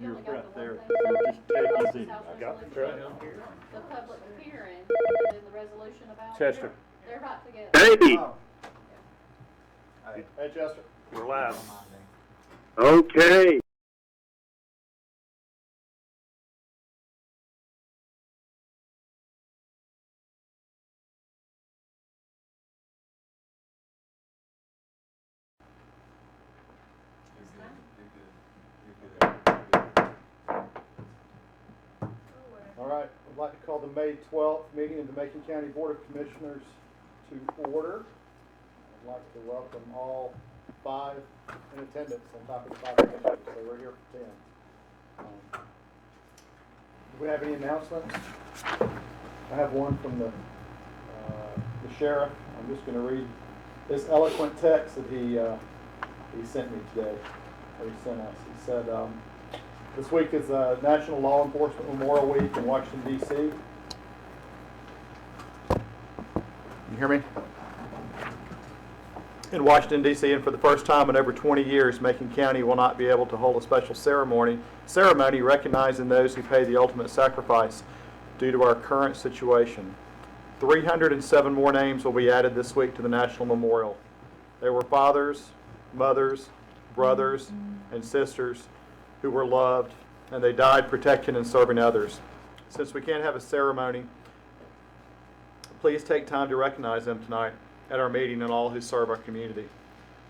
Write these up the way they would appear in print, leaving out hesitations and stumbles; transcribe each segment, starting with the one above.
your only got front the there. one So thing. just take House easy. resolution, the public hearing, and then the resolution about. Chester. They're right together. Hey, Oh. Hey, Chester. We're live. okay. All right, I'd like to call the May 12th meeting of the Macon County Board of Commissioners to order. I'd like to welcome all 5 in attendance on top of the 5 commissioners, so we're here for 10. Do we have any announcements? I have one from the sheriff. I'm just going to read this eloquent text that he sent me today, or he sent us. He said, this week is National Law Enforcement Memorial Week in Washington, D.C. You hear me? In Washington, D.C., and for the first time in over 20 years, Macon County will not be able to hold a special ceremony recognizing those who pay the ultimate sacrifice due to our current situation. 307 more names will be added this week to the National Memorial. They were fathers, mothers, brothers, and sisters who were loved, and they died protecting and serving others. Since we can't have a ceremony, please take time to recognize them tonight at our meeting and all who serve our community.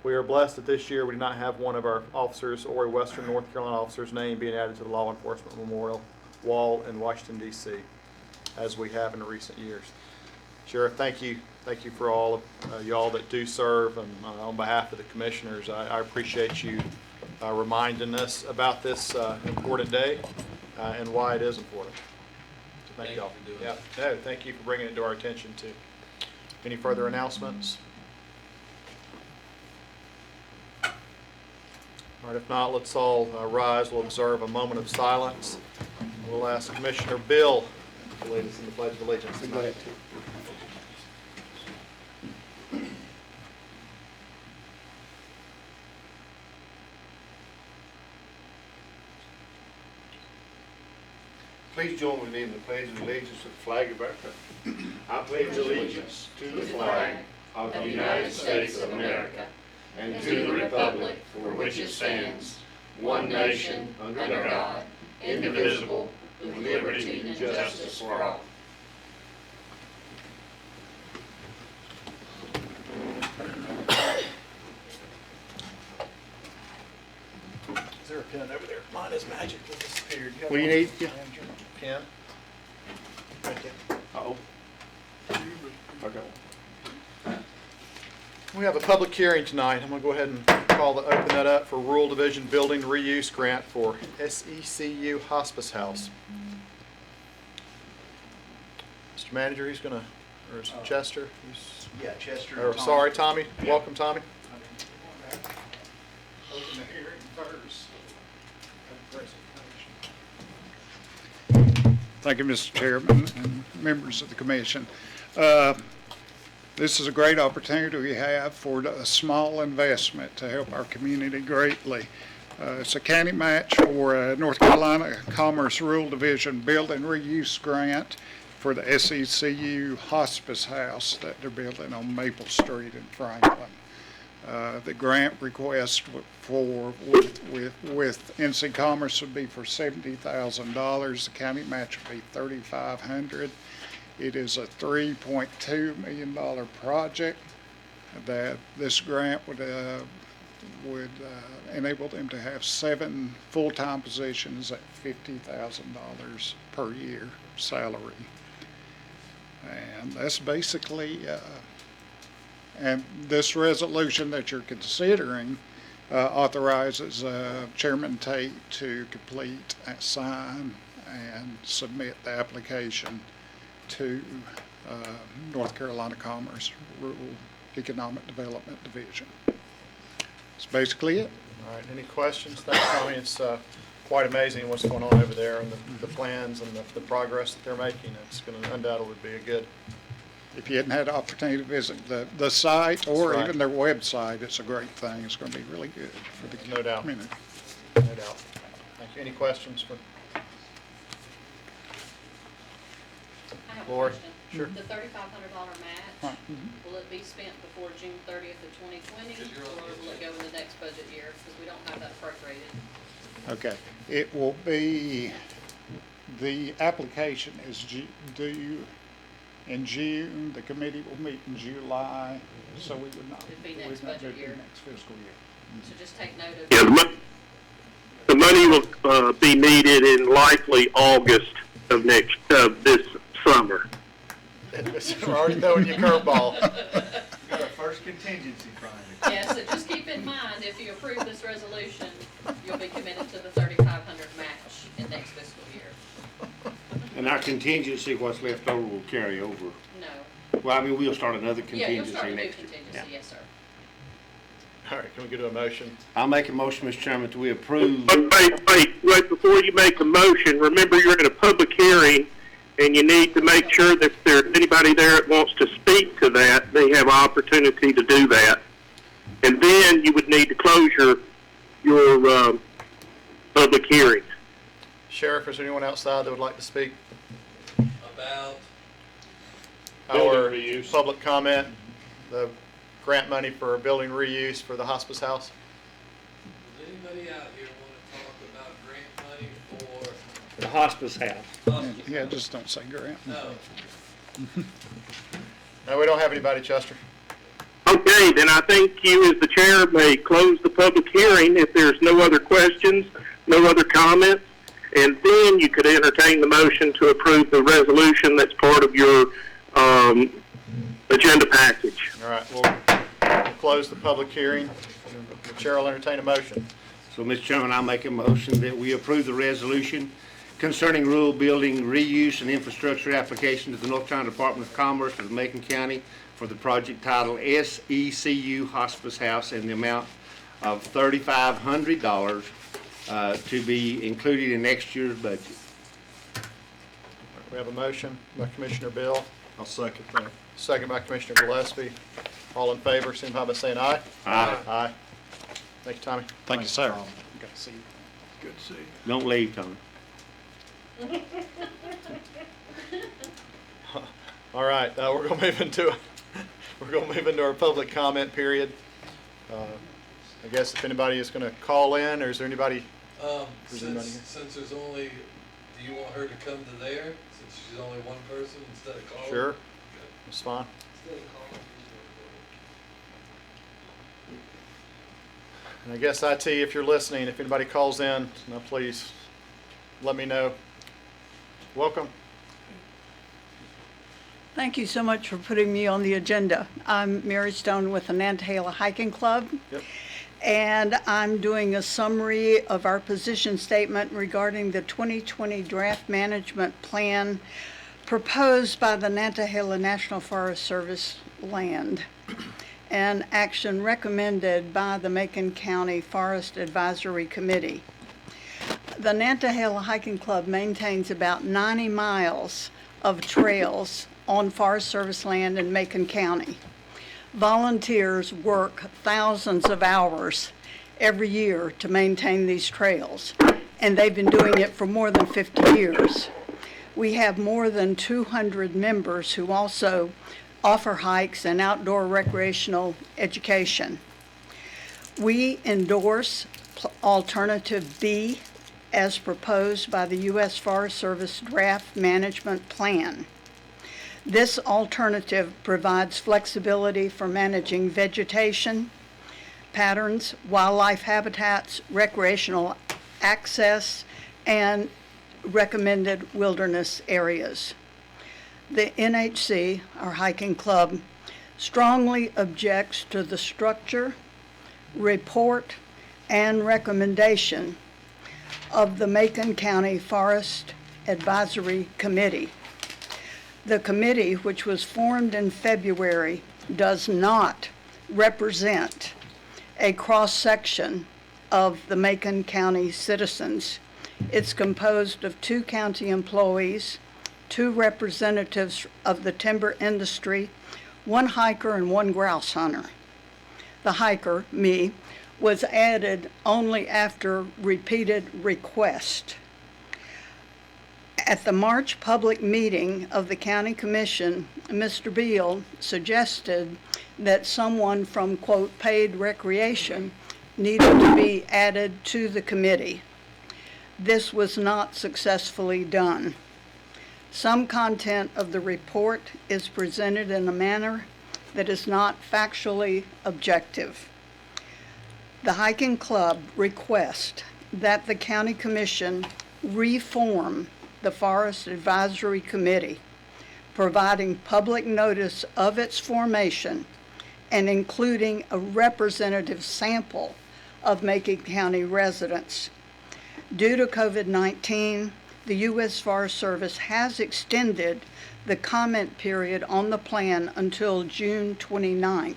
We are blessed that this year we did not have one of our officers or a Western North Carolina officer's name being added to the Law Enforcement Memorial Wall in Washington, D.C., as we have in recent years. Sheriff, thank you. Thank you for all of y'all that do serve, and on behalf of the commissioners, I appreciate you reminding us about this important day and why it is important. So thank y'all. Yeah, no, thank you for bringing it to our attention too. Any further announcements? All right, if not, let's all rise. We'll observe a moment of silence. We'll ask Commissioner Bill to lead us in the Pledge of Allegiance tonight. Please join with me in the Pledge of Allegiance to the flag of our country. I pledge allegiance to the flag of the United States of America and to the republic for which it stands, one nation, under God, indivisible, with liberty and justice for all. Is there a pen over there? Mine is magically disappeared. What do you need? Yeah. Pen? Right there. Uh-oh. Okay. We have a public hearing tonight. I'm going to go ahead and open that up for Rural Division Building Reuse Grant for SECU Hospice House. Mr. Manager, he's going to, or is it Chester? Yeah, Chester. Or, sorry, Tommy. Yeah. Welcome, Tommy. Open the hearing first. Thank you, Mr. Chairman and members of the commission. This is a great opportunity we have for a small investment to help our community greatly. It's a county match for North Carolina Commerce Rural Division Building Reuse Grant for the SECU Hospice House that they're building on Maple Street in Franklin. The grant request with NC Commerce would be for $70,000. The county match would be $3,500. It is a $3.2 million project that this grant would enable them to have 7 full-time positions at $50,000 per year salary. And that's basically and this resolution that you're considering authorizes Chairman Tate to complete, sign, and submit the application to North Carolina Commerce Rural Economic Development Division. That's basically it. All right, any questions? Thanks, Tommy. It's quite amazing what's going on over there and the plans and the progress that they're making. It's going to undoubtedly be a good. If you hadn't had the opportunity to visit the site or right. even their website, it's a great thing. It's going to be really good for the No doubt. community. No doubt. Thank any questions for I have a Lori? question. Sure. The $3,500 match, will it be spent before June 30th of 2020, or will it go in the next budget year? Because we don't have that appropriated. Okay, it will be, the application is due in June, the committee will meet in July, so we would not. It'd be we next would not budget do it year. Next fiscal year. So just take note of. Yeah, the money will be needed in likely August of this summer. We're already throwing you a curveball. Got our first contingency fund. Yeah, so just keep in mind, if you approve this resolution, you'll be committed to the 3,500 match in next fiscal year. And our contingency, what's left over, will carry over. No. Well, I mean, we'll start another Yeah, you'll contingency start a new next year. contingency, yes, sir. All right, can we get to a motion? I'll make a motion, Mr. Chairman, that we approve. But wait, before you make the motion, remember you're in a public hearing, and you need to make sure that if there's anybody there that wants to speak to that, they have opportunity to do that. And then you would need to close your public hearing. Sheriff, is there anyone outside that would like to speak? About, Our Building reuse. public comment, the grant money for building reuse for the hospice house? does anybody out here wanna talk about grant money for The hospice house. hospitals? Yeah, just don't say grant. No. No, we don't have anybody, Chester. Okay, then I think you as the chair may close the public hearing if there's no other questions, no other comments, and then you could entertain the motion to approve the resolution that's part of your agenda package. All right, we'll close the public hearing. The chair will entertain a motion. So, Mr. Chairman, I'll make a motion that we approve the resolution concerning rural building reuse and infrastructure application to the North Carolina Department of Commerce for the Macon County for the project titled SECU Hospice House in the amount of $3,500 to be included in next year's budget. We have a motion by Commissioner Bill, I'll second that. second by Commissioner Gillespie. All in favor, signify by saying aye. Aye. Aye. Thank you, Tommy. Thank you, sir. Good to see you. Good to see you. Don't leave, Tony. All right, we're gonna move into our public comment period. I guess if anybody is gonna call in, or is there anybody? Is anybody here? Since there's only, do you want her to come to there, since she's only one person instead of calling? Sure, that's fine. Instead of calling, And I guess IT, if you're listening, if anybody calls in, please let me know. Welcome. Thank you so much for putting me on the agenda. I'm Mary Stone with the Nantahala Hiking Club. Yep. And I'm doing a summary of our position statement regarding the 2020 draft management plan proposed by the Nantahala National Forest Service land and action recommended by the Macon County Forest Advisory Committee. The Nantahala Hiking Club maintains about 90 miles of trails on Forest Service land in Macon County. Volunteers work thousands of hours every year to maintain these trails, and they've been doing it for more than 50 years. We have more than 200 members who also offer hikes and outdoor recreational education. We endorse Alternative B as proposed by the U.S. Forest Service Draft Management Plan. This alternative provides flexibility for managing vegetation patterns, wildlife habitats, recreational access, and recommended wilderness areas. The NHC, our hiking club, strongly objects to the structure, report, and recommendation of the Macon County Forest Advisory Committee. The committee, which was formed in February, does not represent a cross-section of the Macon County citizens. It's composed of 2 county employees, 2 representatives of the timber industry, 1 hiker and 1 grouse hunter. The hiker, me, was added only after repeated request. At the March public meeting of the County Commission, Mr. Beal suggested that someone from, quote, paid recreation needed to be added to the committee. This was not successfully done. Some content of the report is presented in a manner that is not factually objective. The Hiking Club requests that the County Commission reform the Forest Advisory Committee, providing public notice of its formation and including a representative sample of Macon County residents. Due to COVID-19, the U.S. Forest Service has extended the comment period on the plan until June 29th.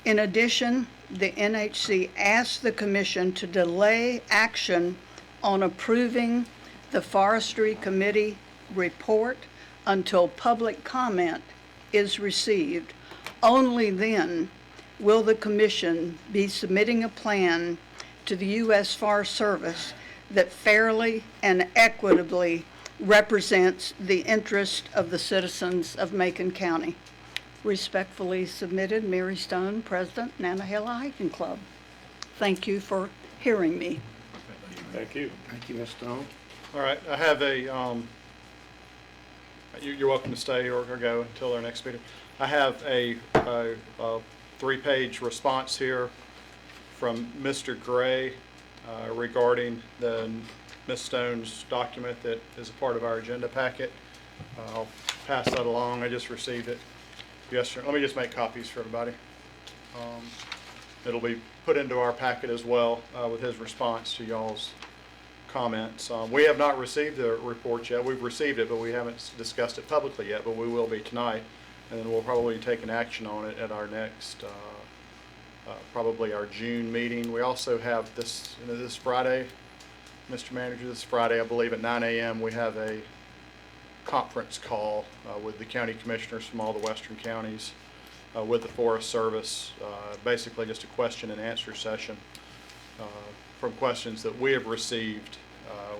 In addition, the NHC asked the Commission to delay action on approving the Forestry Committee report until public comment is received. Only then will the Commission be submitting a plan to the U.S. Forest Service that fairly and equitably represents the interest of the citizens of Macon County. Respectfully submitted, Mary Stone, President, Nantahala Hiking Club. Thank you for hearing me. Thank you. Thank you, Ms. Stone. All right, I have a, you're welcome to stay or go until our next meeting. I have a 3-page response here from Mr. Gray regarding the Ms. Stone's document that is a part of our agenda packet. I'll pass that along. I just received it yesterday. Let me just make copies for everybody. It'll be put into our packet as well with his response to y'all's comments. We have not received the report yet. We've received it, but we haven't discussed it publicly yet, but we will be tonight. And then we'll probably take an action on it at our next, probably our June meeting. We also have this Friday, Mr. Manager, this Friday, I believe at 9 a.m. we have a conference call with the county commissioners from all the western counties with the Forest Service, basically just a question and answer session from questions that we have received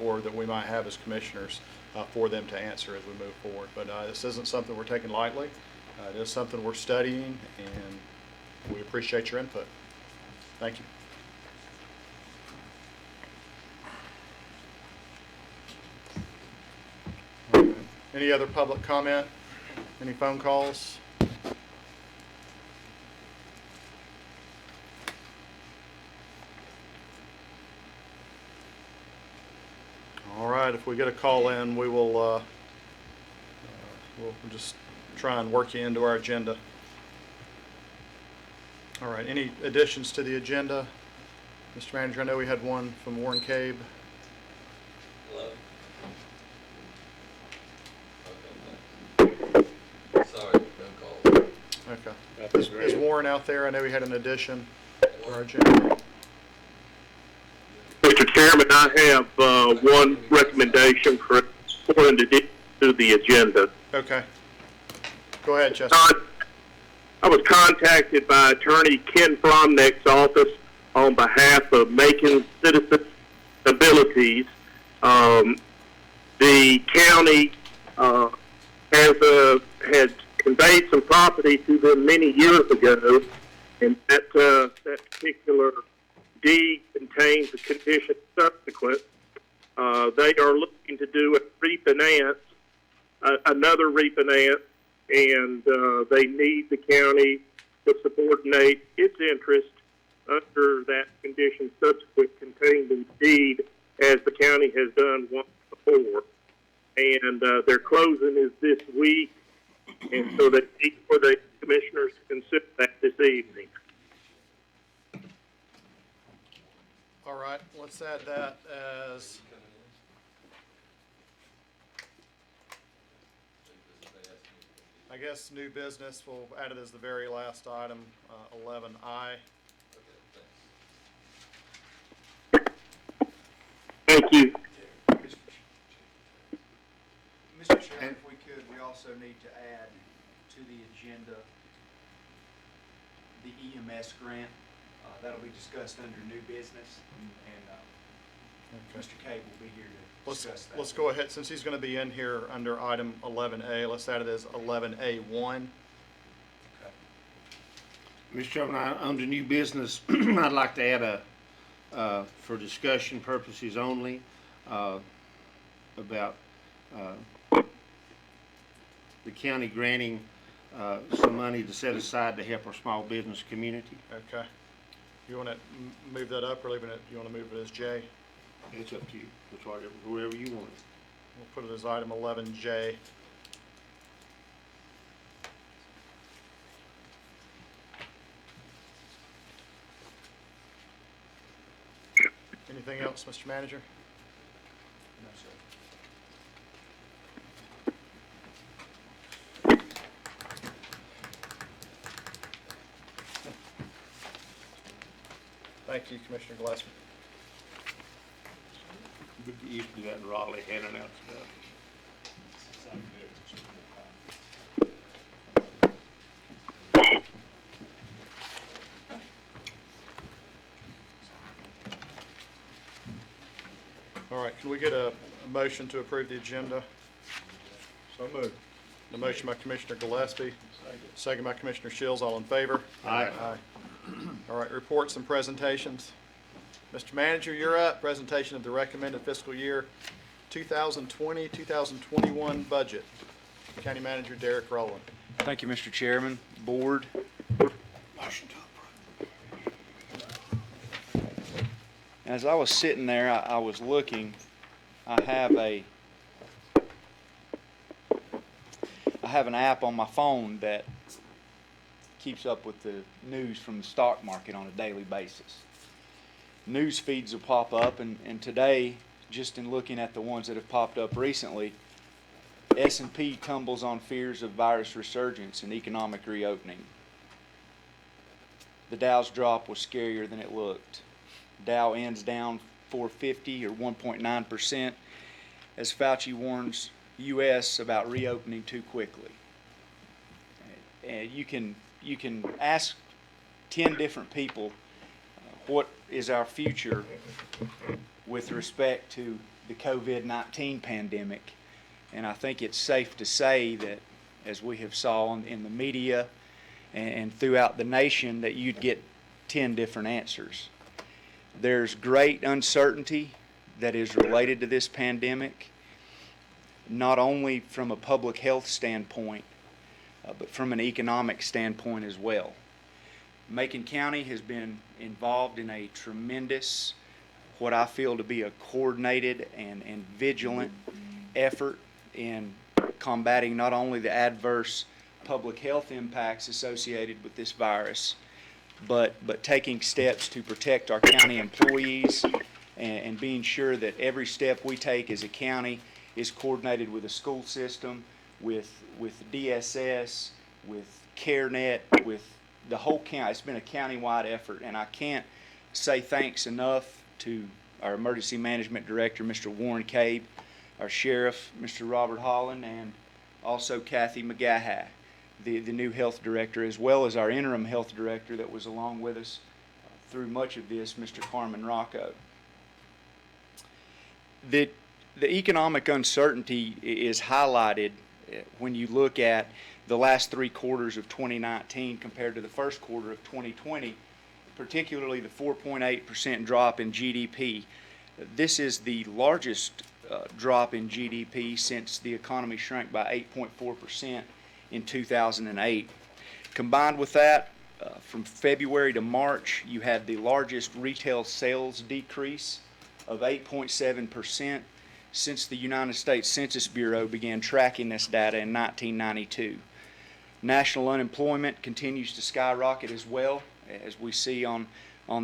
or that we might have as commissioners for them to answer as we move forward. But this isn't something we're taking lightly. It is something we're studying, and we appreciate your input. Thank you. Any other public comment? Any phone calls? All right, if we get a call in, we will we'll just try and work you into our agenda. All right, any additions to the agenda? Mr. Manager, I know we had one from Warren Cabe. Hello? Okay, sorry, no call. Okay. Is Warren out there? I know he had an addition to our agenda. Mr. Chairman, I have one recommendation for an addition to the agenda. Okay. Go ahead, Chester. I was contacted by Attorney Ken Fromnick's office on behalf of Macon Citizen Abilities. The county has conveyed some property to them many years ago, and that particular deed contains a condition subsequent. They are looking to do a refinance, another refinance, and they need the county to subordinate its interest under that condition subsequent contained in the deed, as the county has done once before. And their closing is this week, and so they need for the commissioners to consider that this evening. All right, let's add that as I guess new business. We'll add it as the very last item, 11I. Thank you. Mr. Chairman, if we could, we also need to add to the agenda the EMS grant. that'll be discussed under new business, and Mr. Cable will be here to discuss that. Let's go ahead, since he's going to be in here under item 11A, let's add it as 11A1. Okay. Mr. Chairman, under new business, I'd like to add for discussion purposes only, about the county granting some money to set aside to help our small business community. Okay. You want to move that up or leave it, you want to move it as J? It's up to you. It's whatever you want. We'll put it as item 11J. Anything else, Mr. Manager? No, sir. Thank you, Commissioner Gillespie. We used to do that in Raleigh, handing out stuff. All right, can we get a motion to approve the agenda? So moved. The motion by Commissioner Gillespie, second by Commissioner Shields, all in favor? Aye. All right, reports and presentations. Mr. Manager, you're up. Presentation of the recommended fiscal year 2020-2021 budget. County Manager Derek Rowland. Thank you, Mr. Chairman, Board. As I was sitting there, I was looking. I have an app on my phone that keeps up with the news from the stock market on a daily basis. News feeds will pop up, and today, just in looking at the ones that have popped up recently, S&P tumbles on fears of virus resurgence and economic reopening. The Dow's drop was scarier than it looked. Dow ends down 450 or 1.9% as Fauci warns U.S. about reopening too quickly. And you can ask 10 different people what is our future with respect to the COVID-19 pandemic, and I think it's safe to say that, as we have saw in the media and throughout the nation, that you'd get 10 different answers. There's great uncertainty that is related to this pandemic, not only from a public health standpoint, but from an economic standpoint as well. Macon County has been involved in a tremendous, what I feel to be a coordinated and vigilant effort in combating not only the adverse public health impacts associated with this virus, but taking steps to protect our county employees and being sure that every step we take as a county is coordinated with the school system, with DSS, with CareNet, with the whole county. It's been a county-wide effort, and I can't say thanks enough to our Emergency Management Director, Mr. Warren Cabe, our Sheriff, Mr. Robert Holland, and also Kathy McGaha, the new Health Director, as well as our Interim Health Director that was along with us through much of this, Mr. Carmen Rocco. The economic uncertainty is highlighted when you look at the last 3 quarters of 2019 compared to the first quarter of 2020, particularly the 4.8% drop in GDP. This is the largest drop in GDP since the economy shrank by 8.4% in 2008. Combined with that, from February to March, you had the largest retail sales decrease of 8.7% since the United States Census Bureau began tracking this data in 1992. National unemployment continues to skyrocket as well, as we see on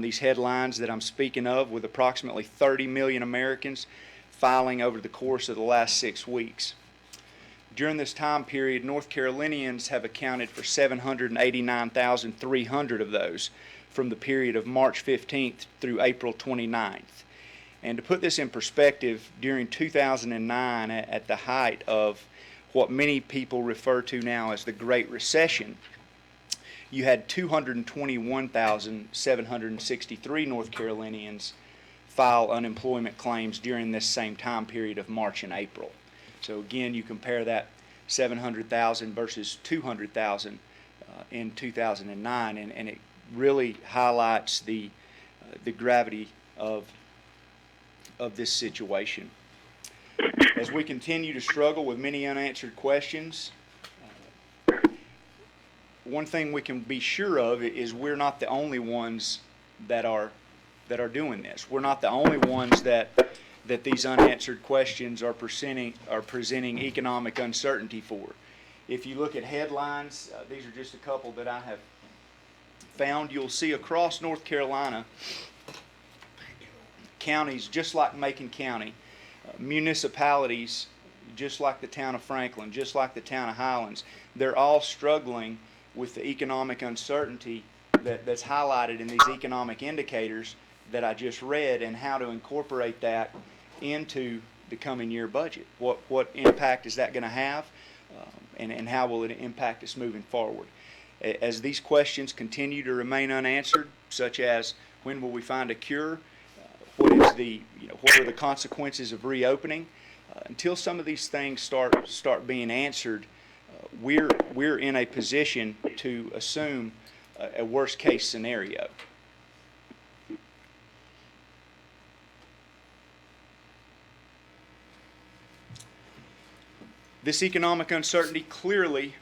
these headlines that I'm speaking of, with approximately 30 million Americans filing over the course of the last 6 weeks. During this time period, North Carolinians have accounted for 789,300 of those from the period of March 15th through April 29th. And to put this in perspective, during 2009, at the height of what many people refer to now as the Great Recession, you had 221,763 North Carolinians file unemployment claims during this same time period of March and April. So again, you compare that 700,000 versus 200,000 in 2009, and it really highlights the gravity of this situation. As we continue to struggle with many unanswered questions, one thing we can be sure of is we're not the only ones that are doing this. We're not the only ones that these unanswered questions are presenting economic uncertainty for. If you look at headlines, these are just a couple that I have found. You'll see across North Carolina, counties just like Macon County, municipalities just like the town of Franklin, just like the town of Highlands, they're all struggling with the economic uncertainty that's highlighted in these economic indicators that I just read, and how to incorporate that into the coming year budget. What impact is that going to have, and how will it impact us moving forward? As these questions continue to remain unanswered, such as when will we find a cure, what are the consequences of reopening, until some of these things start being answered, we're in a position to assume a worst case scenario. This economic uncertainty clearly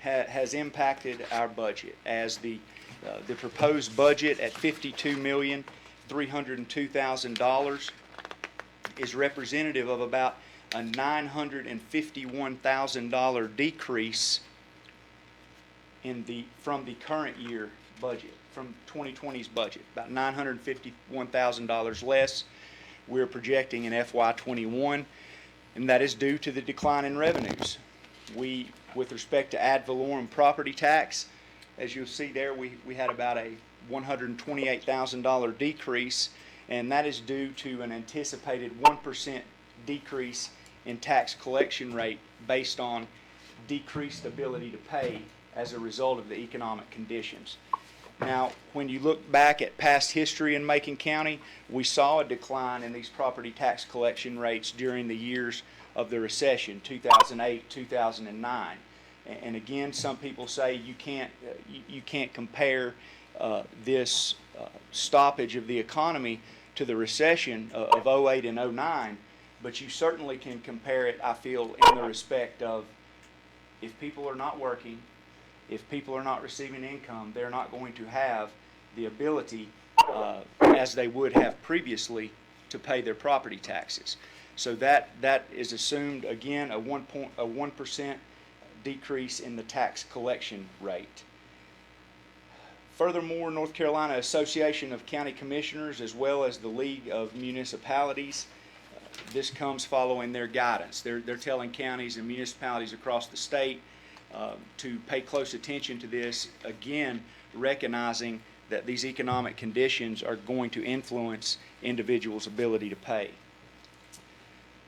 has impacted our budget, as the proposed budget at $52,302,000 is representative of about a $951,000 decrease from the current year budget, from 2020's budget, about $951,000 less we're projecting in FY21. And that is due to the decline in revenues. With respect to ad valorem property tax, as you'll see there, we had about a $128,000 decrease, and that is due to an anticipated 1% decrease in tax collection rate based on decreased ability to pay as a result of the economic conditions. Now, when you look back at past history in Macon County, we saw a decline in these property tax collection rates during the years of the recession, 2008, 2009. And again, some people say you can't compare this stoppage of the economy to the recession of 08 and 09, but you certainly can compare it, I feel, in the respect of, if people are not working, if people are not receiving income, they're not going to have the ability, as they would have previously, to pay their property taxes. So that is assumed, again, a 1% decrease in the tax collection rate. Furthermore, North Carolina Association of County Commissioners, as well as the League of Municipalities, this comes following their guidance. They're telling counties and municipalities across the state to pay close attention to this, again, recognizing that these economic conditions are going to influence individuals' ability to pay.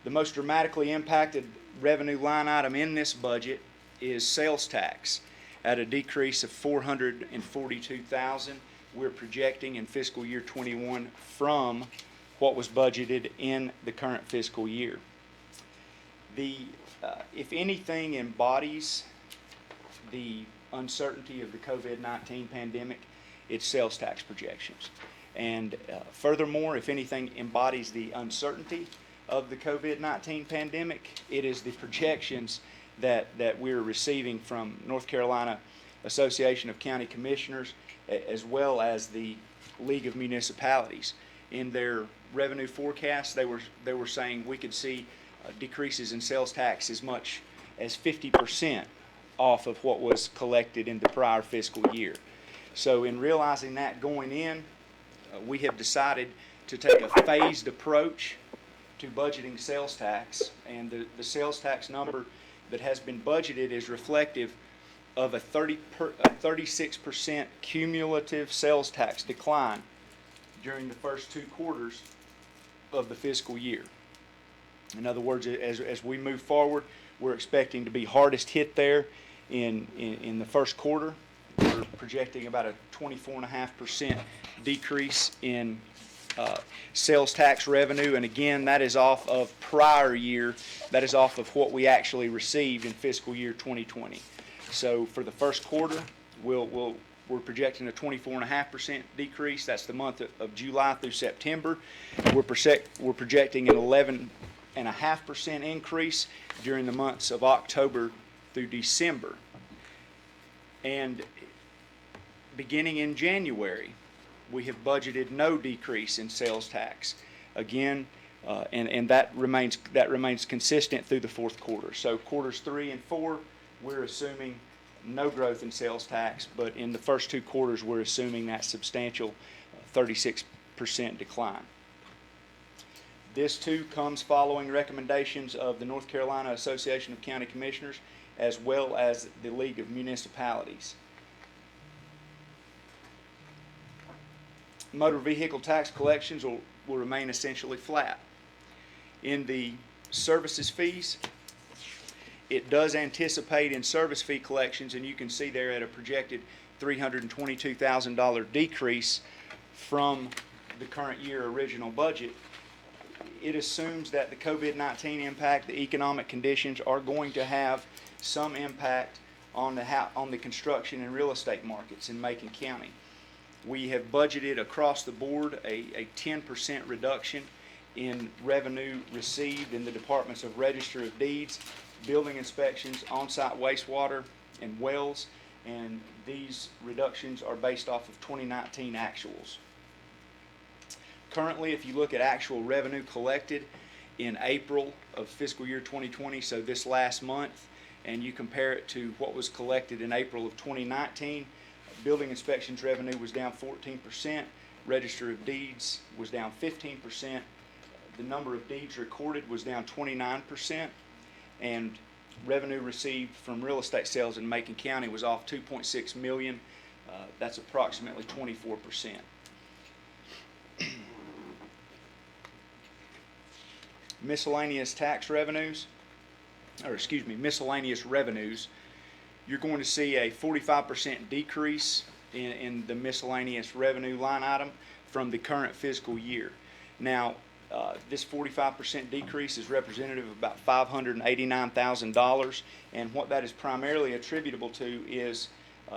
The most dramatically impacted revenue line item in this budget is sales tax, at a decrease of $442,000 we're projecting in fiscal year 21 from what was budgeted in the current fiscal year. If anything embodies the uncertainty of the COVID-19 pandemic, it's sales tax projections. And furthermore, if anything embodies the uncertainty of the COVID-19 pandemic, it is the projections that we're receiving from North Carolina Association of County Commissioners, as well as the League of Municipalities. In their revenue forecast, they were saying we could see decreases in sales tax as much as 50% off of what was collected in the prior fiscal year. So in realizing that going in, we have decided to take a phased approach to budgeting sales tax, and the sales tax number that has been budgeted is reflective of a 36% cumulative sales tax decline during the first 2 quarters of the fiscal year. In other words, as we move forward, we're expecting to be hardest hit there in the first quarter, we're projecting about a 24.5% decrease in sales tax revenue, and again, that is off of prior year. That is off of what we actually received in fiscal year 2020. So for the first quarter, we're projecting a 24.5% decrease. That's the month of July through September. We're projecting an 11.5% increase during the months of October through December. And beginning in January, we have budgeted no decrease in sales tax. Again, and that remains consistent through the fourth quarter. So quarters 3 and 4, we're assuming no growth in sales tax, but in the first 2 quarters, we're assuming that substantial 36% decline. This too comes following recommendations of the North Carolina Association of County Commissioners as well as the League of Municipalities. Motor vehicle tax collections will remain essentially flat. In the services fees, it does anticipate in service fee collections, and you can see there at a projected $322,000 decrease from the current year original budget. It assumes that the COVID-19 impact, the economic conditions are going to have some impact on the construction and real estate markets in Macon County. We have budgeted across the board a 10% reduction in revenue received in the departments of Register of Deeds, building inspections, on-site wastewater, and wells, and these reductions are based off of 2019 actuals. Currently, if you look at actual revenue collected in April of fiscal year 2020, so this last month, and you compare it to what was collected in April of 2019, building inspections revenue was down 14%, Register of Deeds was down 15%, the number of deeds recorded was down 29%, and revenue received from real estate sales in Macon County was off $2.6 million. That's approximately 24%. Miscellaneous revenues, you're going to see a 45% decrease in the miscellaneous revenue line item from the current fiscal year. Now, this 45% decrease is representative of about $589,000, and what that is primarily attributable to is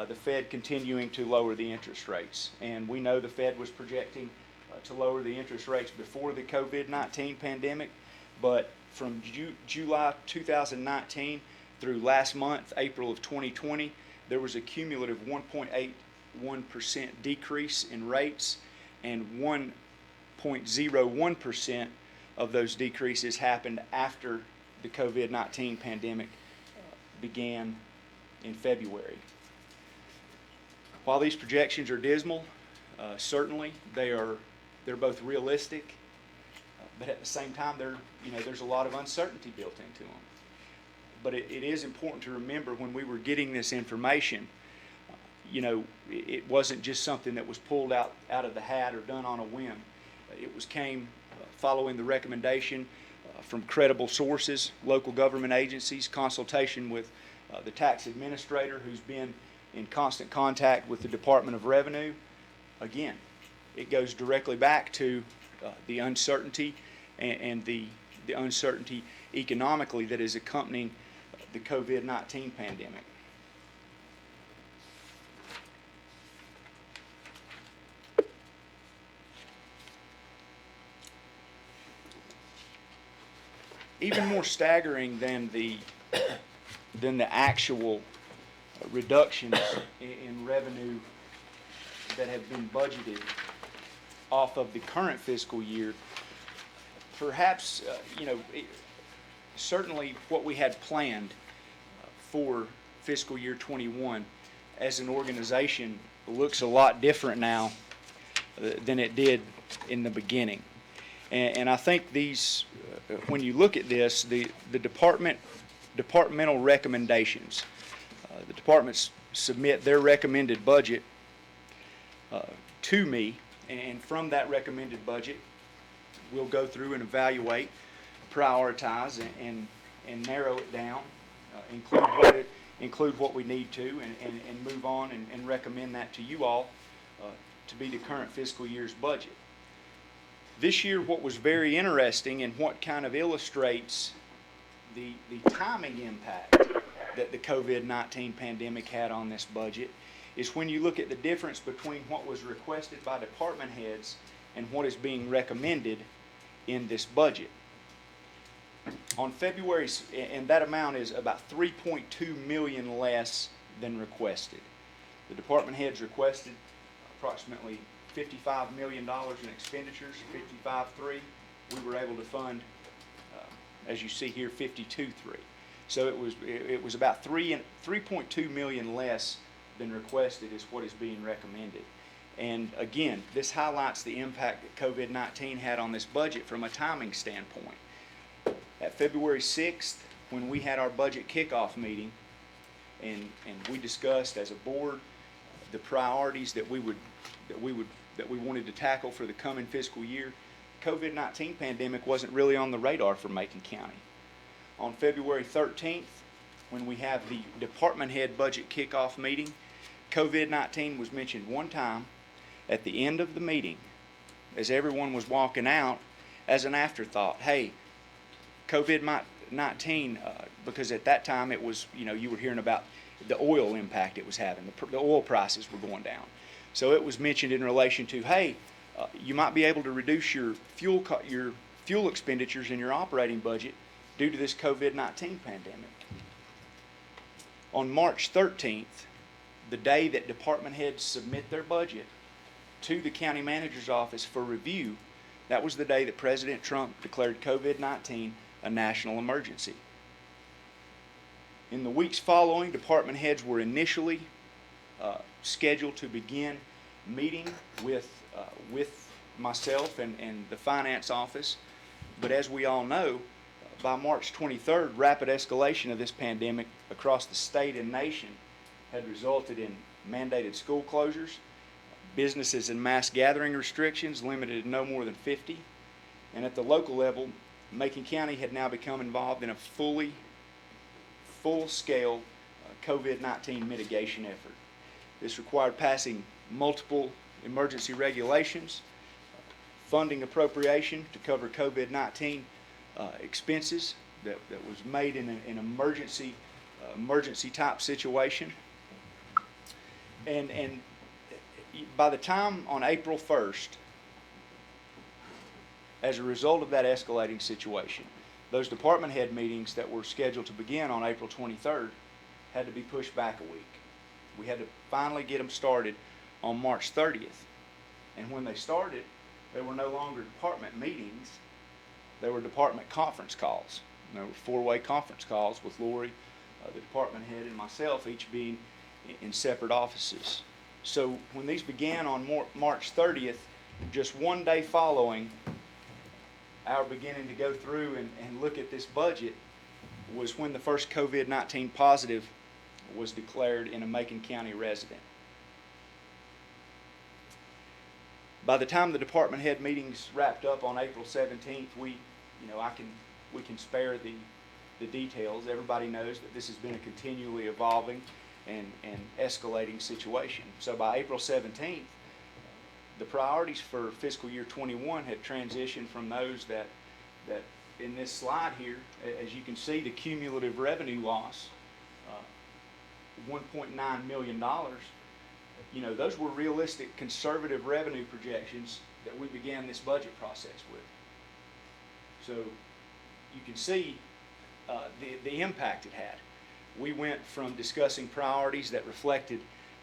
the Fed continuing to lower the interest rates. And we know the Fed was projecting to lower the interest rates before the COVID-19 pandemic, but from July 2019 through last month, April of 2020, there was a cumulative 1.81% decrease in rates, and 1.01% of those decreases happened after the COVID-19 pandemic began in February. While these projections are dismal, certainly they're both realistic, but at the same time, there's a lot of uncertainty built into them. But it is important to remember when we were getting this information, it wasn't just something that was pulled out of the hat or done on a whim. It came following the recommendation from credible sources, local government agencies, consultation with the tax administrator who's been in constant contact with the Department of Revenue. Again, it goes directly back to the uncertainty and the uncertainty economically that is accompanying the COVID-19 pandemic. Even more staggering than the actual reductions in revenue that have been budgeted off of the current fiscal year, perhaps certainly what we had planned for fiscal year 21 as an organization looks a lot different now than it did in the beginning. And I think these, when you look at this, the departmental recommendations, the departments submit their recommended budget to me, and from that recommended budget, we'll go through and evaluate, prioritize, and narrow it down, include include what we need to and move on and recommend that to you all to be the current fiscal year's budget. This year, what was very interesting and what kind of illustrates the timing impact that the COVID-19 pandemic had on this budget is when you look at the difference between what was requested by department heads and what is being recommended in this budget. On February, and that amount is about 3.2 million less than requested. The department heads requested approximately $55 million in expenditures, 55.3. We were able to fund, as you see here, 52.3. So it was about 3.2 million less than requested is what is being recommended. And again, this highlights the impact that COVID-19 had on this budget from a timing standpoint. At February 6th, when we had our budget kickoff meeting, and we discussed as a board the priorities that we wanted to tackle for the coming fiscal year, COVID-19 pandemic wasn't really on the radar for Macon County. On February 13th, when we have the department head budget kickoff meeting, COVID-19 was mentioned one time at the end of the meeting as everyone was walking out as an afterthought. Hey, COVID-19, because at that time it was, you were hearing about the oil impact it was having. The oil prices were going down. So it was mentioned in relation to, hey, you might be able to reduce your fuel expenditures in your operating budget due to this COVID-19 pandemic. On March 13th, the day that department heads submit their budget to the county manager's office for review, that was the day that President Trump declared COVID-19 a national emergency. In the weeks following, department heads were initially scheduled to begin meeting with myself and the finance office. But as we all know, by March 23rd, rapid escalation of this pandemic across the state and nation had resulted in mandated school closures, businesses and mass gathering restrictions limited to no more than 50, and at the local level, Macon County had now become involved in a full-scale COVID-19 mitigation effort. This required passing multiple emergency regulations, funding appropriation to cover COVID-19 expenses that was made in an emergency type situation. And by the time on April 1st, as a result of that escalating situation, those department head meetings that were scheduled to begin on April 23rd had to be pushed back a week. We had to finally get them started on March 30th. And when they started, they were no longer department meetings, they were department conference calls. And there were four-way conference calls with Lori, the department head, and myself, each being in separate offices. So when these began on March 30th, just one day following our beginning to go through and look at this budget, was when the first COVID-19 positive was declared in a Macon County resident. By the time the department head meetings wrapped up on April 17th, we can spare the details. Everybody knows that this has been a continually evolving and escalating situation. So by April 17th, the priorities for fiscal year 21 had transitioned from those that in this slide here, as you can see, the cumulative revenue loss, $1.9 million. Those were realistic, conservative revenue projections that we began this budget process with. So you can see the impact it had. We went from discussing priorities that reflected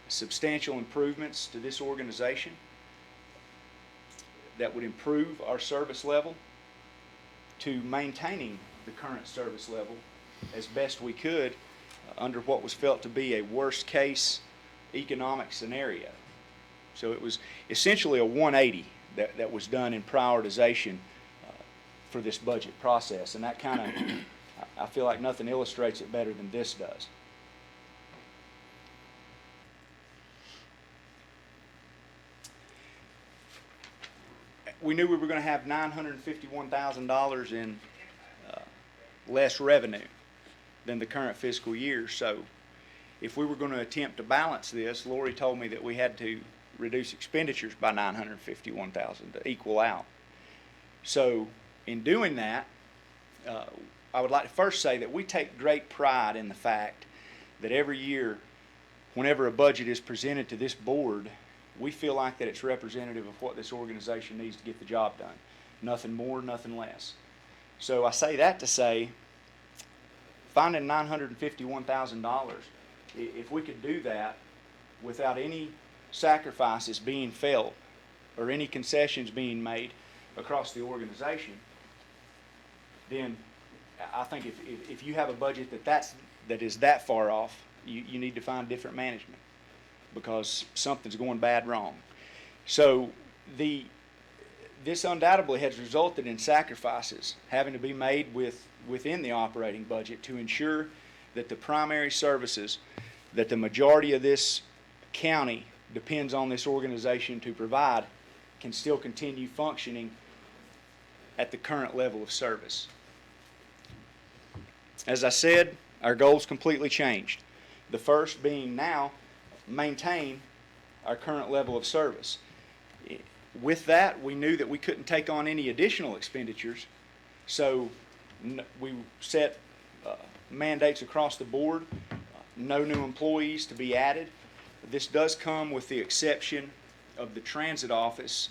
substantial improvements to this organization that would improve our service level to maintaining the current service level as best we could under what was felt to be a worst case economic scenario. So it was essentially a 180 that was done in prioritization for this budget process, and that kind of, I feel like nothing illustrates it better than this does. We knew we were going to have $951,000 in less revenue than the current fiscal year, so if we were going to attempt to balance this, Lori told me that we had to reduce expenditures by $951,000 to equal out. So in doing that, I would like to first say that we take great pride in the fact that every year, whenever a budget is presented to this board, we feel like that it's representative of what this organization needs to get the job done. Nothing more, nothing less. So I say that to say, finding $951,000, if we could do that without any sacrifices being felt or any concessions being made across the organization, then I think if you have a budget that is that far off, you need to find different management, because something's going bad wrong. So this undoubtedly has resulted in sacrifices having to be made within the operating budget to ensure that the primary services that the majority of this county depends on this organization to provide can still continue functioning at the current level of service. As I said, our goals completely changed. The first being now maintain our current level of service. With that, we knew that we couldn't take on any additional expenditures, so we set mandates across the board, no new employees to be added. This does come with the exception of the transit office,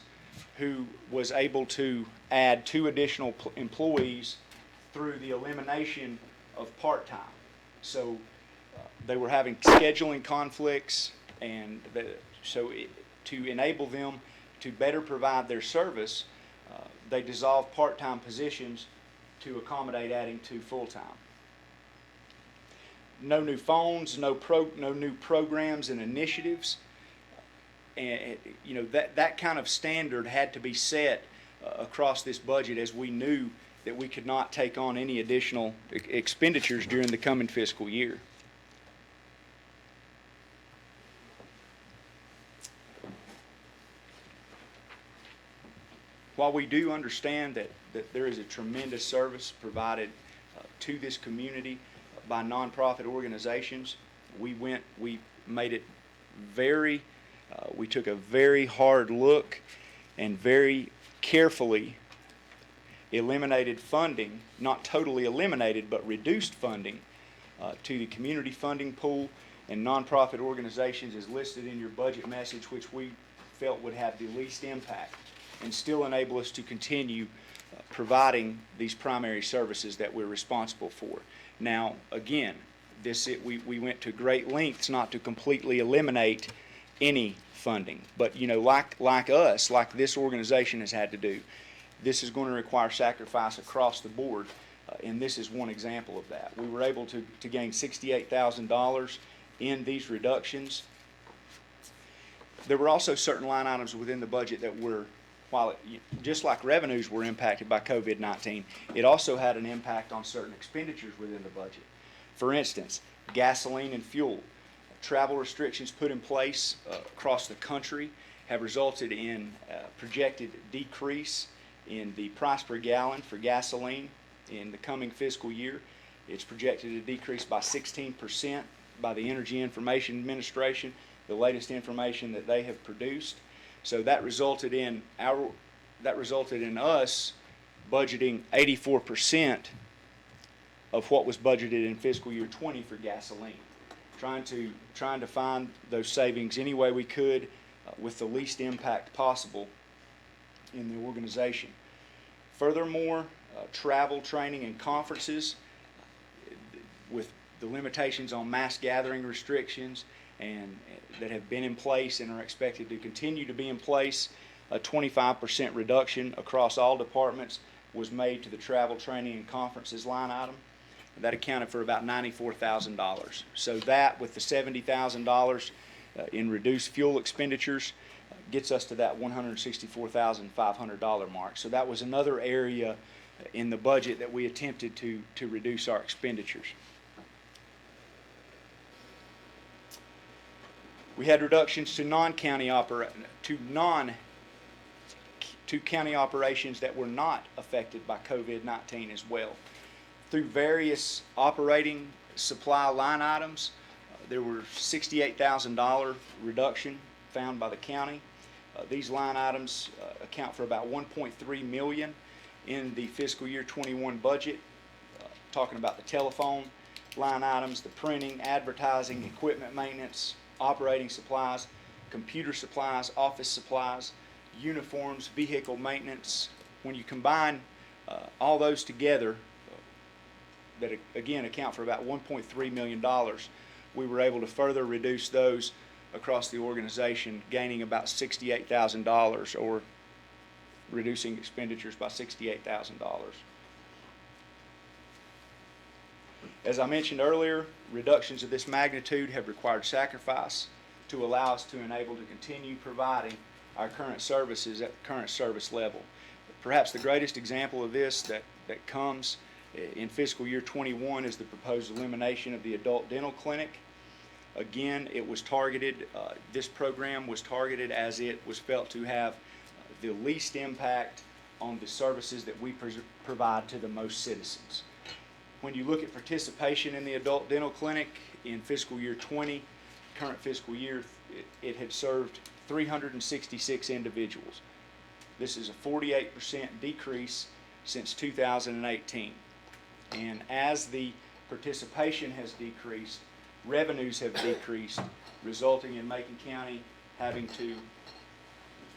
who was able to add 2 additional employees through the elimination of part-time. So they were having scheduling conflicts, and to enable them to better provide their service, they dissolved part-time positions to accommodate adding 2 full-time. No new phones, no new programs and initiatives, and that kind of standard had to be set across this budget, as we knew that we could not take on any additional expenditures during the coming fiscal year. While we do understand that there is a tremendous service provided to this community by nonprofit organizations, we took a very hard look and very carefully eliminated funding, not totally eliminated, but reduced funding to the community funding pool and nonprofit organizations as listed in your budget message, which we felt would have the least impact and still enable us to continue providing these primary services that we're responsible for. Now, again, we went to great lengths not to completely eliminate any funding, but like this organization has had to do, this is going to require sacrifice across the board, and this is one example of that. We were able to gain $68,000 in these reductions. There were also certain line items within the budget that were, just like revenues were impacted by COVID-19, it also had an impact on certain expenditures within the budget. For instance, gasoline and fuel. Travel restrictions put in place across the country have resulted in projected decrease in the price per gallon for gasoline in the coming fiscal year. It's projected to decrease by 16% by the Energy Information Administration, the latest information that they have produced. So that resulted in us budgeting 84% of what was budgeted in fiscal year 20 for gasoline. Trying to find those savings any way we could with the least impact possible in the organization. Furthermore, travel, training, and conferences, with the limitations on mass gathering restrictions and that have been in place and are expected to continue to be in place, a 25% reduction across all departments was made to the travel, training, and conferences line item. That accounted for about $94,000. So that, with the $70,000 in reduced fuel expenditures, gets us to that $164,500 mark. So that was another area in the budget that we attempted to reduce our expenditures. We had reductions to county operations that were not affected by COVID-19 as well. Through various operating supply line items, there were $68,000 reduction found by the county. These line items account for about $1.3 million in the fiscal year 21 budget. Talking about the telephone line items, the printing, advertising, equipment maintenance, operating supplies, computer supplies, office supplies, uniforms, vehicle maintenance. When you combine all those together, that again account for about $1.3 million, we were able to further reduce those across the organization, gaining about $68,000, or reducing expenditures by $68,000. As I mentioned earlier, reductions of this magnitude have required sacrifice to allow us to enable to continue providing our current services at the current service level. Perhaps the greatest example of this that comes in fiscal year 21 is the proposed elimination of the adult dental clinic. Again, it was targeted, this program was targeted as it was felt to have the least impact on the services that we provide to the most citizens. When you look at participation in the adult dental clinic in fiscal year 20, current fiscal year, it had served 366 individuals. This is a 48% decrease since 2018. And as the participation has decreased, revenues have decreased, resulting in Macon County having to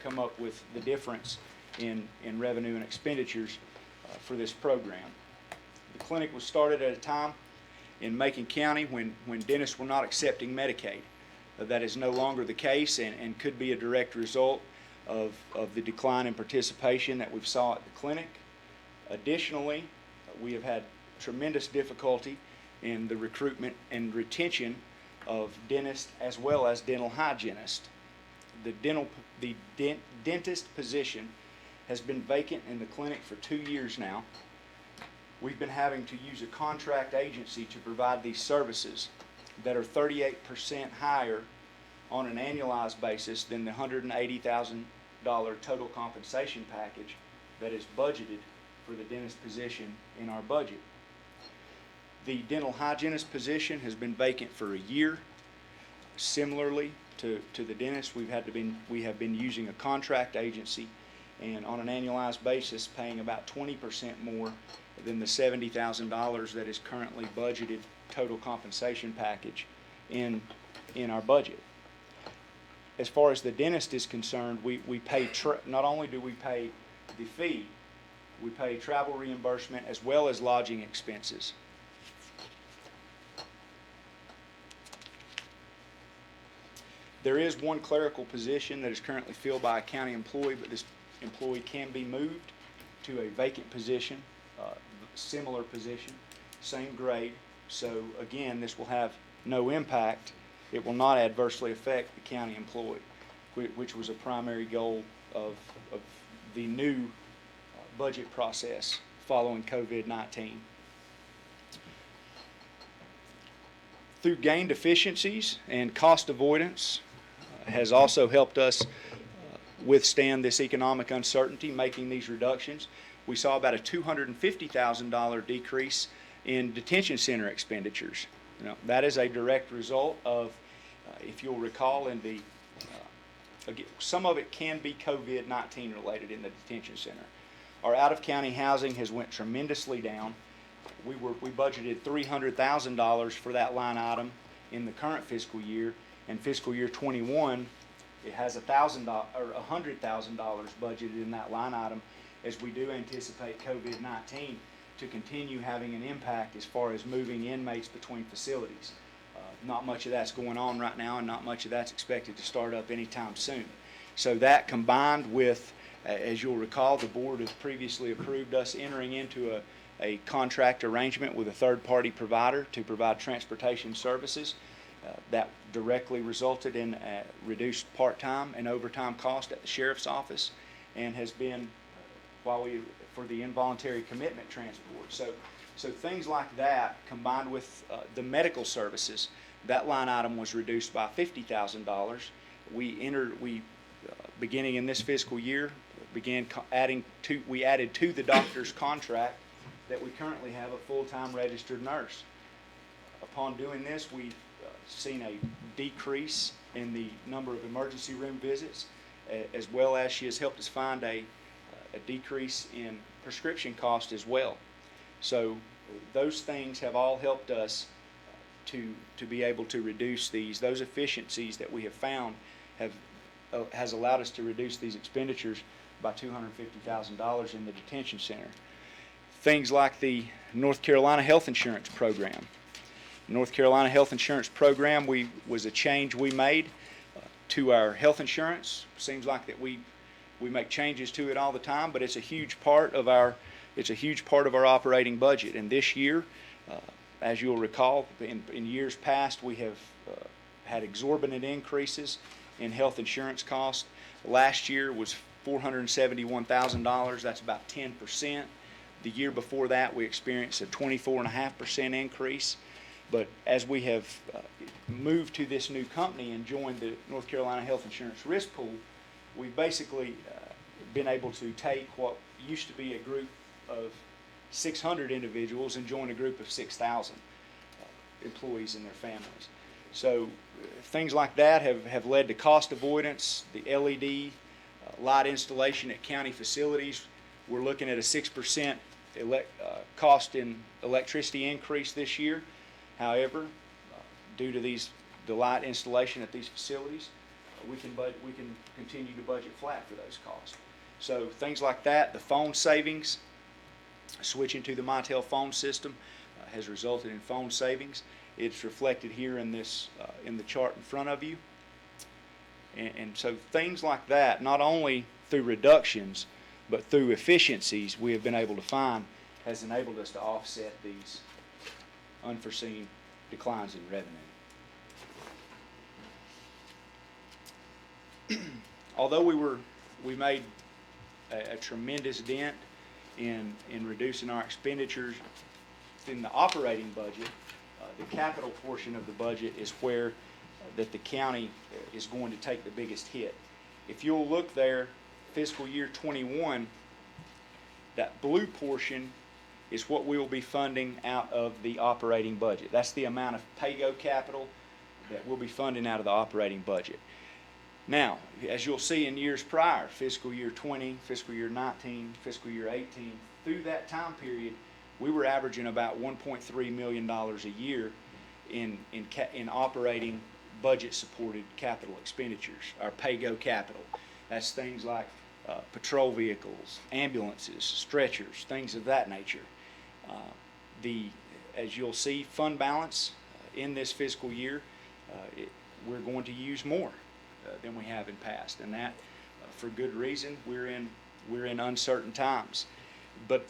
come up with the difference in revenue and expenditures for this program. The clinic was started at a time in Macon County when dentists were not accepting Medicaid. That is no longer the case and could be a direct result of the decline in participation that we've saw at the clinic. Additionally, we have had tremendous difficulty in the recruitment and retention of dentists as well as dental hygienists. The dentist position has been vacant in the clinic for 2 years now. We've been having to use a contract agency to provide these services that are 38% higher on an annualized basis than the $180,000 total compensation package that is budgeted for the dentist position in our budget. The dental hygienist position has been vacant for a year. Similarly to the dentist, we have been using a contract agency, and on an annualized basis paying about 20% more than the $70,000 that is currently budgeted total compensation package in our budget. As far as the dentist is concerned, we pay not only do we pay the fee, we pay travel reimbursement as well as lodging expenses. There is one clerical position that is currently filled by a county employee, but this employee can be moved to a vacant position, similar position, same grade. So again, this will have no impact. It will not adversely affect the county employee, which was a primary goal of the new budget process following COVID-19. Through gained efficiencies and cost avoidance has also helped us withstand this economic uncertainty, making these reductions. We saw about a $250,000 decrease in detention center expenditures. That is a direct result of, if you'll recall, in the some of it can be COVID-19 related in the detention center. Our out-of-county housing has went tremendously down. We budgeted $300,000 for that line item in the current fiscal year. In fiscal year 21, it has $100,000 budgeted in that line item, as we do anticipate COVID-19 to continue having an impact as far as moving inmates between facilities. Not much of that's going on right now, and not much of that's expected to start up anytime soon. So that, combined with, as you'll recall, the board has previously approved us entering into a contract arrangement with a third-party provider to provide transportation services. That directly resulted in reduced part-time and overtime cost at the sheriff's office, and has been for the involuntary commitment transport. So things like that, combined with the medical services, that line item was reduced by $50,000. We beginning in this fiscal year, we added to the doctor's contract that we currently have a full-time registered nurse. Upon doing this, we seen a decrease in the number of emergency room visits, as well as she has helped us find a decrease in prescription cost as well. So those things have all helped us to be able to reduce those efficiencies that we have found has allowed us to reduce these expenditures by $250,000 in the detention center. Things like the North Carolina Health Insurance Program. North Carolina Health Insurance Program was a change we made to our health insurance. Seems like that we make changes to it all the time, but it's a huge part of our operating budget. And this year, as you'll recall, in years past, we have had exorbitant increases in health insurance costs. Last year was $471,000. That's about 10%. The year before that, we experienced a 24.5% increase. But as we have moved to this new company and joined the North Carolina Health Insurance Risk Pool, we've basically been able to take what used to be a group of 600 individuals and join a group of 6,000 employees and their families. So things like that have led to cost avoidance. The LED light installation at county facilities, we're looking at a 6% cost in electricity increase this year. However, due to the light installation at these facilities, we can continue to budget flat for those costs. So things like that, the phone savings, switching to the Mitel phone system has resulted in phone savings. It's reflected here in this in the chart in front of you. And so things like that, not only through reductions, but through efficiencies we have been able to find, has enabled us to offset these unforeseen declines in revenue. Although we made a tremendous dent in reducing our expenditures in the operating budget, the capital portion of the budget is where that the county is going to take the biggest hit. If you'll look there, fiscal year 21, that blue portion is what we will be funding out of the operating budget. That's the amount of pay-go capital that we'll be funding out of the operating budget. Now, as you'll see in years prior, fiscal year 20, fiscal year 19, fiscal year 18, through that time period, we were averaging about $1.3 million a year in operating budget-supported capital expenditures, our pay-go capital. That's things like patrol vehicles, ambulances, stretchers, things of that nature. As you'll see, fund balance in this fiscal year, we're going to use more than we have in past, and that for good reason. We're in uncertain times, but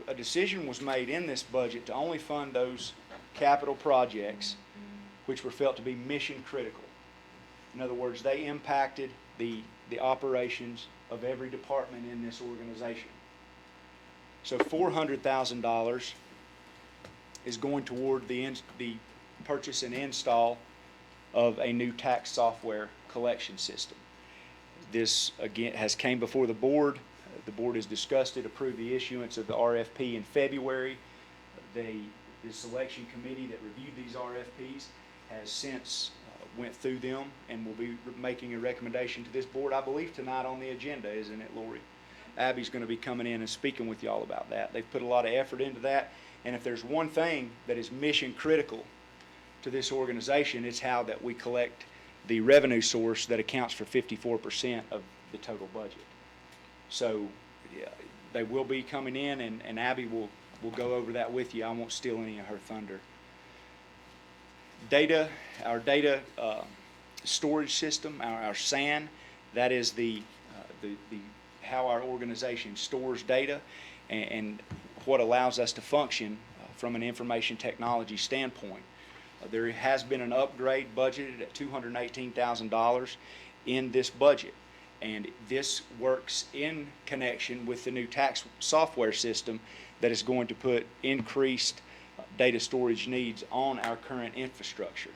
a decision was made in this budget to only fund those capital projects which were felt to be mission critical. In other words, they impacted the operations of every department in this organization. So $400,000 is going toward the purchase and install of a new tax software collection system. This again has came before the board. The board has discussed it, approved the issuance of the RFP in February. The selection committee that reviewed these RFPs has since went through them and will be making a recommendation to this board, I believe, tonight on the agenda, isn't it, Lori? Abby's going to be coming in and speaking with y'all about that. They've put a lot of effort into that, and if there's one thing that is mission critical to this organization, it's how that we collect the revenue source that accounts for 54% of the total budget. So yeah, they will be coming in, and Abby will go over that with you. I won't steal any of her thunder. Our data storage system, our SAN, that is the how our organization stores data and what allows us to function from an information technology standpoint. There has been an upgrade budgeted at $218,000 in this budget, and this works in connection with the new tax software system that is going to put increased data storage needs on our current infrastructure.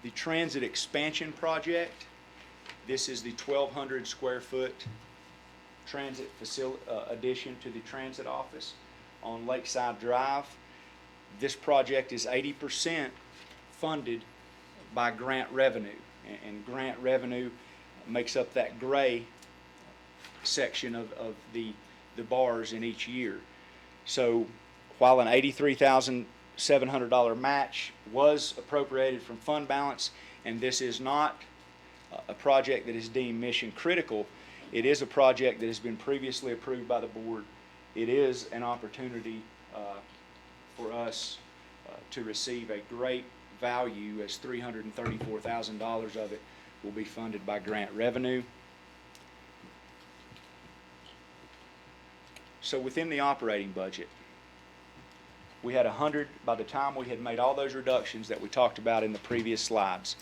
The transit expansion project, this is the 1,200 square foot transit addition to the transit office. on Lakeside Drive. This project is 80% funded by grant revenue, and grant revenue makes up that gray section of the bars in each year. So while an $83,700 match was appropriated from fund balance, and this is not a project that is deemed mission critical, it is a project that has been previously approved by the board. It is an opportunity for us to receive a great value, as $334,000 of it will be funded by grant revenue. So within the operating budget, we had 100, by the time we had made all those reductions that we talked about in the previous slides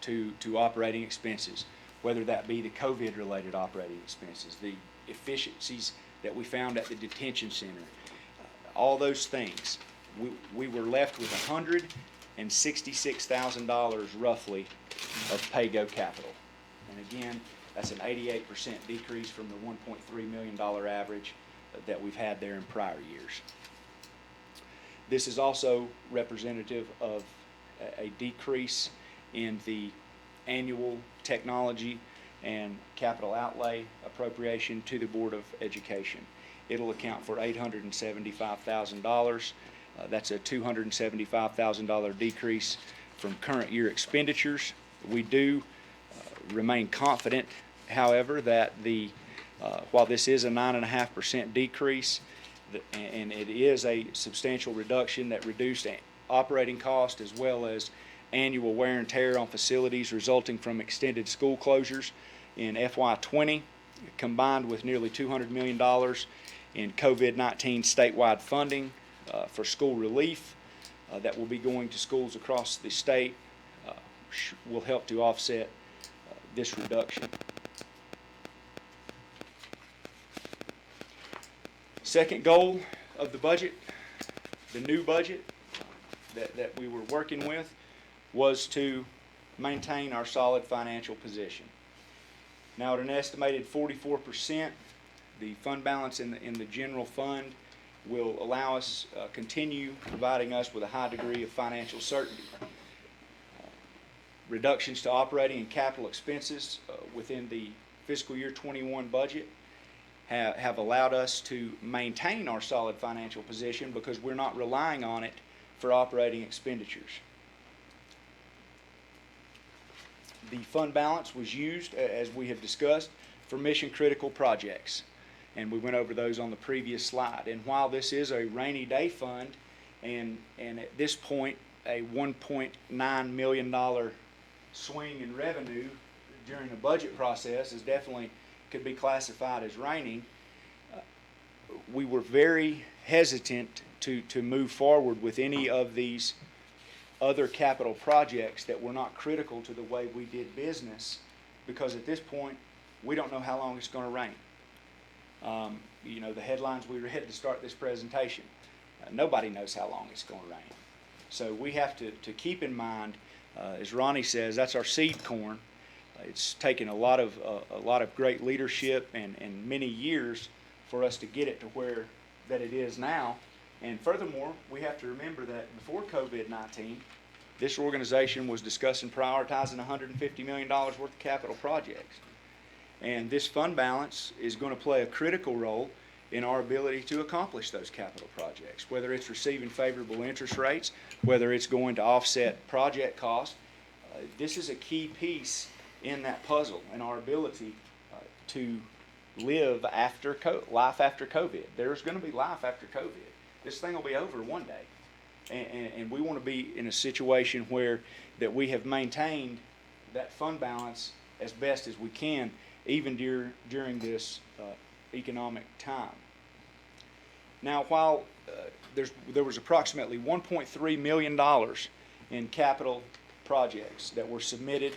to operating expenses, whether that be the COVID-related operating expenses, the efficiencies that we found at the detention center, all those things, we were left with $166,000 roughly of pay-go capital. And again, that's an 88% decrease from the $1.3 million average that we've had there in prior years. This is also representative of a decrease in the annual technology and capital outlay appropriation to the Board of Education. It'll account for $875,000. That's a $275,000 decrease from current year expenditures. We do remain confident, however, that while this is a 9.5% decrease, and it is a substantial reduction that reduced operating cost as well as annual wear and tear on facilities resulting from extended school closures in FY20, combined with nearly $200 million in COVID-19 statewide funding for school relief that will be going to schools across the state, will help to offset this reduction. Second goal of the budget, the new budget that we were working with, was to maintain our solid financial position. Now, at an estimated 44%, the fund balance in the general fund will allow us continue providing us with a high degree of financial certainty. Reductions to operating and capital expenses within the fiscal year 21 budget have allowed us to maintain our solid financial position because we're not relying on it for operating expenditures. The fund balance was used, as we have discussed, for mission critical projects, and we went over those on the previous slide. And while this is a rainy day fund, and at this point a $1.9 million swing in revenue during the budget process is definitely could be classified as raining, we were very hesitant to move forward with any of these other capital projects that were not critical to the way we did business, because at this point we don't know how long it's going to rain. You know, the headlines we read to start this presentation, nobody knows how long it's going to rain. So we have to keep in mind, as Ronnie says, that's our seed corn. It's taken a lot of great leadership and many years for us to get it to where that it is now. And furthermore, we have to remember that before COVID-19, this organization was discussing prioritizing $150 million worth of capital projects. And this fund balance is going to play a critical role in our ability to accomplish those capital projects, whether it's receiving favorable interest rates, whether it's going to offset project costs. This is a key piece in that puzzle and our ability to live life after COVID. There's going to be life after COVID. This thing will be over one day. And we want to be in a situation where that we have maintained that fund balance as best as we can, even during this economic time. Now, while there was approximately $1.3 million in capital projects that were submitted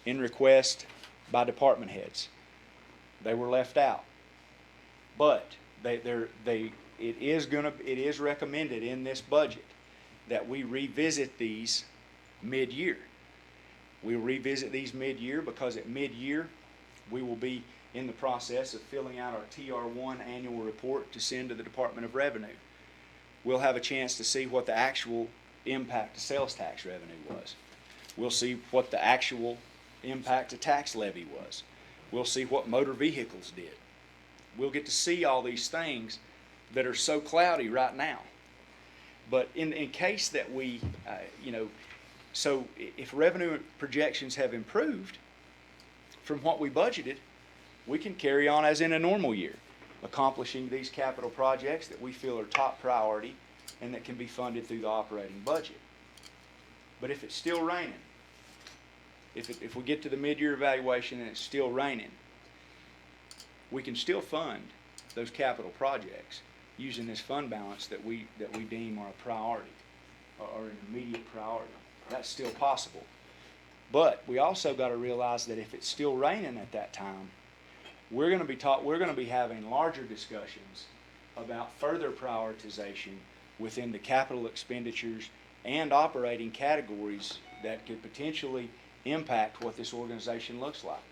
in request by department heads, they were left out. But it is recommended in this budget that we revisit these mid-year. We'll revisit these mid-year because at mid-year we will be in the process of filling out our TR1 annual report to send to the Department of Revenue. we'll have a chance to see what the actual impact to sales tax revenue was. We'll see what the actual impact to tax levy was. We'll see what motor vehicles did. We'll get to see all these things that are so cloudy right now. But in case that we, so if revenue projections have improved from what we budgeted, we can carry on as in a normal year, accomplishing these capital projects that we feel are top priority and that can be funded through the operating budget. But if it's still raining, if we get to the mid-year evaluation and it's still raining, we can still fund those capital projects using this fund balance that we deem are a priority or an immediate priority. That's still possible. But we also got to realize that if it's still raining at that time, we're going to be having larger discussions about further prioritization within the capital expenditures and operating categories that could potentially impact what this organization looks like.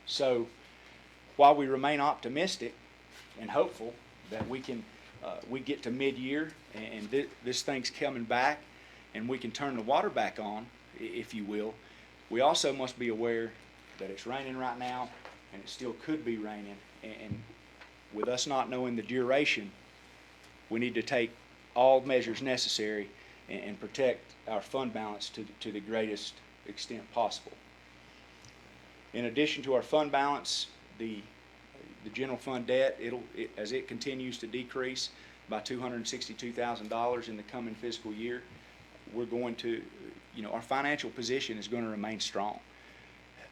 So while we remain optimistic and hopeful that we get to mid-year and this thing's coming back and we can turn the water back on, if you will, we also must be aware that it's raining right now and it still could be raining, and with us not knowing the duration, we need to take all measures necessary and protect our fund balance to the greatest extent possible. In addition to our fund balance, the general fund debt, as it continues to decrease by $262,000 in the coming fiscal year, we're going to, our financial position is going to remain strong.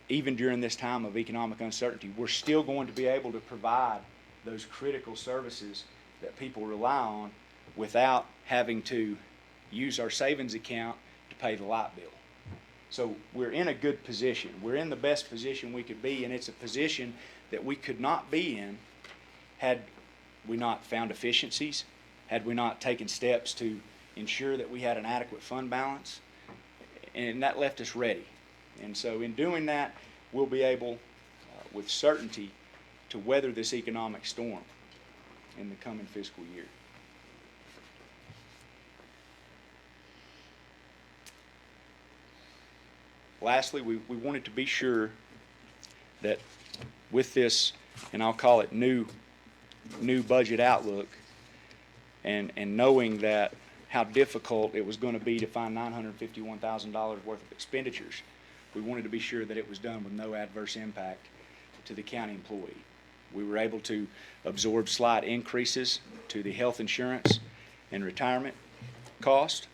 Even during this time of economic uncertainty, we're still going to be able to provide those critical services that people rely on without having to use our savings account to pay the light bill. So we're in a good position. We're in the best position we could be, and it's a position that we could not be in had we not found efficiencies, had we not taken steps to ensure that we had an adequate fund balance, and that left us ready. And so in doing that, we'll be able, with certainty, to weather this economic storm in the coming fiscal year. Lastly, we wanted to be sure that with this, and I'll call it new budget outlook, and knowing that how difficult it was going to be to find $951,000 worth of expenditures, we wanted to be sure that it was done with no adverse impact to the county employee. We were able to absorb slight increases to the health insurance and retirement cost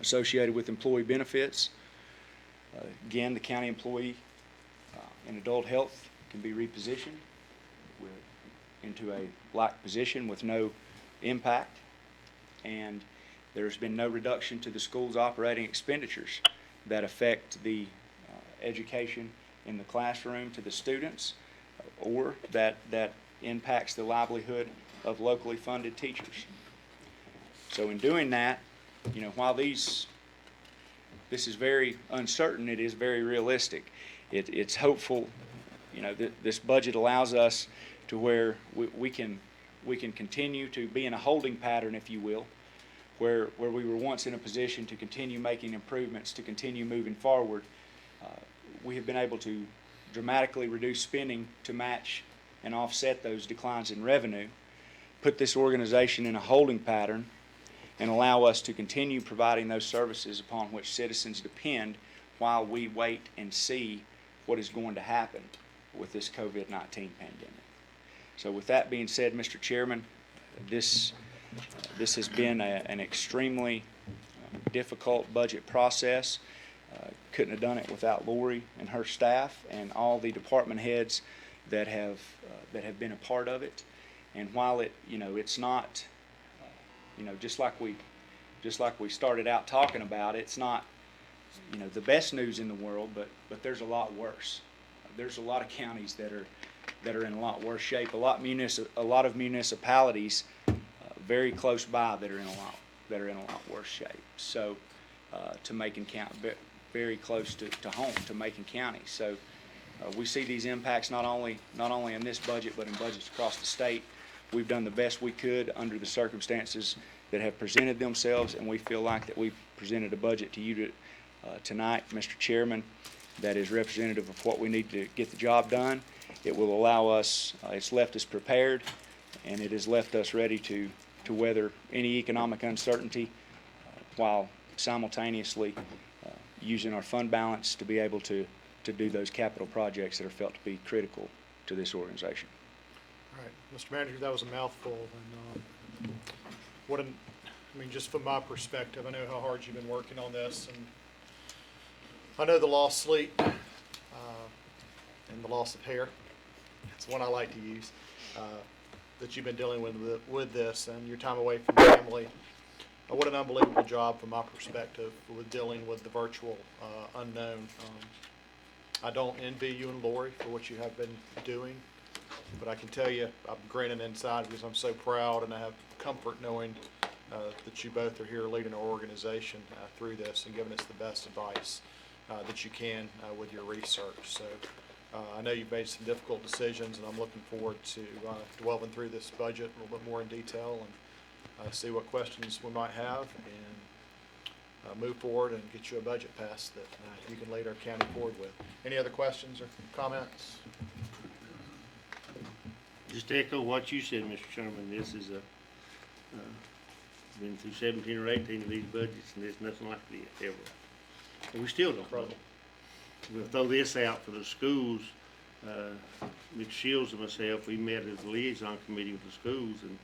associated with employee benefits. Again, the county employee in adult health can be repositioned into a like position with no impact, and there's been no reduction to the school's operating expenditures that affect the education in the classroom to the students, or that impacts the livelihood of locally funded teachers. So in doing that, while this is very uncertain, it is very realistic. It's hopeful. This budget allows us to where we can continue to be in a holding pattern, if you will, where we were once in a position to continue making improvements, to continue moving forward. We have been able to dramatically reduce spending to match and offset those declines in revenue, put this organization in a holding pattern, and allow us to continue providing those services upon which citizens depend while we wait and see what is going to happen with this COVID-19 pandemic. So with that being said, Mr. Chairman, this has been an extremely difficult budget process. Couldn't have done it without Lori and her staff and all the department heads that have been a part of it. And while it's not, just like we started out talking about, it's not, the best news in the world, but there's a lot worse. There's a lot of counties that are in a lot worse shape. A lot of municipalities very close by that are in a lot worse shape. So to Macon County, very close to home, to Macon County. So we see these impacts not only in this budget, but in budgets across the state we've done the best we could under the circumstances that have presented themselves, and we feel like that we've presented a budget to you tonight, Mr. Chairman, that is representative of what we need to get the job done. It will allow us, it's left us prepared, and it has left us ready to weather any economic uncertainty while simultaneously using our fund balance to be able to do those capital projects that are felt to be critical to this organization. All right, Mr. Manager, that was a mouthful, and I mean, just from my perspective, I know how hard you've been working on this, and I know the lost sleep and the loss of hair. It's one I like to use, that you've been dealing with this, and your time away from family. What an unbelievable job from my perspective with dealing with the virtual unknown. I don't envy you and Lori for what you have been doing, but I can tell you I'm grinning inside because I'm so proud, and I have comfort knowing that you both are here leading our organization through this and giving us the best advice that you can with your research. So I know you've made some difficult decisions, and I'm looking forward to delving through this budget a little bit more in detail and see what questions we might have, and move forward and get you a budget passed that you can lead our county forward with. Any other questions or comments? Just to echo what you said, Mr. Chairman, this is been through 17 or 18 of these budgets, and there's nothing like this ever. And we still don't know. We'll throw this out for the schools. Mr. Shields and myself, we met as a liaison committee with the schools, and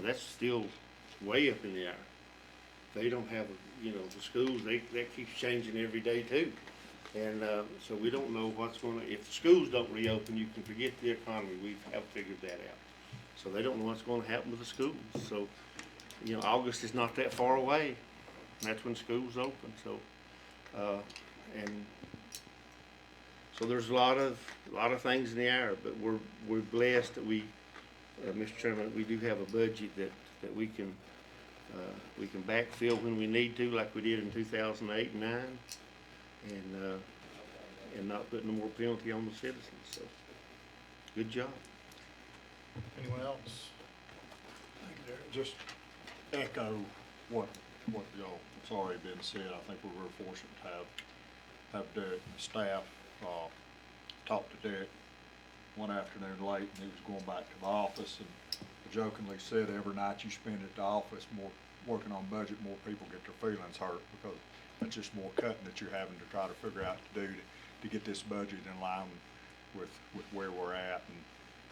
that's still way up in the air. They don't have, the schools, that keeps changing every day too. And so we don't know what's going to, if the schools don't reopen, you can forget the economy. We have figured that out. So they don't know what's going to happen with the schools. So, August is not that far away. That's when schools open. So, and so there's a lot of things in the air, but we're blessed that we, Mr. Chairman, we do have a budget that we can backfill when we need to, like we did in 2008 and 9, and not put no more penalty on the citizens. So, good job. Anyone else? Just echo what y'all's already been said. I think we're very fortunate to have Derek and staff talk to Derek one afternoon late, and he was going back to the office, and jokingly said every night you spend at the office working on budget, more people get their feelings hurt, because that's just more cutting that you're having to try to figure out to do to get this budget in line with where we're at, and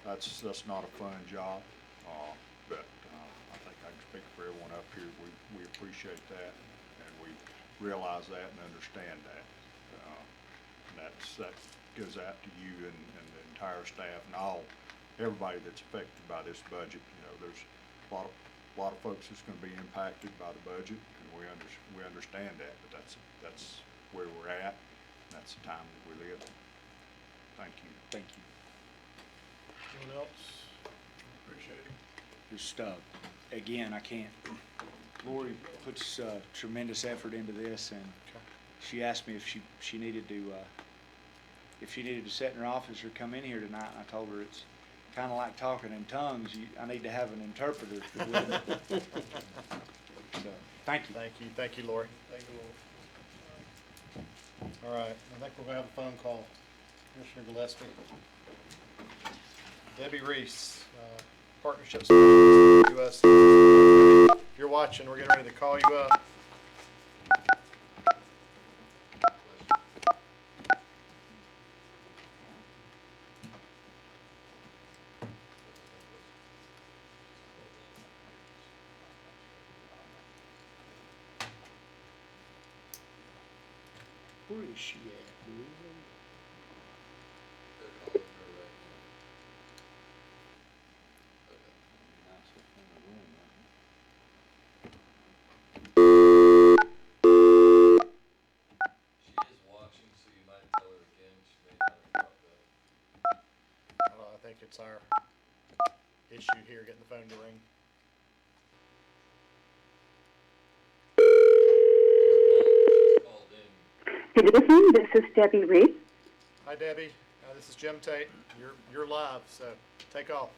that's not a fun job, but I think I can speak for everyone up here. We appreciate that, and we realize that and understand that. That goes out to you and the entire staff and everybody that's affected by this budget. There's a lot of folks that's going to be impacted by the budget, and we understand that, but that's where we're at, and that's the time that we live in. Thank you. Thank you. Anyone else? Appreciate it. Just, again, I can't, Lori puts tremendous effort into this, and she asked me if she needed to sit in her office or come in here tonight, and I told her it's kind of like talking in tongues. I need to have an interpreter. So, thank you. Thank you, Lori. Thank you, Lori. All right, I think we're gonna have a phone call. Commissioner Gillespie. Debbie Reese, Partnerships U.S. If you're watching, we're getting ready to call you up. Where is she at? They're calling her right now. She is watching, so you might tell her again. She may not have dropped out. I think it's our issue here, getting the phone to ring. She's called in. Good evening, this is Debbie Reese. Hi, Debbie. This is Jim Tate. You're live, so take off.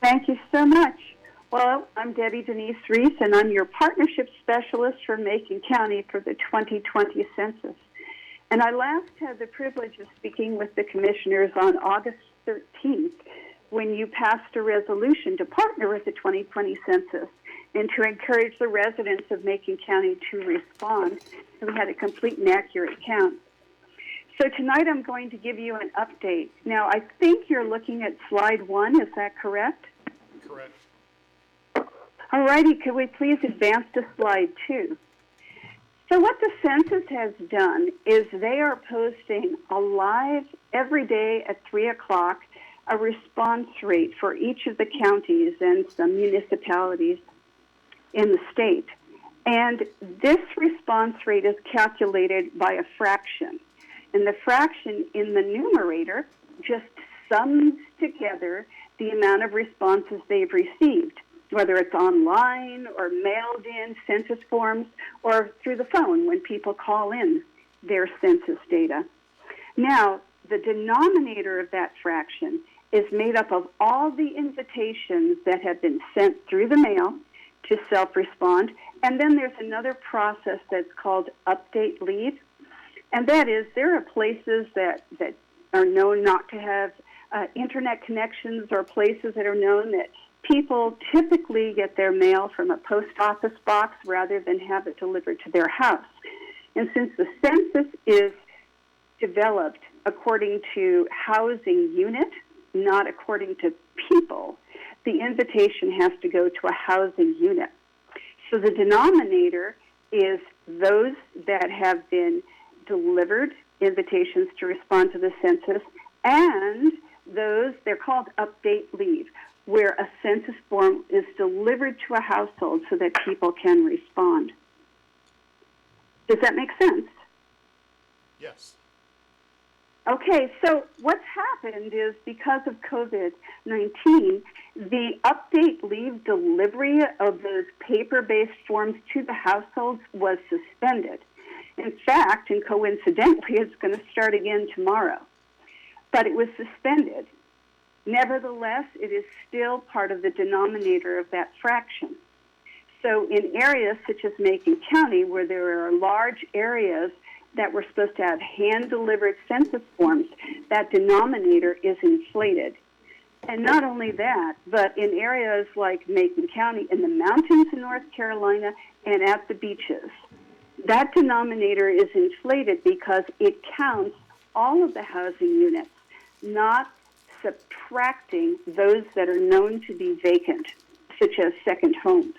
Thank you so much. Well, I'm Debbie Denise Reese, and I'm your partnership specialist for Macon County for the 2020 census. And I last had the privilege of speaking with the commissioners on August 13th when you passed a resolution to partner with the 2020 census and to encourage the residents of Macon County to respond. And we had a complete and accurate count. So tonight I'm going to give you an update. Now, I think you're looking at slide 1, is that correct? Correct. All righty, could we please advance to slide 2? So what the census has done is they are posting a live every day at 3 o'clock a response rate for each of the counties and some municipalities in the state. And this response rate is calculated by a fraction. And the fraction in the numerator just sums together the amount of responses they've received, whether it's online or mailed in census forms or through the phone when people call in their census data. Now, the denominator of that fraction is made up of all the invitations that have been sent through the mail to self-respond, and then there's another process that's called update leave, and that is there are places that are known not to have internet connections or places that are known that people typically get their mail from a post office box rather than have it delivered to their house. And since the census is developed according to housing unit, not according to people, the invitation has to go to a housing unit. So the denominator is those that have been delivered invitations to respond to the census and those, they're called update leave, where a census form is delivered to a household so that people can respond. Does that make sense? Yes. Okay, so what's happened is because of COVID-19, the update leave delivery of those paper-based forms to the households was suspended. In fact, and coincidentally, it's going to start again tomorrow. But it was suspended. Nevertheless, it is still part of the denominator of that fraction. So in areas such as Macon County, where there are large areas that were supposed to have hand-delivered census forms, that denominator is inflated. And not only that, but in areas like Macon County, in the mountains in North Carolina, and at the beaches, that denominator is inflated because it counts all of the housing units, not subtracting those that are known to be vacant, such as second homes.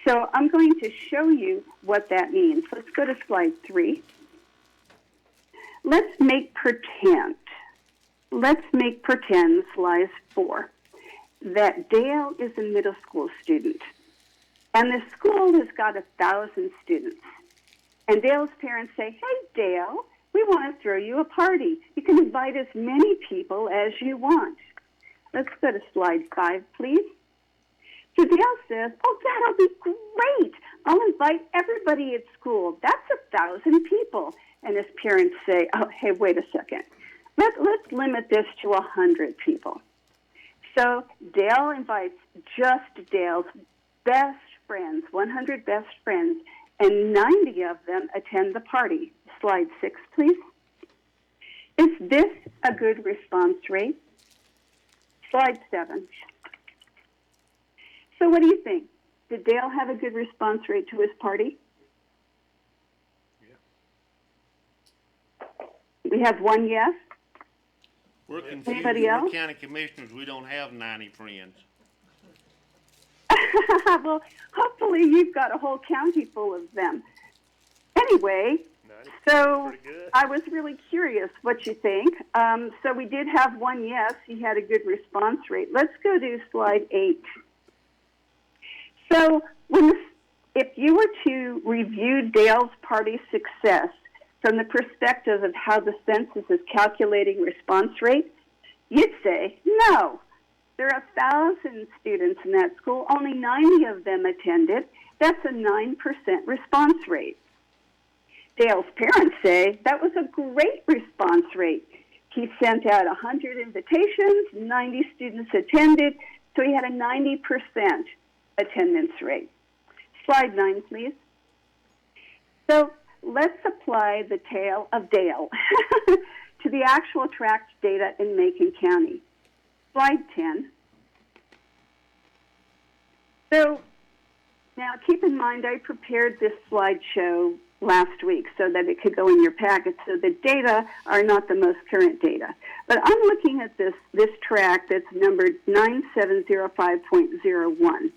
So I'm going to show you what that means. Let's go to slide 3. Let's make pretend, slide 4, that Dale is a middle school student. And the school has got 1,000 students. And Dale's parents say, hey, Dale, we want to throw you a party. You can invite as many people as you want. Let's go to slide 5, please. So Dale says, oh, that'll be great. I'll invite everybody at school. That's 1,000 people. And his parents say, oh, hey, wait a second. Let's limit this to 100 people. So Dale invites just Dale's best friends, 100 best friends, and 90 of them attend the party. Slide 6, please. Is this a good response rate? Slide 7. So what do you think? Did Dale have a good response rate to his party? Yeah. We have one yes. We're confused. Anybody else? We're county commissioners. We don't have 90 friends. Well, hopefully you've got a whole county full of them. Anyway, so I was really curious what you think. So we did have one yes. He had a good response rate. Let's go to slide 8. So if you were to review Dale's party success from the perspective of how the census is calculating response rate, you'd say, no. There are 1,000 students in that school. Only 90 of them attended. That's a 9% response rate. Dale's parents say that was a great response rate. He sent out 100 invitations, 90 students attended, So he had a 90% attendance rate. Slide 9, please. So let's apply the tale of Dale to the actual tract data in Macon County. Slide 10. So now keep in mind I prepared this slideshow last week so that it could go in your packet, so the data are not the most current data. But I'm looking at this tract that's numbered 9705.01.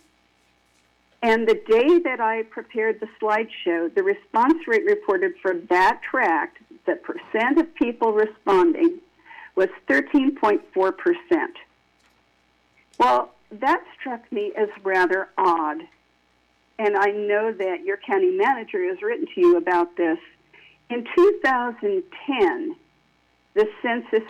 And the day that I prepared the slideshow, the response rate reported for that tract, the percent of people responding, was 13.4%. Well, that struck me as rather odd. And I know that your county manager has written to you about this. In 2010, the census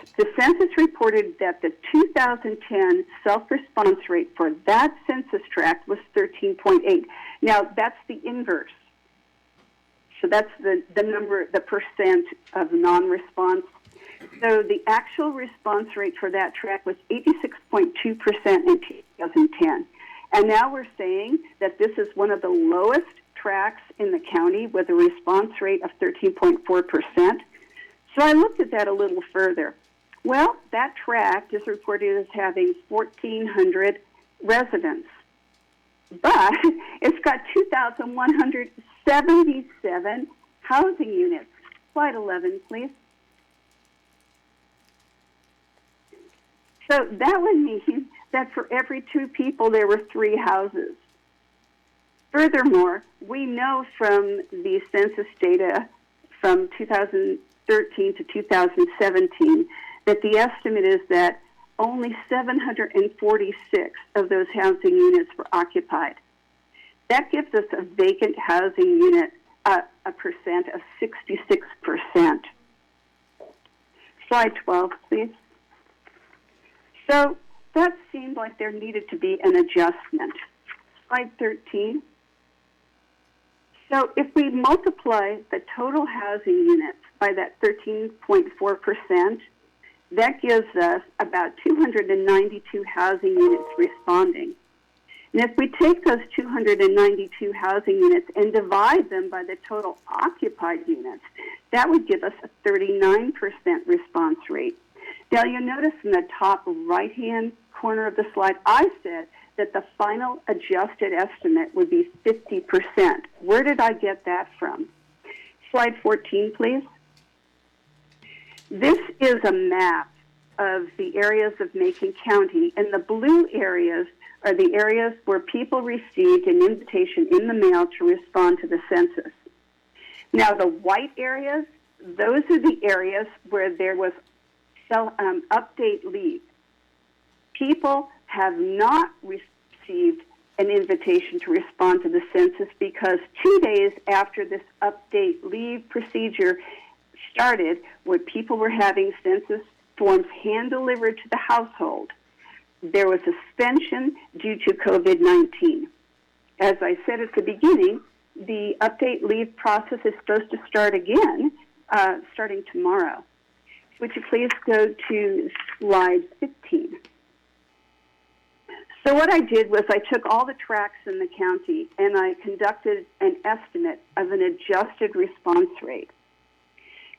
reported that the 2010 self-response rate for that census tract was 13.8. Now, that's the inverse. So that's the number, the percent of non-response. So the actual response rate for that tract was 86.2% in 2010. And now we're saying that this is one of the lowest tracts in the county with a response rate of 13.4%. So I looked at that a little further. Well, that tract is reported as having 1,400 residents. But it's got 2,177 housing units. Slide 11, please. So that would mean that for every 2 people, there were 3 houses. Furthermore, we know from the census data from 2013 to 2017 that the estimate is that only 746 of those housing units were occupied. That gives us a vacant housing unit, a percent of 66%. Slide 12, please. So that seemed like there needed to be an adjustment. Slide 13. So if we multiply the total housing units by that 13.4%, that gives us about 292 housing units responding. And if we take those 292 housing units and divide them by the total occupied units, that would give us a 39% response rate. Now, you'll notice in the top right-hand corner of the slide, I said that the final adjusted estimate would be 50%. Where did I get that from? Slide 14, please. This is a map of the areas of Macon County, and the blue areas are the areas where people received an invitation in the mail to respond to the census. Now, the white areas, those are the areas where there was update leave. People have not received an invitation to respond to the census because 2 days after this update leave procedure started, where people were having census forms hand-delivered to the household, there was suspension due to COVID-19. As I said at the beginning, the update leave process is supposed to start again starting tomorrow. Would you please go to slide 15? So what I did was I took all the tracts in the county and I conducted an estimate of an adjusted response rate.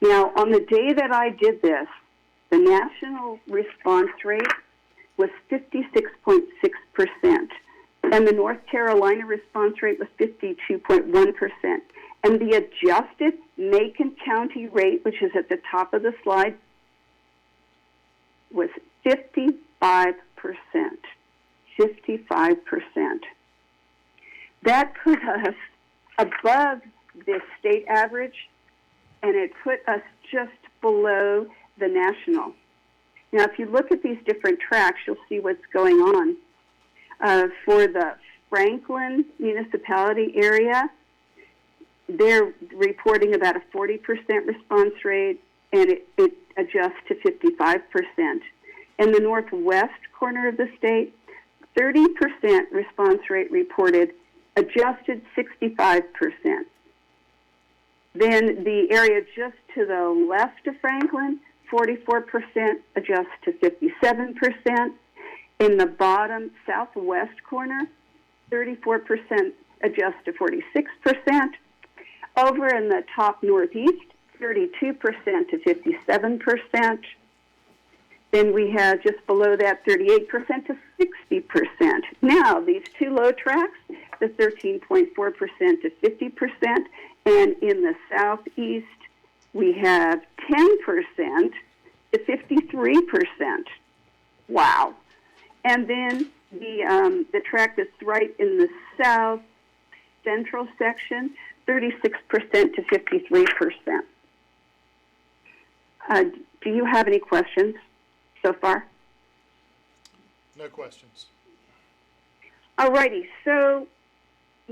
Now, on the day that I did this, the national response rate was 56.6%, and the North Carolina response rate was 52.1%. And the adjusted Macon County rate, which is at the top of the slide, was 55%. 55%. That put us above the state average, and it put us just below the national. Now, if you look at these different tracks, you'll see what's going on. For the Franklin municipality area, they're reporting about a 40% response rate, and it adjusts to 55%. In the northwest corner of the state, 30% response rate reported, adjusted 65%. Then the area just to the left of Franklin, 44% adjusts to 57%. In the bottom southwest corner, 34% adjust to 46%. Over in the top northeast, 32% to 57%. Then we have just below that 38% to 60%. Now, these two low tracks, the 13.4% to 50%, and in the southeast, we have 10% to 53%. Wow. And then the track that's right in the south central section, 36% to 53%. Do you have any questions so far? No questions. Alrighty, so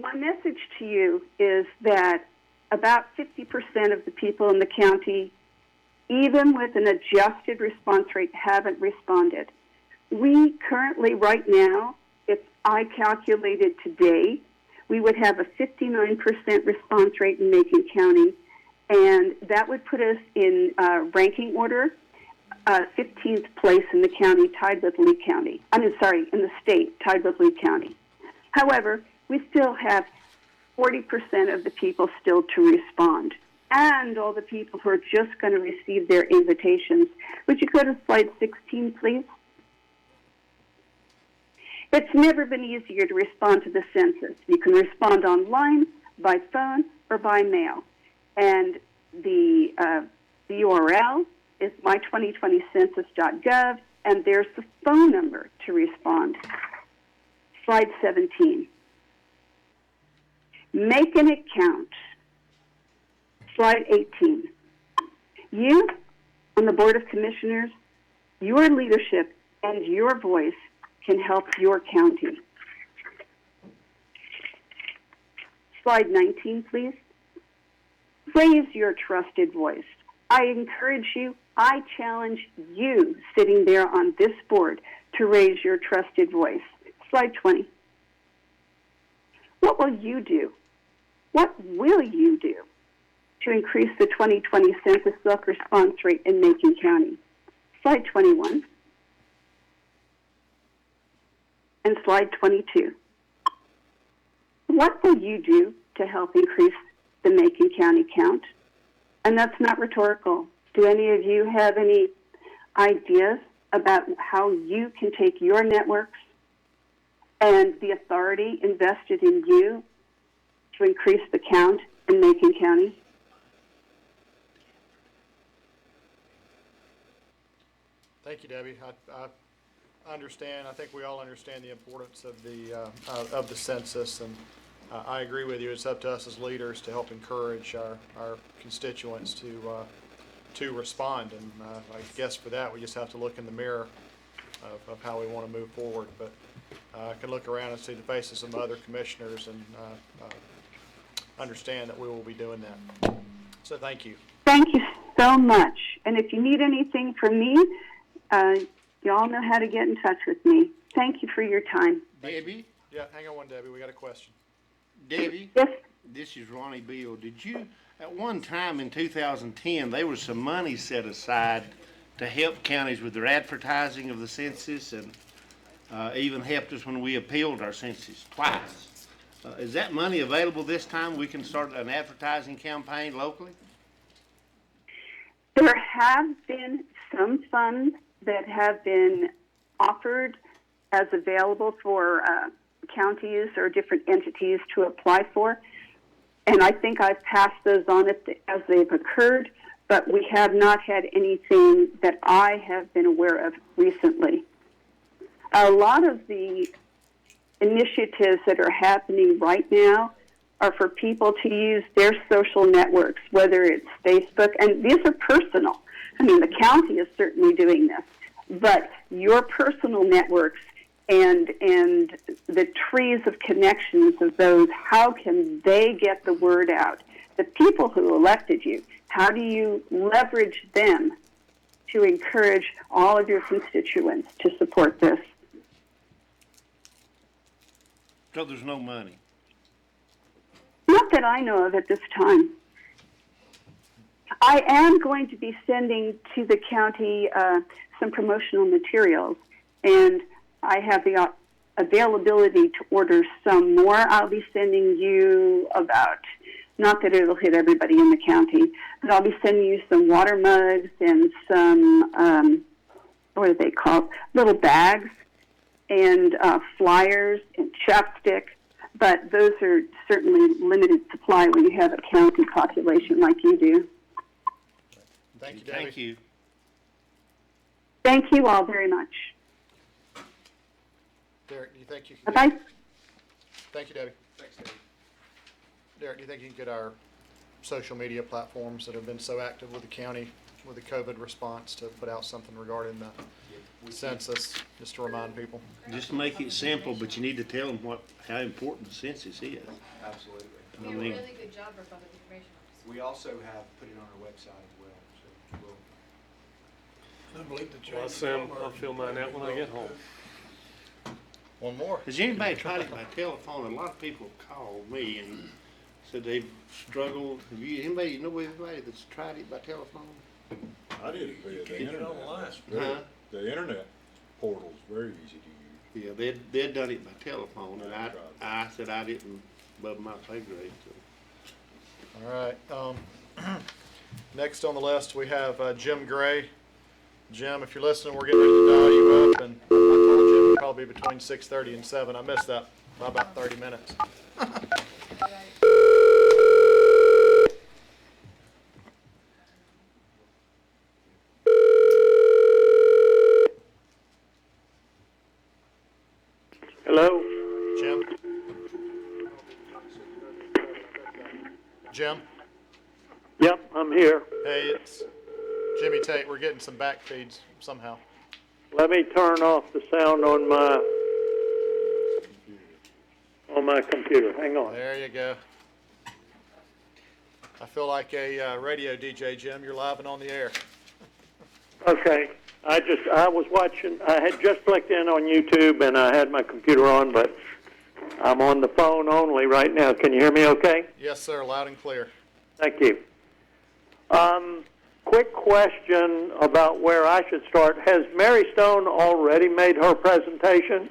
my message to you is that about 50% of the people in the county, even with an adjusted response rate, haven't responded. We currently, right now, if I calculated today, we would have a 59% response rate in Macon County, and that would put us in ranking order, 15th place in the county, tied with Lee County. In the state, tied with Lee County. However, we still have 40% of the people still to respond, and all the people who are just going to receive their invitations. Would you go to slide 16, please? It's never been easier to respond to the census. You can respond online, by phone, or by mail. And the URL is my2020census.gov, and there's the phone number to respond. Slide 17. Make an account. Slide 18. You, on the Board of Commissioners, your leadership and your voice can help your county. Slide 19, please. Raise your trusted voice. I encourage you, I challenge you sitting there on this board to raise your trusted voice. Slide 20. What will you do? What will you do to increase the 2020 census self-response rate in Macon County? Slide 21. And slide 22. What will you do to help increase the Macon County count? And that's not rhetorical. Do any of you have any ideas about how you can take your networks and the authority invested in you to increase the count in Macon County? Thank you, Debbie. I understand. I think we all understand the importance of the census, and I agree with you. It's up to us as leaders to help encourage our constituents to respond. And I guess for that, we just have to look in the mirror of how we want to move forward. But I can look around and see the faces of other commissioners and understand that we will be doing that. So thank you. Thank you so much. And if you need anything from me, you all know how to get in touch with me. Thank you for your time. Debbie? Yeah, hang on one, Debbie. We got a question. Debbie? Yes? This is Ronnie Beal. Did you, at one time in 2010, there was some money set aside to help counties with their advertising of the census, and even helped us when we appealed our census twice. Is that money available this time? We can start an advertising campaign locally? There have been some funds that have been offered as available for counties or different entities to apply for. And I think I've passed those on as they've occurred, but we have not had anything that I have been aware of recently. A lot of the initiatives that are happening right now are for people to use their social networks, whether it's Facebook, and these are personal. I mean, the county is certainly doing this, but your personal networks and the trees of connections of those, how can they get the word out? The people who elected you, how do you leverage them to encourage all of your constituents to support this? So there's no money? Not that I know of at this time. I am going to be sending to the county some promotional materials, and I have the availability to order some more. I'll be sending you about, not that it'll hit everybody in the county, but I'll be sending you some water mugs and some, what are they called, little bags and flyers and chapstick. But those are certainly limited supply when you have a county population like you do. Thank you, Debbie. Thank you. Thank you all very much. Derek, do you think you can Bye-bye. Thank you, Debbie. Thanks, Dave. Derek, do you think you can get our social media platforms that have been so active with the county with the COVID response to put out something regarding the census, just to remind people? Just make it simple, but you need to tell them how important the census is. Absolutely. We do a really good job for public information. We also have put it on our website as well, so we'll. I'll fill mine out when I get home. One more. Has anybody tried it by telephone? A lot of people called me and said they've struggled. Have you, anybody that's tried it by telephone? I did it via the internet. Huh? The internet portal's very easy to use. Yeah, they'd done it by telephone, and I said I didn't above my pay grade. So. All right. Next on the list, we have Jim Gray. Jim, if you're listening, we're getting ready to dial you up, and I told Jim it'd probably be between 6:30 and 7. I missed that by about 30 minutes. Hello? Jim? Jim? Yep, I'm here. Hey, it's Jimmy Tate. We're getting some back feeds somehow. Let me turn off the sound on my computer. Hang on. There you go. I feel like a radio DJ, Jim. You're live and on the air. Okay. I was watching, I had just clicked in on YouTube and I had my computer on, but I'm on the phone only right now. Can you hear me okay? Yes, sir. Loud and clear. Thank you. Quick question about where I should start. Has Mary Stone already made her presentation?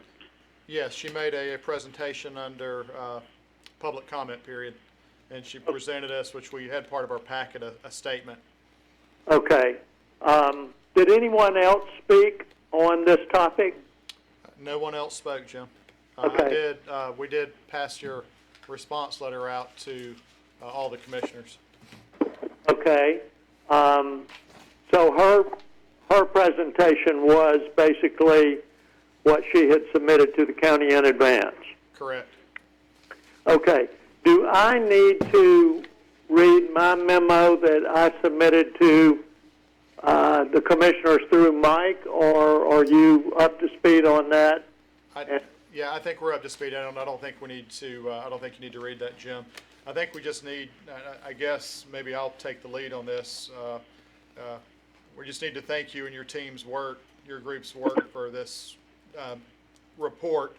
Yes, she made a presentation under public comment period, and she presented us, which we had part of our packet, a statement. Okay. Did anyone else speak on this topic? No one else spoke, Jim. Okay. We did pass your response letter out to all the commissioners. Okay. So her presentation was basically what she had submitted to the county in advance. Correct. Okay. Do I need to read my memo that I submitted to the commissioners through Mike, or are you up to speed on that? Yeah, I think we're up to speed. I don't think we need to. I don't think you need to read that, Jim. I think we just need. I guess maybe I'll take the lead on this. We just need to thank you and your team's work, your group's work for this report.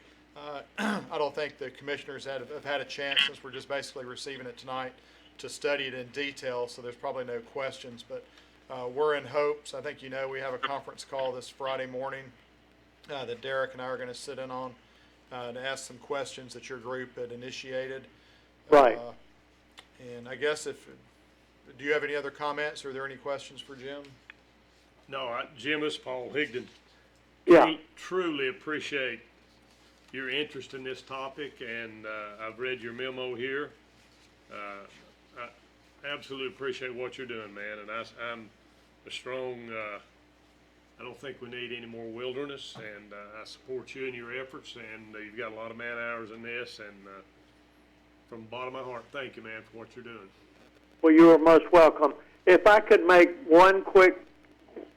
I don't think the commissioners have had a chance, since we're just basically receiving it tonight, to study it in detail. So there's probably no questions, but we're in hopes. I think we have a conference call this Friday morning that Derek and I are going to sit in on to ask some questions that your group had initiated. Right. And I guess do you have any other comments? Or are there any questions for Jim? No, Jim, this is Paul Higdon. Yeah. Truly appreciate your interest in this topic, and I've read your memo here. I absolutely appreciate what you're doing, man, and I'm a strong, I don't think we need any more wilderness, and I support you in your efforts, and you've got a lot of man hours in this, and from the bottom of my heart, thank you, man, for what you're doing. Well, you are most welcome. If I could make one quick,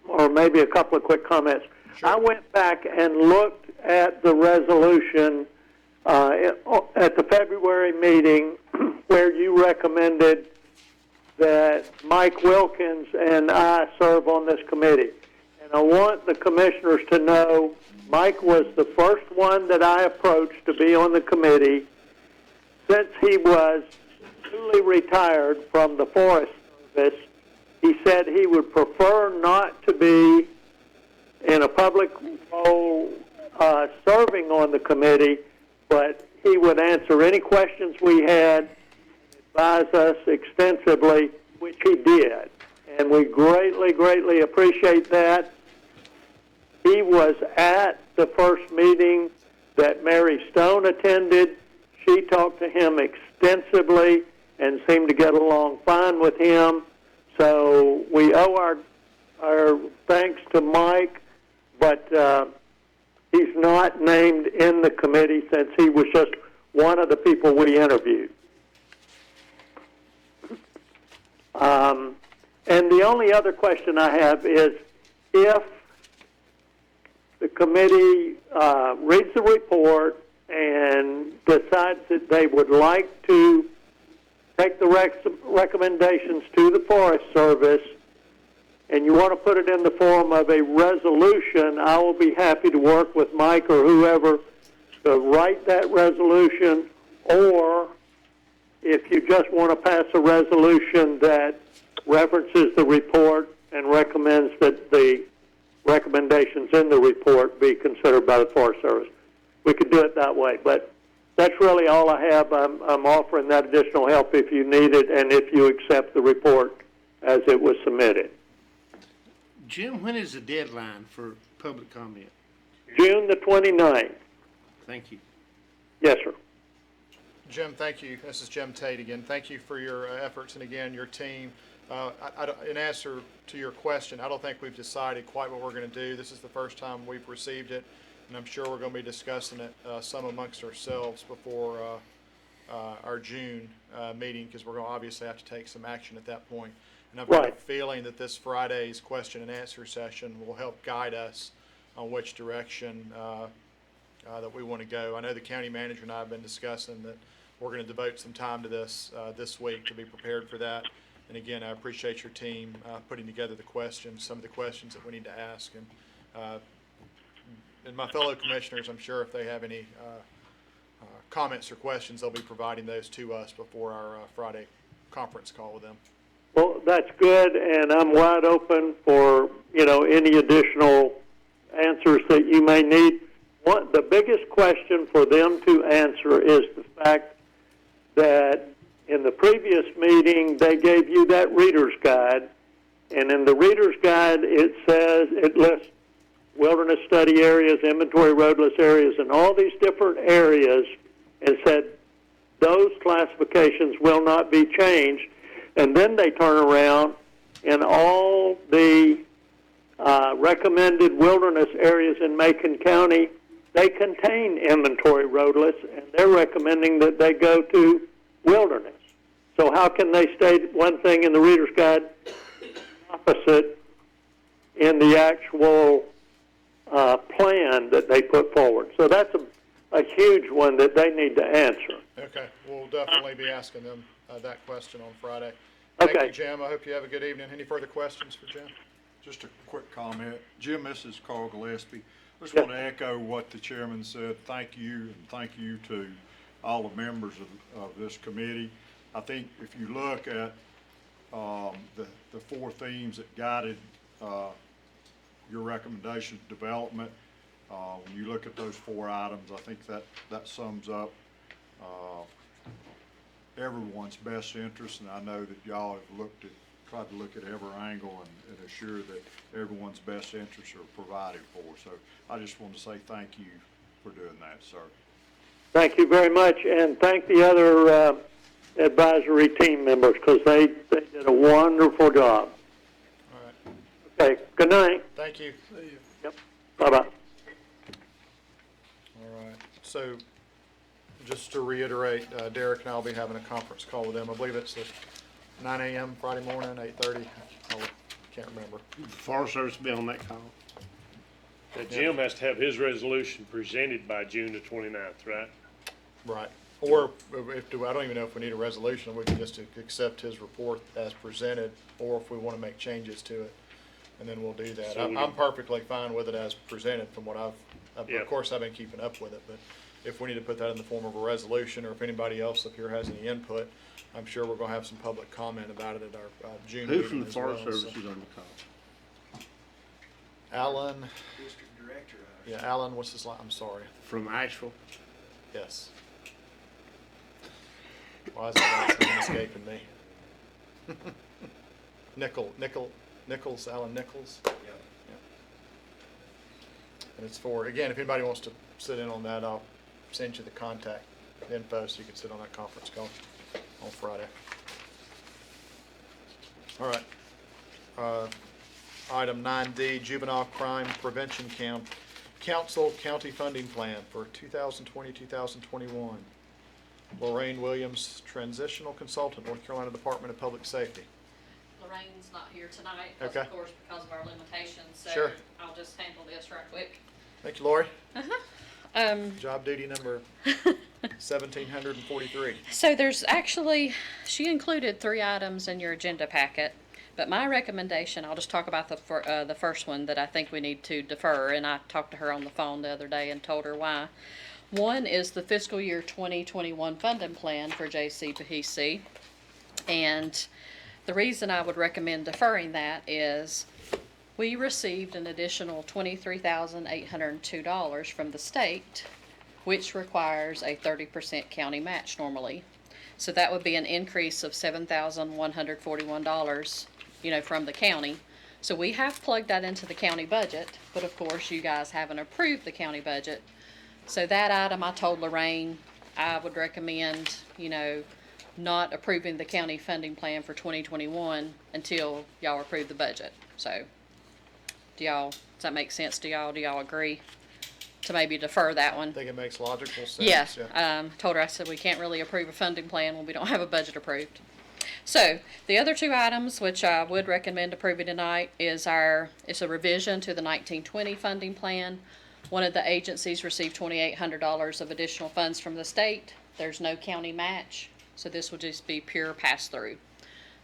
or maybe a couple of quick comments. Sure. I went back and looked at the resolution at the February meeting where you recommended that Mike Wilkins and I serve on this committee. And I want the commissioners to know Mike was the first one that I approached to be on the committee since he was newly retired from the Forest Service. He said he would prefer not to be in a public role serving on the committee, but he would answer any questions we had, advise us extensively, which he did. And we greatly, greatly appreciate that. He was at the first meeting that Mary Stone attended. She talked to him extensively and seemed to get along fine with him. So we owe our thanks to Mike, but he's not named in the committee since he was just one of the people we interviewed. And the only other question I have is if the committee reads the report and decides that they would like to take the recommendations to the Forest Service, and you want to put it in the form of a resolution, I will be happy to work with Mike or whoever to write that resolution, or if you just want to pass a resolution that references the report and recommends that the recommendations in the report be considered by the Forest Service. We could do it that way, but that's really all I have. I'm offering that additional help if you need it and if you accept the report as it was submitted. Jim, when is the deadline for public comment? June the 29th. Thank you. Yes, sir. Jim, thank you. This is Jim Tate again. Thank you for your efforts and again, your team. In answer to your question, I don't think we've decided quite what we're going to do. This is the first time we've received it, and I'm sure we're going to be discussing it some amongst ourselves before our June meeting, because we're going to obviously have to take some action at that point. And I've got a feeling that this Friday's question and answer session will help guide us on which direction that we want to go. I know the county manager and I have been discussing that we're going to devote some time to this this week to be prepared for that. And again, I appreciate your team putting together the questions, some of the questions that we need to ask. And my fellow commissioners, I'm sure if they have any comments or questions, they'll be providing those to us before our Friday conference call with them. Well, that's good, and I'm wide open for, any additional answers that you may need. The biggest question for them to answer is the fact that in the previous meeting, they gave you that reader's guide, and in the reader's guide, it lists wilderness study areas, inventory roadless areas, and all these different areas, and said those classifications will not be changed. And then they turn around and all the recommended wilderness areas in Macon County, they contain inventory roadless, and they're recommending that they go to wilderness. So how can they state one thing in the Reader's Guide, opposite in the actual plan that they put forward? So that's a huge one that they need to answer. Okay, we'll definitely be asking them that question on Friday. Thank you, Jim. I hope you have a good evening. Any further questions for Jim? Just a quick comment. Jim, this is Carl Gillespie. I just want to echo what the chairman said. Thank you, and thank you to all the members of this committee. I think if you look at the four themes that guided your recommendation development, when you look at those four items, I think that sums up everyone's best interest, and I know that y'all have tried to look at every angle and assure that everyone's best interests are provided for. So I just want to say thank you for doing that, sir. Thank you very much, and thank the other advisory team members, because they did a wonderful job. All right. Okay, good night. Thank you. See you. Yep. Bye-bye. All right. So just to reiterate, Derek and I will be having a conference call with them. I believe it's at 9 a.m. Friday morning, 8:30. I can't remember. The Forest Service will be on that call. Jim has to have his resolution presented by June the 29th, right? Right. Or I don't even know if we need a resolution. We can just accept his report as presented, or if we want to make changes to it, and then we'll do that. So I'm perfectly fine with it as presented from what Yeah. Of course, I've been keeping up with it, but if we need to put that in the form of a resolution, or if anybody else up here has any input, I'm sure we're going to have some public comment about it at our June Who meeting from the as Forest well, Service so. is on the call? Alan, District director. Yeah, Alan, what's his I'm sorry. from Asheville. Yes. Why is that last name escaping me? Nichols, Alan Nichols. Yeah. And it's for, again, if anybody wants to sit in on that, I'll send you the contact info so you can sit on that conference call on Friday. All right. Item 9D, Juvenile Crime Prevention Council County Funding Plan for 2020-2021. Lorraine Williams, Transitional Consultant, North Carolina Department of Public Safety. Lorraine's not here tonight, Okay. of course, because of our limitations, so Sure. I'll just handle this right quick. Thank you, Lori. Uh-huh. Job duty number 1743. So there's actually, she included 3 items in your agenda packet, but my recommendation, I'll just talk about the first one that I think we need to defer, and I talked to her on the phone the other day and told her why. One is the fiscal year 2021 funding plan for JCPC, and the reason I would recommend deferring that is we received an additional $23,802 from the state, which requires a 30% county match normally. So that would be an increase of $7,141, from the county. So we have plugged that into the county budget, but of course you guys haven't approved the county budget. So that item, I told Lorraine, I would recommend, not approving the county funding plan for 2021 until y'all approve the budget. So, does that make sense to y'all? Do y'all agree to maybe defer that one? I think it makes logical sense. Yeah. Told her, I said, we can't really approve a funding plan when we don't have a budget approved. So, the other 2 items, which I would recommend approving tonight, it's a revision to the 1920 funding plan. One of the agencies received $2,800 of additional funds from the state. There's no county match, so this will just be pure pass-through.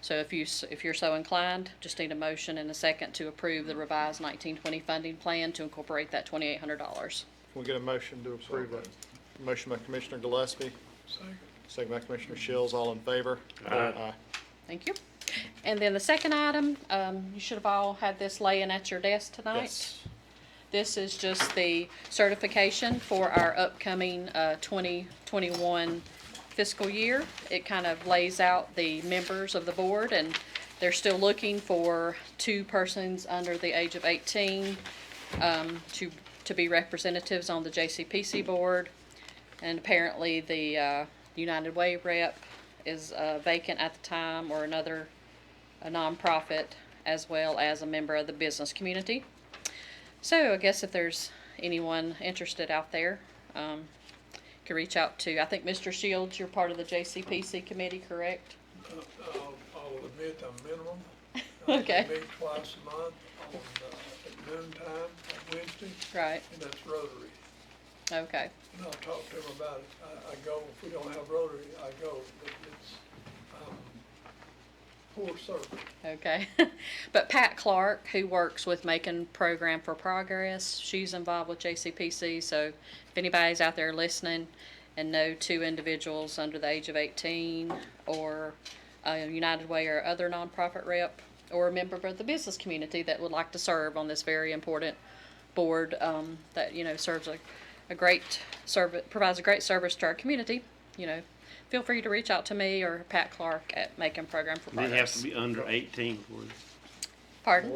So if you're so inclined, just need a motion and a second to approve the revised 1920 funding plan to incorporate that $2,800. Can we get a motion to approve that? Motion by Commissioner Gillespie. Second by Commissioner Shields. All in favor? Aye. Thank you. And then the second item, you should have all had this laying at your desk tonight. Yes. This is just the certification for our upcoming 2021 fiscal year. It kind of lays out the members of the board, and they're still looking for 2 persons under the age of 18 to be representatives on the JCPC board. And apparently the United Way rep is vacant at the time, or a nonprofit, as well as a member of the business community. So I guess if there's anyone interested out there, you can reach out to, I think Mr. Shields, you're part of the JCPC committee, correct? I'll admit I'm minimum. Okay. I meet twice a month at noontime on Wednesday, Right, and that's Rotary. okay. And I'll talk to them about it. I go, if we don't have Rotary, I go, but it's, poor service. Okay. But Pat Clark, who works with Macon Program for Progress, she's involved with JCPC. So if anybody's out there listening and know 2 individuals under the age of 18, or a United Way or other nonprofit rep, or a member of the business community that would like to serve on this very important board that, serves a great service, provides a great service to our community, feel free to reach out to me or Pat Clark at Macon Program for Progress. They have to be under 18 for it. Pardon?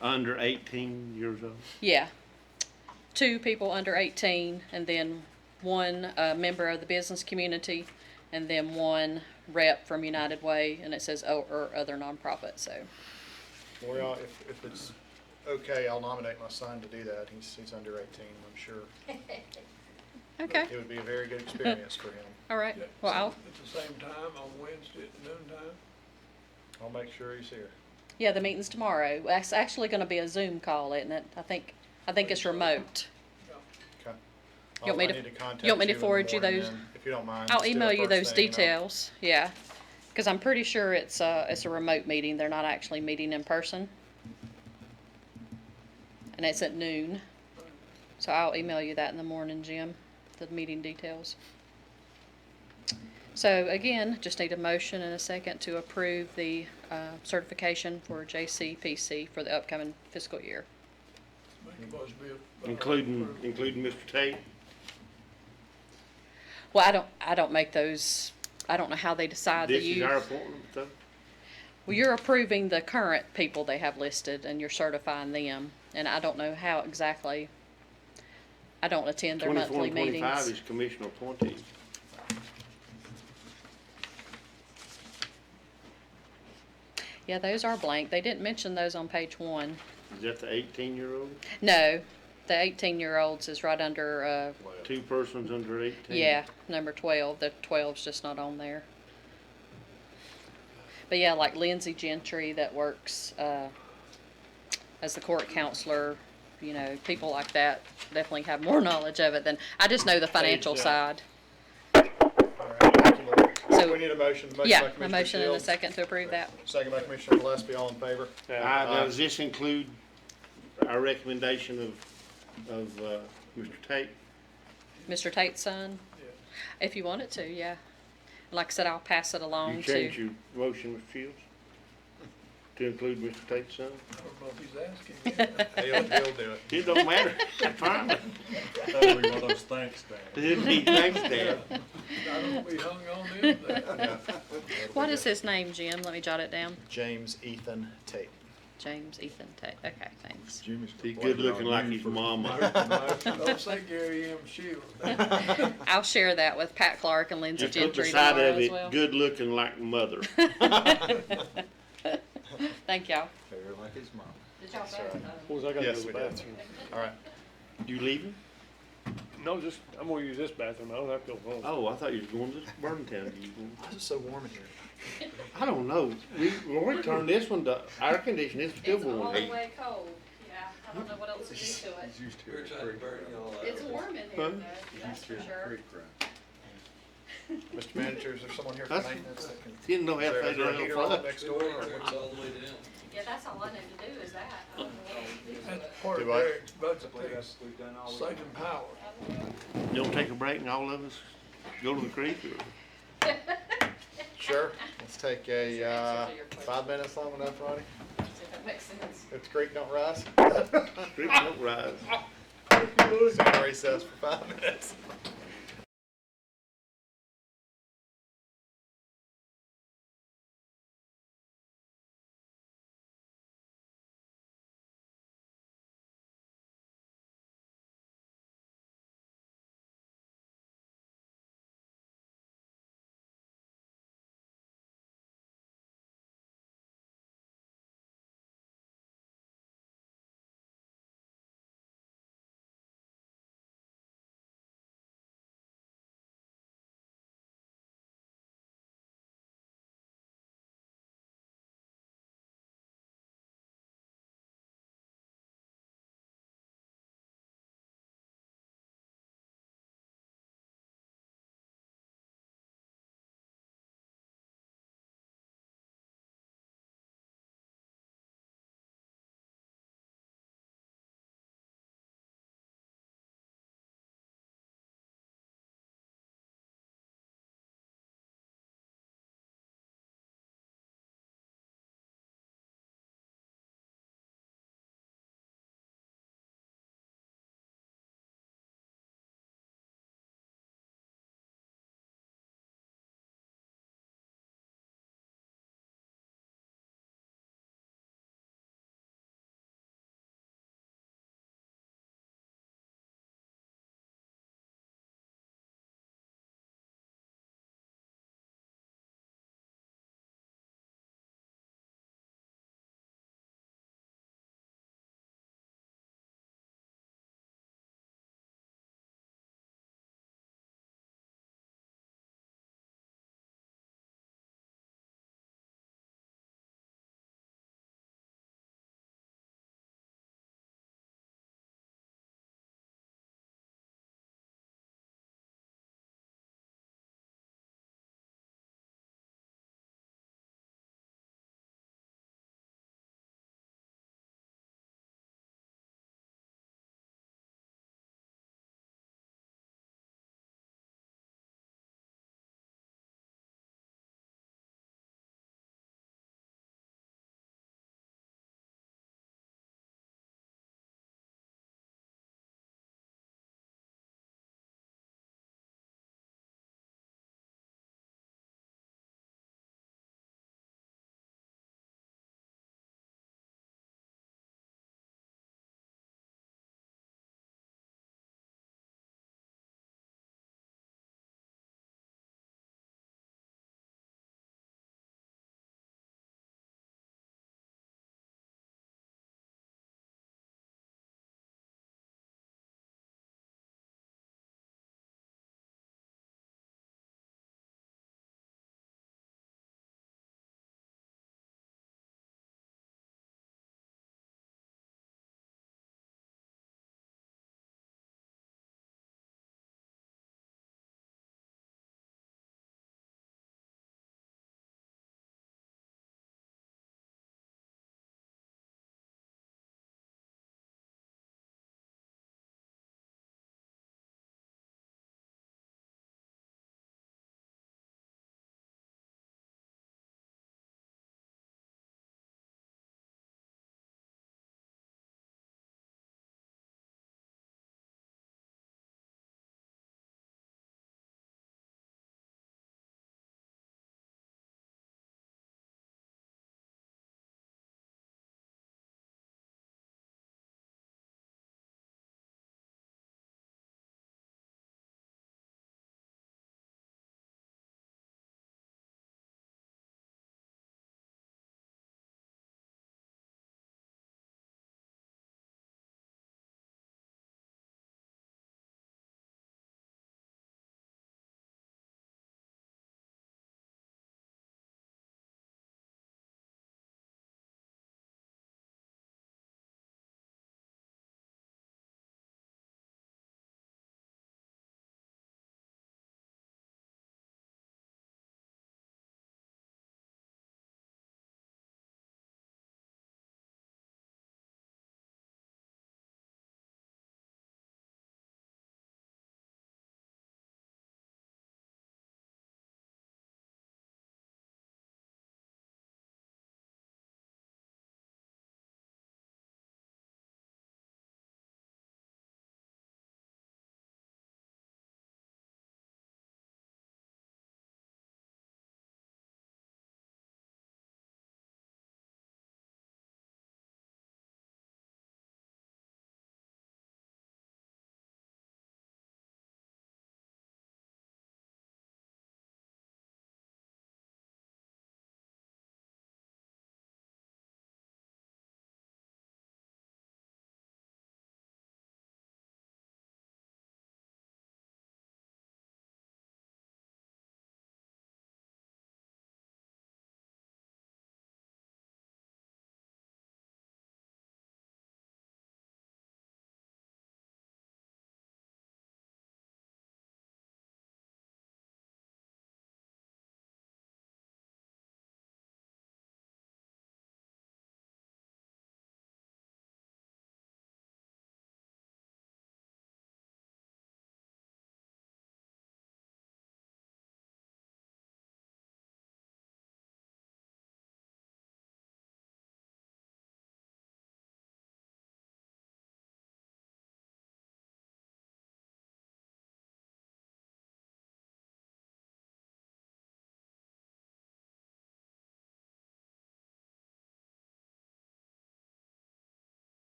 Under 18 years old. Yeah. 2 people under 18, and then 1 member of the business community, and then 1 rep from United Way, and it says or other nonprofit. So. Well, if it's okay, I'll nominate my son to do that. He's under 18, I'm sure. Okay. It would be a very good experience for him. All right. Yeah, Well, so I'll. at the same time on Wednesday at noontime. I'll make sure he's here. Yeah, the meeting's tomorrow. It's actually going to be a Zoom call, isn't it? I think it's remote. Okay. You want me I to- need contact you want me to in the forward you morning those? then, if you don't mind. I'll Just do it email you first those thing, details. Yeah, because I'm pretty sure it's a remote meeting. They're not actually meeting in person, and it's at noon. So I'll email you that in the morning, Jim, the meeting details. So again, just need a motion and a second to approve the certification for JCPC for the upcoming fiscal year. Make a motion be. including Mr. Tate? Well, I don't make those, I don't know how they decide the This is our youth. appointment, though? Well, you're approving the current people they have listed and you're certifying them. And I don't know how exactly, I don't attend their 24 monthly and 25 meetings. is commissioner appointees. Yeah, those are blank. They didn't mention those on page 1. Is that the 18-year-old? No, the 18-year-olds is right under, 2 persons under 18? yeah, number 12. The 12's just not on there. But yeah, like Lindsay Gentry that works, as the court counselor, you know, people like that definitely have more knowledge of it than, I just know the financial side. All right, thank you, Lori. So- We need a motion. Motion by Yeah, a Commissioner motion and a Shields, second to approve that. second by Commissioner Gillespie, all in favor? Now, does this include our recommendation of Mr. Tate? Mr. Tate's son? If you want it to, yeah. Like I said, I'll pass it along You to. change your motion, Mr. Shields? To include Mr. Tate's son? I don't know if he's asking. He'll do it. It don't matter. That's fine. That'll be one of those thanks, Dan. It'd be thanks, Dan. I don't, we hung on him there. What is his name, Jim? Let me jot it down. James Ethan Tate. James Ethan Tate. Okay, thanks. He's good looking like his mama. Don't say Gary M. Shields. I'll share that with Pat Clark and Lindsay Just put Gentry beside tomorrow of as it, well. good looking like mother. Thank y'all. Fair like his mom. Did y'all What was I gotta Yes, go to we the did. bathroom? All right. You leaving? No, just, I'm gonna use this bathroom. I don't have to go home. Oh, I thought you was going to Birmingham. Why is it so warm in here? I don't know. Lori turned this one to air conditioning. It's still It's all going the heat. way cold. Yeah, I don't know what else to do to it. He's used to We're it. trying to burn y'all out. It's warm in Huh? here, though, that's for sure. Mr. Manager, is there someone here for That's- maintenance that can? Didn't know how Is there- to is there a figure heater out on front. next door? or It's what's- all the way down. Yeah, that's all I need to do is that. I don't know what else to do to it. That's part of Do I? Derek's budget, I believe that's, we've done all we can. saving power. You don't take a break and all of us go to the creek or? Sure. Let's take a, 5 minutes long enough, Ronnie? See if that makes sense. If the creek don't rise? Creek don't rise. Recess for 5 minutes.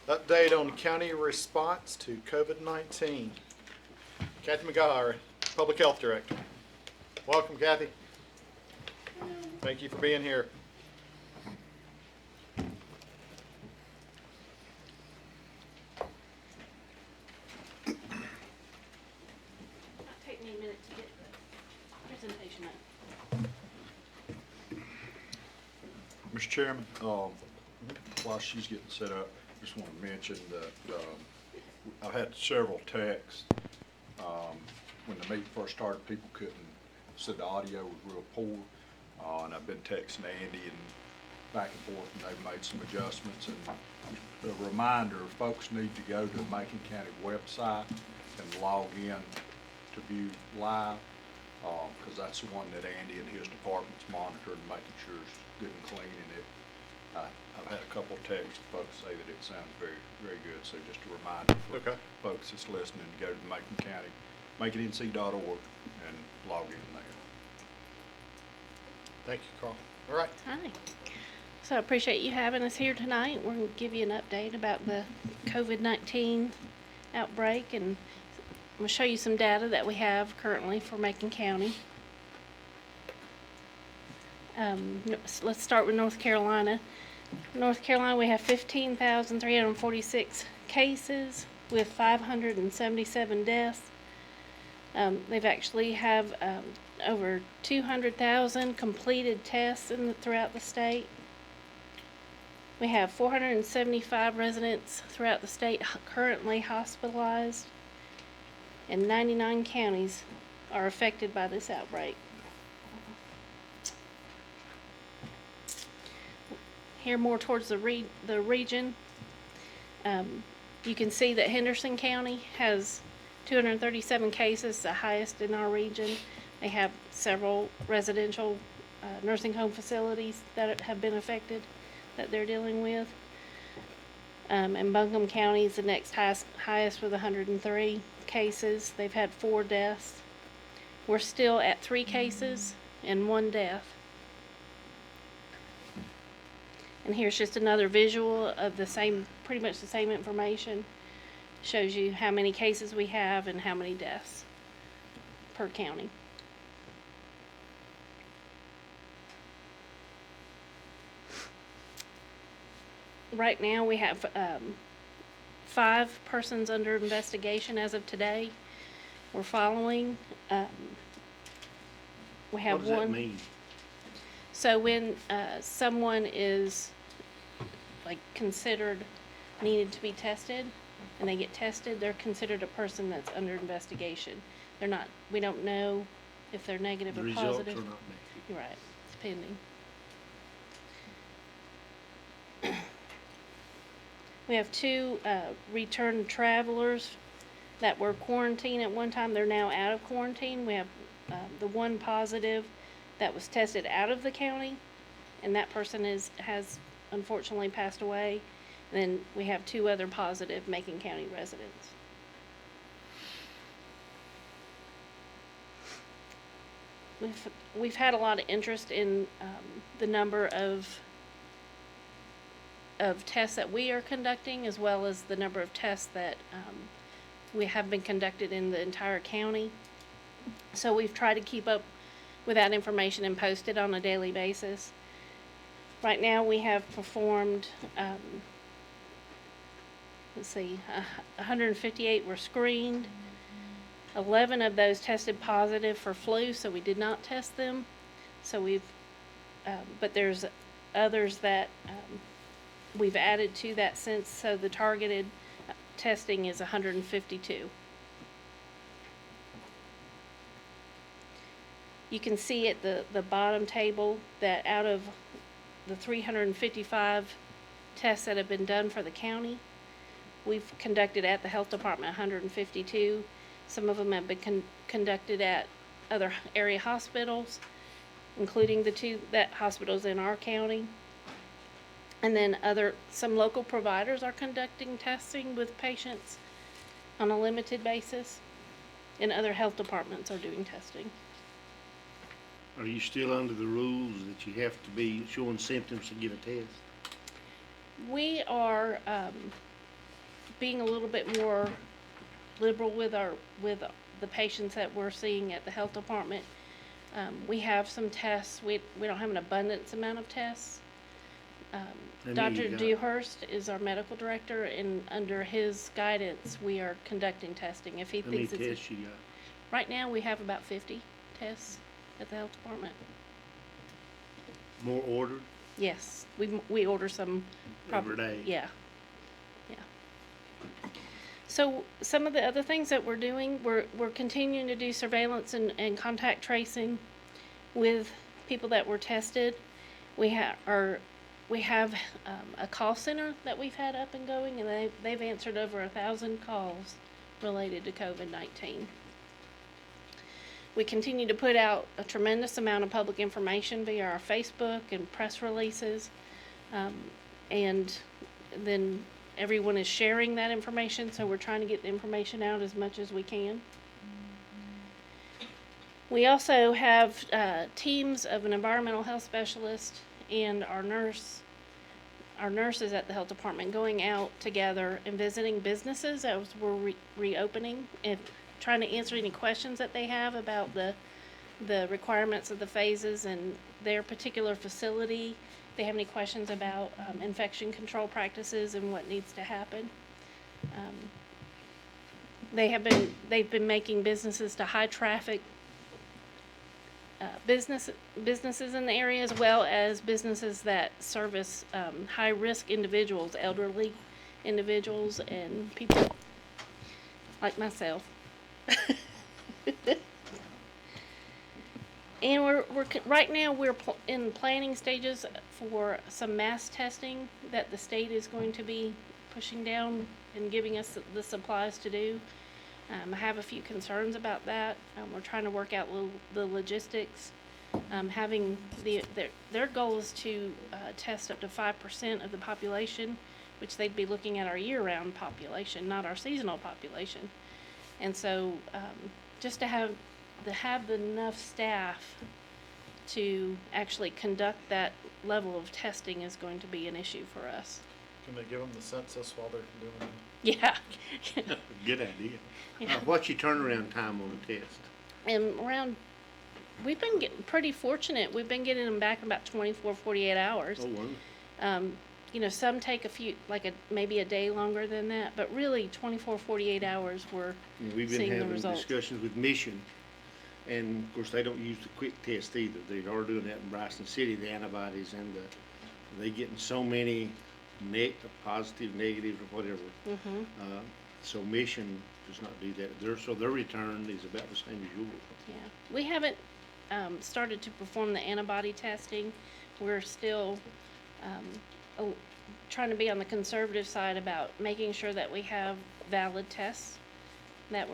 Update on county response to COVID-19. Kathy McGuire, Public Health Director. Welcome, Kathy. Thank you for being here. Take me a minute to get the presentation up. Mr. Chairman, while she's getting set up, just want to mention that I've had several texts. When the meeting first started, people said the audio was real poor. And I've been texting Andy and back and forth, and they've made some adjustments. And a reminder, folks need to go to the Macon County website and log in to view live, because that's the one that Andy and his department's monitoring, making sure it's good and clean. And I've had a couple of texts, folks say that it sounds very, very good. So just a reminder for folks that's listening to go to the Macon County, MaconNC.org, and log in there. Thank you, Carl. All right. Hi. So I appreciate you having us here tonight. We're going to give you an update about the COVID-19 outbreak, and I'm going to show you some data that we have currently for Macon County. Let's start with North Carolina. North Carolina, we have 15,346 cases with 577 deaths. They've actually have over 200,000 completed tests throughout the state. We have 475 residents throughout the state currently hospitalized, and 99 counties are affected by this outbreak. Here more towards the region, you can see that Henderson County has 237 cases, the highest in our region. They have several residential nursing home facilities that have been affected that they're dealing with. And Buncombe County is the next highest with 103 cases. They've had 4 deaths. We're still at 3 cases and 1 death. And here's just another visual of the same, pretty much the same information. Shows you how many cases we have and how many deaths per county. Right now we have 5 persons under investigation as of today. We're following. We have what does one. That mean? So when someone is considered needed to be tested, and they get tested, they're considered a person that's under investigation. They're not. We don't know if they're negative The or results positive. are not negative. You're right. It's pending. We have 2 returned travelers that were quarantined at one time. They're now out of quarantine. We have the one positive that was tested out of the county, and that person has unfortunately passed away. And then we have 2 other positive Macon County residents. We've had a lot of interest in the number of tests that we are conducting, as well as the number of tests that we have been conducted in the entire county. So we've tried to keep up with that information and post it on a daily basis. Right now we have performed, 158 were screened. 11 of those tested positive for flu, so we did not test them. So but there's others that we've added to that since, so the targeted testing is 152. You can see at the bottom table that out of the 355 tests that have been done for the county, we've conducted at the health department 152. Some of them have been conducted at other area hospitals, including the 2 hospitals in our county. And then some local providers are conducting testing with patients on a limited basis, and other health departments are doing testing. Are you still under the rules that you have to be showing symptoms to get a test? We are being a little bit more liberal with the patients that we're seeing at the health department. We have some tests. We don't have an abundance amount of tests. Dr. Dewhurst is our medical director, and under his guidance, we are conducting testing. If he How many thinks it's tests you got? right now, we have about 50 tests at the health department. More ordered? Yes, we order some Every day? Yeah. So some of the other things that we're doing, we're continuing to do surveillance and contact tracing with people that were tested. We have a call center that we've had up and going, and they've answered over 1,000 calls related to COVID-19. We continue to put out a tremendous amount of public information via our Facebook and press releases, and then everyone is sharing that information, so we're trying to get the information out as much as we can. We also have teams of an environmental health specialist and our nurses at the health department going out together and visiting businesses as we're reopening, and trying to answer any questions that they have about the requirements of the phases and their particular facility. If they have any questions about infection control practices and what needs to happen. They've been making businesses to high traffic businesses in the area, as well as businesses that service high risk individuals, elderly individuals, and people like myself. And right now we're in planning stages for some mass testing that the state is going to be pushing down and giving us the supplies to do. I have a few concerns about that. We're trying to work out the logistics. Having their goal is to test up to 5% of the population, which they'd be looking at our year-round population, not our seasonal population. And so, just to have enough staff to actually conduct that level of testing is going to be an issue for us. Can they give them the census while they're doing it? Yeah. Good idea. Yeah. What's your turnaround time on a test? And we've been getting pretty fortunate. We've been getting them back in about 24, 48 hours. Oh, wonderful. Some take a few, maybe a day longer than that, but really 24, 48 hours we're We've been seeing the having results. discussions with Mission, and of course they don't use the quick test either. They are doing that in Bryson City, the antibodies, and they getting so many positive, negative, or whatever. Mm-hmm. So Mission does not do that. Their return is about the same as yours. Yeah, we haven't started to perform the antibody testing. We're still trying to be on the conservative side about making sure that we have valid tests. That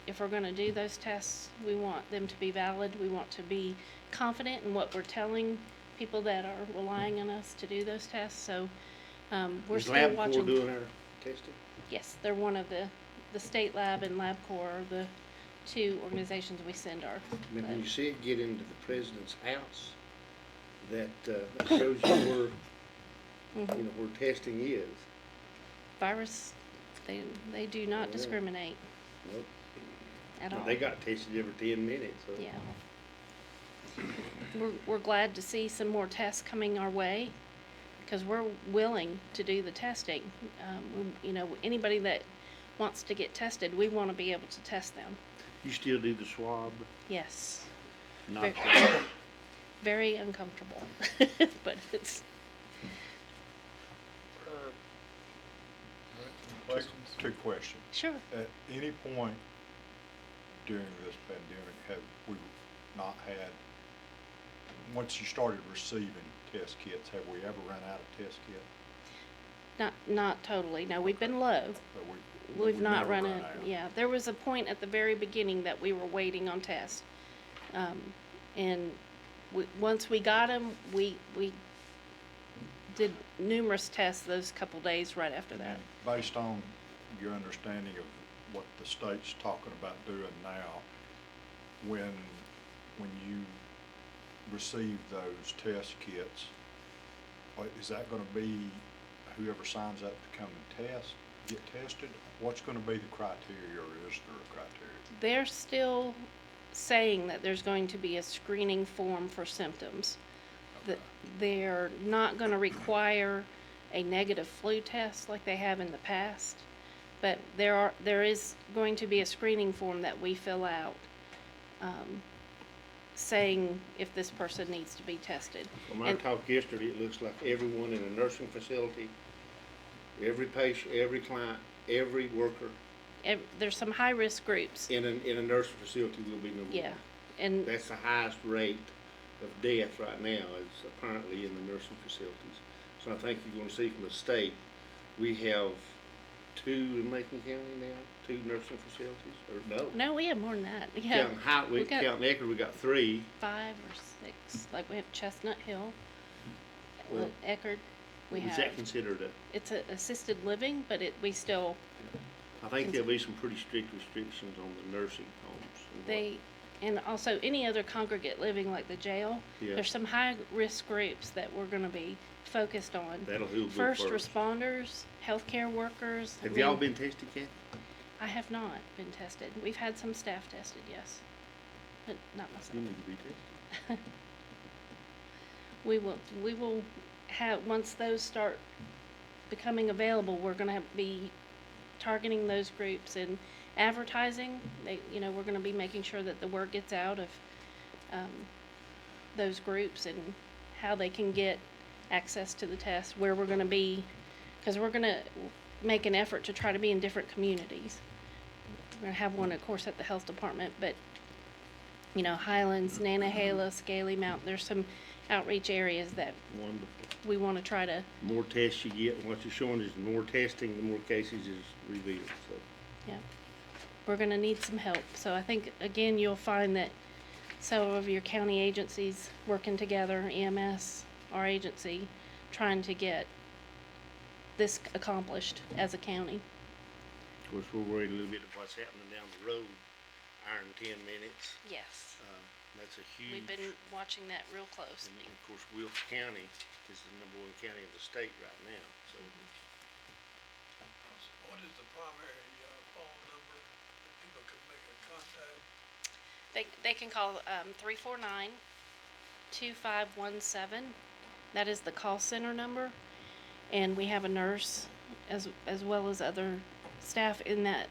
if we're gonna do those tests, we want them to be valid. We want to be confident in what we're telling people that are relying on us to do those tests. So we're still watching. Is LabCorp doing our testing? Yes, they're one of the State Lab and LabCorp are the two organizations we send our. When you see it get into the president's house, that shows you where Mm-hmm. where testing is. Virus, they do not discriminate Nope. at all. They got tested every 10 minutes. So. Yeah. We're glad to see some more tests coming our way, because we're willing to do the testing. Anybody that wants to get tested, we want to be able to test them. You still do the swab? Yes. Not Very uncomfortable, but it's. Questions? Two questions. Sure. At any point during this pandemic, have we not had, once you started receiving test kits, have we ever run out of test kits? Not totally. No, we've been low. But We've not never run run it. out. Yeah, there was a point at the very beginning that we were waiting on tests, and once we got them, we did numerous tests those couple days right after that. Based on your understanding of what the state's talking about doing now, when you receive those test kits, is that going to be whoever signs up to come and test? get tested? What's gonna be the criteria, or is there a criteria? They're still saying that there's going to be a screening form for symptoms. That they're not gonna require a negative flu test like they have in the past, but there is going to be a screening form that we fill out, saying if this person needs to be tested. From our And- talk yesterday, it looks like everyone in a nursing facility, every patient, every client, every worker There's some high-risk groups. in a nursing facility will be number Yeah, one. and That's the highest rate of death right now is apparently in the nursing facilities. So I think you're gonna see from the state, we have 2 in Macon County now, 2 nursing facilities, or no? no, we have more than that. Yeah, Counting got counting Eckerd, we got 3. 5 or 6. Like we have Chestnut Hill, Well, Eckerd. We Is have. that considered It's a assisted living, but we still. I think there'll be some pretty strict restrictions on the nursing homes. and And also any other congregate living like the jail. Yeah. There's some high-risk groups that we're gonna be focused on. That'll who go First first. responders, healthcare workers. Have y'all been tested, Kathy? I have not been tested. We've had some staff tested, yes, but not myself. You need to be tested. We will have, once those start becoming available, we're gonna be targeting those groups and advertising. We're gonna be making sure that the word gets out of, those groups and how they can get access to the test, where we're gonna be, cause we're gonna make an effort to try to be in different communities. We're gonna have one, of course, at the health department, but, Highlands, Nantahala, Scaly Mountain, there's some outreach areas that Wonderful. we want to try to. The more tests you get, what you're showing is the more testing, the more cases is revealed, so. Yeah, we're going to need some help. So I think, again, you'll find that several of your county agencies working together, EMS, our agency, trying to get this accomplished as a county. Of course, we're worried a little bit of what's happening down the road, iron 10 minutes. Yes. That's a huge. We've been watching that real And closely. of course, Wilkes County is the #1 county of the state right now, so. What is the primary, phone number that people can make a contact? They can call 349-2517. That is the call center number, and we have a nurse as well as other staff in that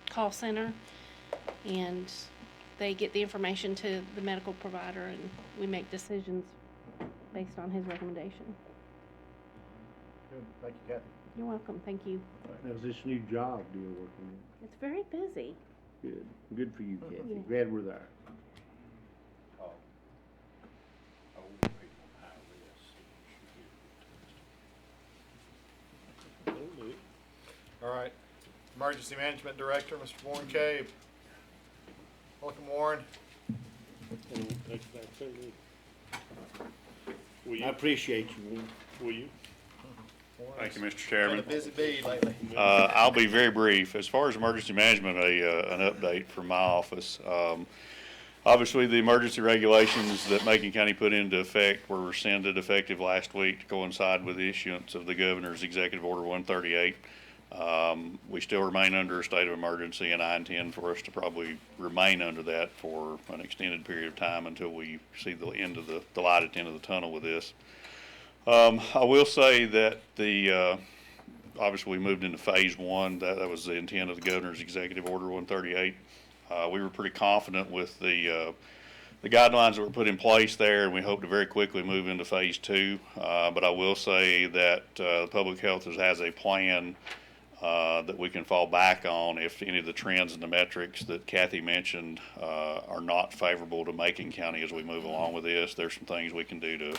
call center, and they get the information to the medical provider, and we make decisions based on his recommendation. Good, thank you, Kathy. You're welcome. Thank you. How's this new job deal working It's very busy. in? Good for you, Kathy. Yeah. Glad we're there. Older people high risk. All right. Emergency Management Director, Mr. Warren Cave. Welcome, Warren. I appreciate you, Warren. Will you? Thank you, Mr. Been a Chairman. busy bee lately. I'll be very brief. As far as emergency management, an update from my office. Obviously, the emergency regulations that Macon County put into effect were rescinded effective last week to coincide with the issuance of the governor's executive order 138. We still remain under a state of emergency, and I intend for us to probably remain under that for an extended period of time until we see the end of the light at the end of the tunnel with this. I will say that obviously we moved into phase 1. That was the intent of the governor's executive order 138. We were pretty confident with the guidelines that were put in place there, and we hope to very quickly move into phase 2. But I will say that public health has a plan that we can fall back on if any of the trends and the metrics that Kathy mentioned are not favorable to Macon County as we move along with this. There's some things we can do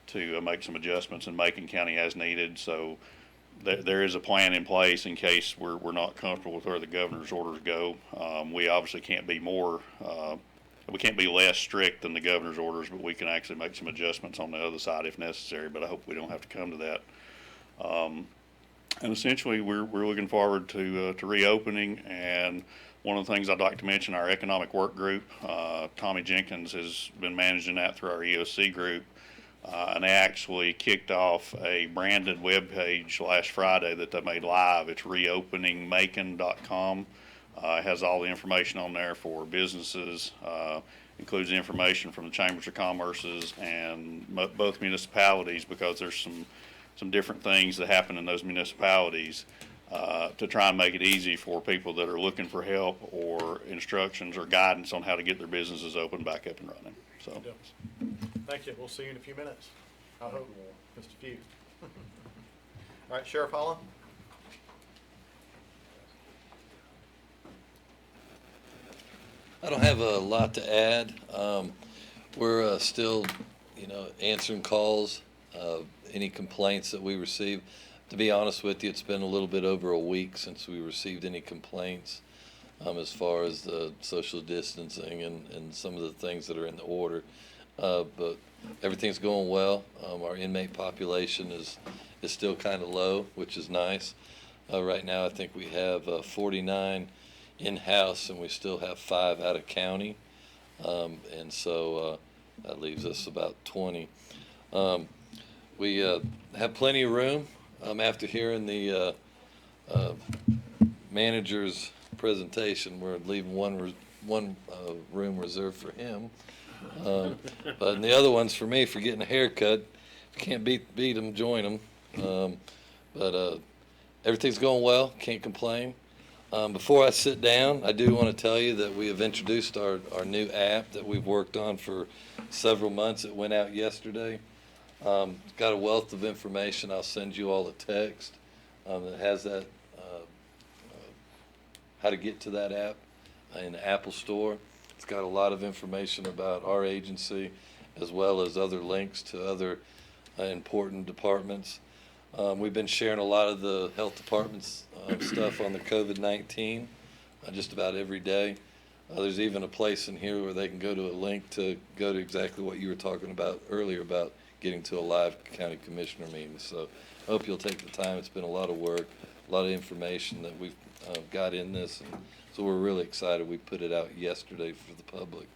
to make some adjustments in Macon County as needed. So there is a plan in place in case we're not comfortable with where the governor's orders go. We obviously can't be we can't be less strict than the governor's orders, but we can actually make some adjustments on the other side if necessary. But I hope we don't have to come to that. And essentially, we're looking forward to reopening. And one of the things I'd like to mention, our economic work group, Tommy Jenkins has been managing that through our EOC group. And they actually kicked off a branded web page last Friday that they made live. It's reopeningmacon.com. It has all the information on there for businesses, includes information from the Chambers of Commerce's and both municipalities, because there's some different things that happen in those municipalities to try and make it easy for people that are looking for help or instructions or guidance on how to get their businesses open back up and running. So. Thank you. We'll see you in a few minutes. I hope, just a few. All right, Sheriff Holland. I don't have a lot to add. We're still, answering calls, any complaints that we receive. To be honest with you, it's been a little bit over a week since we received any complaints as far as the social distancing and some of the things that are in the order. But everything's going well. Our inmate population is still kind of low, which is nice. Right now, I think we have 49 in-house, and we still have 5 out of county, and so that leaves us about 20. We have plenty of room. After hearing the manager's presentation, we're leaving one room reserved for him, but the other one's for me for getting a haircut. If you can't beat them, join them. But everything's going well. Can't complain. Before I sit down, I do want to tell you that we have introduced our new app that we've worked on for several months. It went out yesterday. It's got a wealth of information. I'll send you all a text that has that, how to get to that app in the Apple Store. It's got a lot of information about our agency as well as other links to other important departments. We've been sharing a lot of the health department's stuff on the COVID-19 just about every day. There's even a place in here where they can go to a link to go to exactly what you were talking about earlier about getting to a live county commissioner meeting. So I hope you'll take the time. It's been a lot of work, a lot of information that we've got in this. And so we're really excited. We put it out yesterday for the public.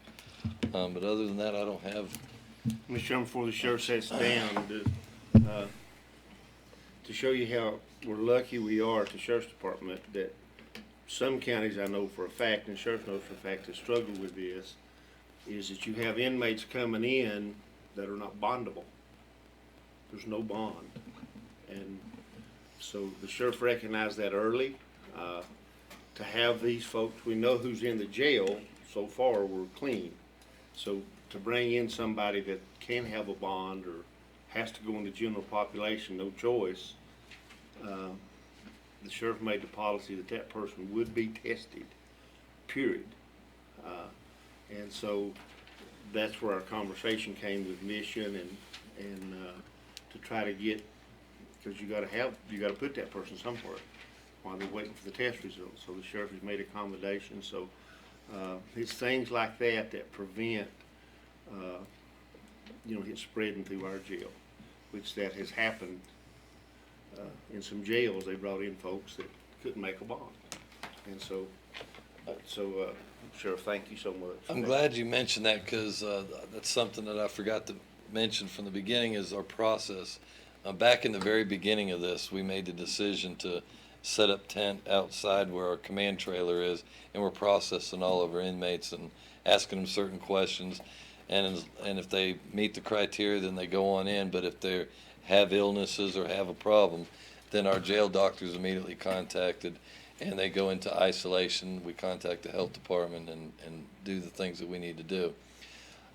But other than that, I don't have. Mr. Chairman, before the sheriff sits down, to show you how we're lucky we are at the sheriff's department, that some counties I know for a fact, and the sheriff knows for a fact, that struggle with this, is that you have inmates coming in that are not bondable. There's no bond. And so the sheriff recognized that early. To have these folks, we know who's in the jail. So far, we're clean. So to bring in somebody that can have a bond or has to go in the general population, no choice, the sheriff made the policy that that person would be tested, period. And so that's where our conversation came with Mission and to try to get, because you got to put that person somewhere while they're waiting for the test results. So the sheriff has made accommodations. So it's things like that prevent it spreading through our jail, which that has happened in some jails. They brought in folks that couldn't make a bond, and so Sheriff, thank you so much. I'm glad you mentioned that, because that's something that I forgot to mention from the beginning is our process. Back in the very beginning of this, we made the decision to set up tent outside where our command trailer is, and we're processing all of our inmates and asking them certain questions. And if they meet the criteria, then they go on in. But if they have illnesses or have a problem, then our jail doctor is immediately contacted, and they go into isolation. We contact the health department and do the things that we need to do.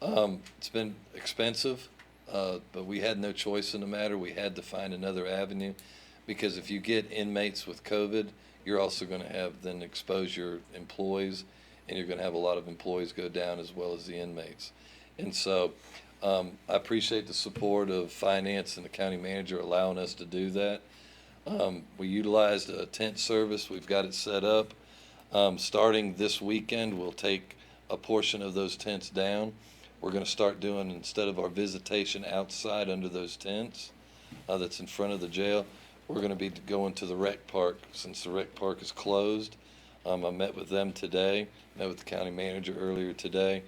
It's been expensive, but we had no choice in the matter. We had to find another avenue, because if you get inmates with COVID, you're also going to have then expose your employees, and you're going to have a lot of employees go down as well as the inmates. And so I appreciate the support of finance and the county manager allowing us to do that. We utilized a tent service. We've got it set up. Starting this weekend, we'll take a portion of those tents down. We're going to start doing, instead of our visitation outside under those tents that's in front of the jail, we're going to be going to the rec park, since the rec park is closed. I met with them today, met with the county manager earlier today,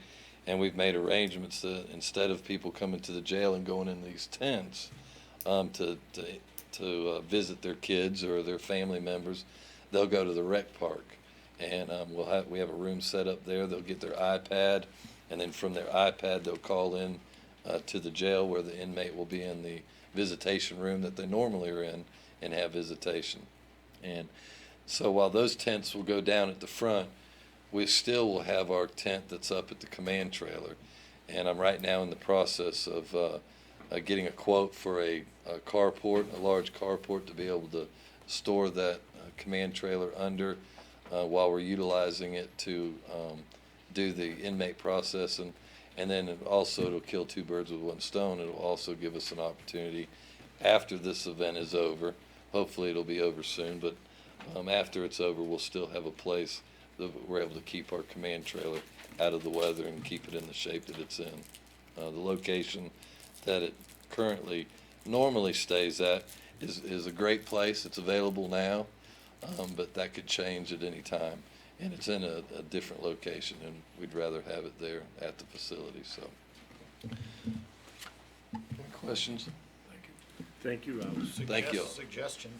And we've made arrangements that instead of people coming to the jail and going in these tents to visit their kids or their family members, they'll go to the rec park. And we have a room set up there. They'll get their iPad, and then from their iPad they'll call in to the jail where the inmate will be in the visitation room that they normally are in and have visitation. And so while those tents will go down at the front, we still will have our tent that's up at the command trailer. And I'm right now in the process of getting a quote for a carport, a large carport, to be able to store that command trailer under while we're utilizing it to do the inmate processing. And then also it'll kill two birds with one stone. It'll also give us an opportunity after this event is over. Hopefully it'll be over soon, but after it's over, we'll still have a place that we're able to keep our command trailer out of the weather and keep it in the shape that it's in. The location that it currently normally stays at is a great place. It's available now, but that could change at any time. And it's in a different location, and we'd rather have it there at the facility. So, any questions? Thank you, Robert. Thank you. Suggestion.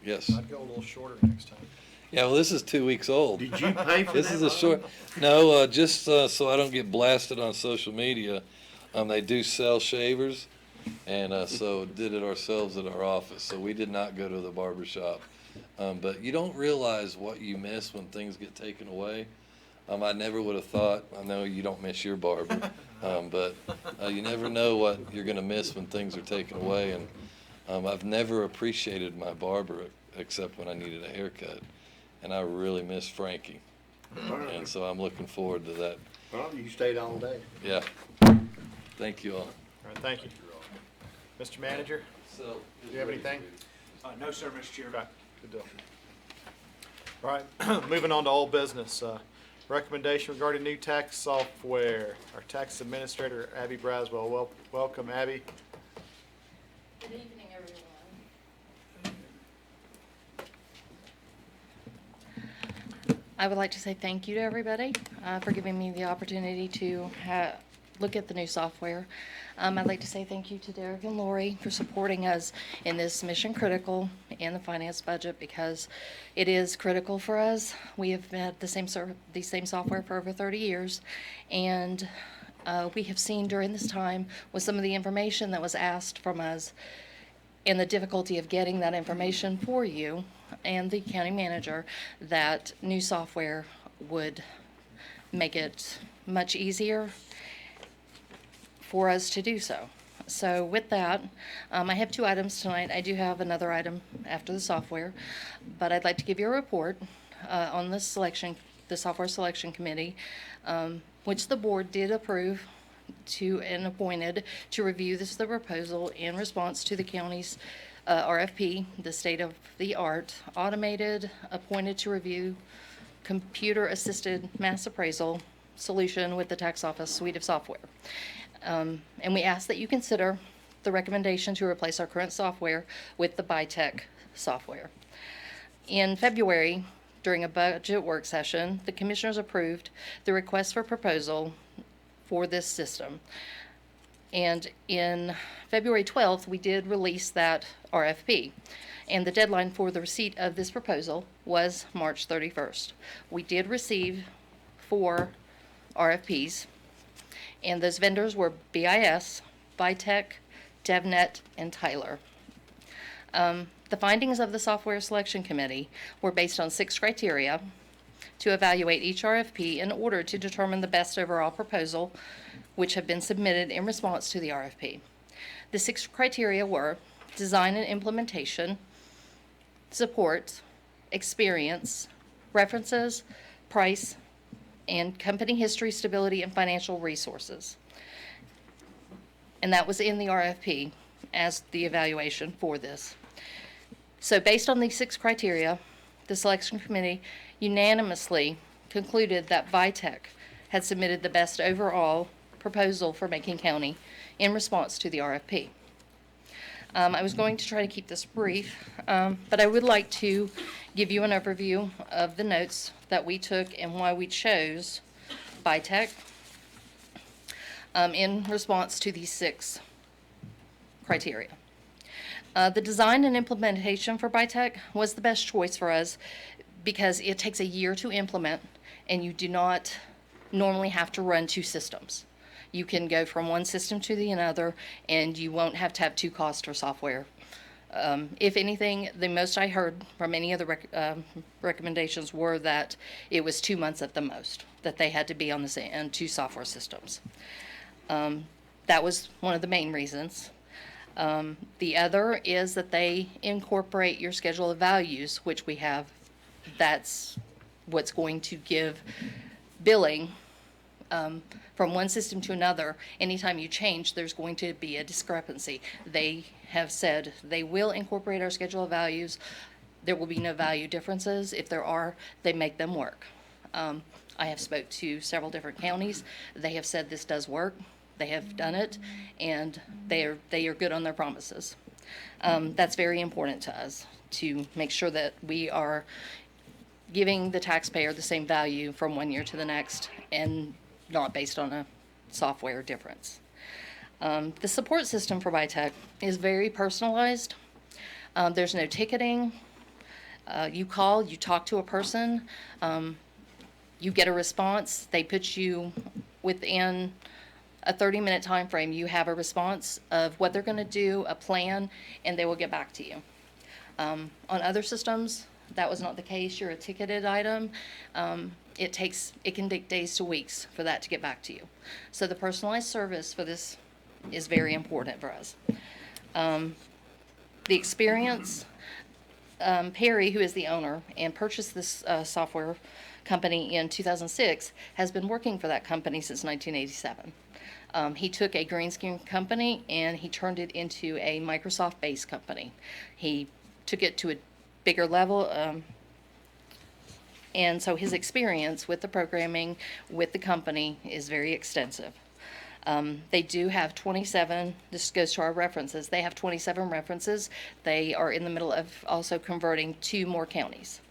Yes. I'd go a little shorter next time. Yeah, well, this is 2 weeks old. Did you pay for This that, is a Bob? short. No, just so I don't get blasted on social media. They do sell shavers, and so did it ourselves at our office. So we did not go to the barber shop. But you don't realize what you miss when things get taken away. I never would have thought. I know you don't miss your barber, but you never know what you're going to miss when things are taken away. And I've never appreciated my barber except when I needed a haircut. And I really miss Frankie. And so I'm looking forward to that. Well, you stayed all day. Yeah. Thank you all. All right, thank you. Mr. Manager, So, do you have anything? No, sir, Mr. Chairman. Okay, good deal. All right, moving on to old business. Recommendation regarding new tax software. Our tax administrator, Abby Braswell. Welcome, Abby. Good evening, everyone. I would like to say thank you to everybody for giving me the opportunity to look at the new software. I'd like to say thank you to Derek and Lori for supporting us in this mission critical in the finance budget, because it is critical for us. We have had the same software for over 30 years, and we have seen during this time with some of the information that was asked from us and the difficulty of getting that information for you and the county manager, that new software would make it much easier for us to do so. So with that, I have 2 items tonight. I do have another item after the software, but I'd like to give you a report on the software selection committee, which the board did approve and appointed to review the proposal in response to the county's RFP, the state-of-the-art automated appointed to review computer-assisted mass appraisal solution with the tax office suite of software. And we ask that you consider the recommendation to replace our current software with the BITEC software. In February, during a budget work session, the commissioners approved the request for proposal for this system. And in February 12th, we did release that RFP. And the deadline for the receipt of this proposal was March 31st. We did receive 4 RFPs, and those vendors were BIS, BITEC, DevNet, and Tyler. The findings of the software selection committee were based on 6 criteria to evaluate each RFP in order to determine the best overall proposal, which have been submitted in response to the RFP. The 6 criteria were design and implementation, support, experience, references, price, and company history, stability, and financial resources. And that was in the RFP as the evaluation for this. So based on these 6 criteria, the selection committee unanimously concluded that BITEC had submitted the best overall proposal for Macon County in response to the RFP. I was going to try to keep this brief, but I would like to give you an overview of the notes that we took and why we chose BITEC in response to these 6 criteria. The design and implementation for BITEC was the best choice for us because it takes a year to implement, and you do not normally have to run 2 systems. You can go from one system to the another, and you won't have to have 2 costs for software. If anything, the most I heard from any of the recommendations were that it was 2 months at the most, that they had to be on the same, on 2 software systems. That was one of the main reasons. The other is that they incorporate your schedule of values, which we have. That's what's going to give billing from one system to another. Anytime you change, there's going to be a discrepancy. They have said they will incorporate our schedule of values. There will be no value differences. If there are, they make them work. I have spoke to several different counties. They have said this does work. They have done it, and they are good on their promises. That's very important to us, to make sure that we are giving the taxpayer the same value from one year to the next and not based on a software difference. The support system for BITEC is very personalized. There's no ticketing. You call, you talk to a person, you get a response. They put you within a 30-minute time frame. You have a response of what they're going to do, a plan, and they will get back to you. On other systems, that was not the case. You're a ticketed item. It can take days to weeks for that to get back to you. So the personalized service for this is very important for us. The experience, Perry, who is the owner and purchased this software company in 2006, has been working for that company since 1987. He took a green screen company and he turned it into a Microsoft-based company. He took it to a bigger level, and so his experience with the programming, with the company, is very extensive. They do have 27, this goes to our references, they have 27 references. They are in the middle of also converting 2 more counties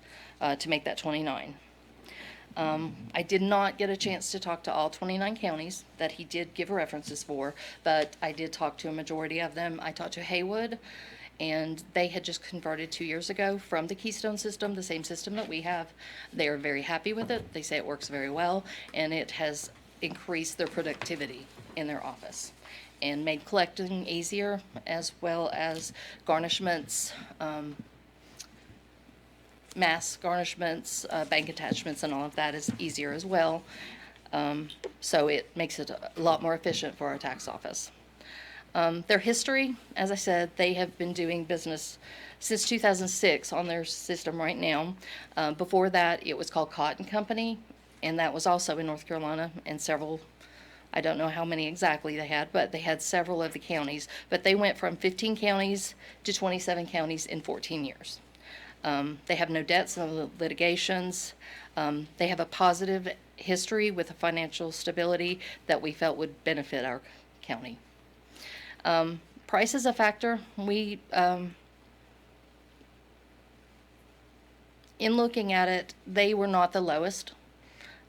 to make that 29. I did not get a chance to talk to all 29 counties that he did give references for, but I did talk to a majority of them. I talked to Haywood, and they had just converted 2 years ago from the Keystone system, the same system that we have. They are very happy with it. They say it works very well, and it has increased their productivity in their office and made collecting easier, as well as garnishments, mass garnishments, bank attachments, and all of that is easier as well. So it makes it a lot more efficient for our tax office. Their history, as I said, they have been doing business since 2006 on their system right now. Before that, it was called Cotton Company, and that was also in North Carolina, and several, I don't know how many exactly they had, but they had several of the counties. But they went from 15 counties to 27 counties in 14 years. They have no debts, no litigations. They have a positive history with a financial stability that we felt would benefit our county. Price is a factor. We, in looking at it, they were not the lowest,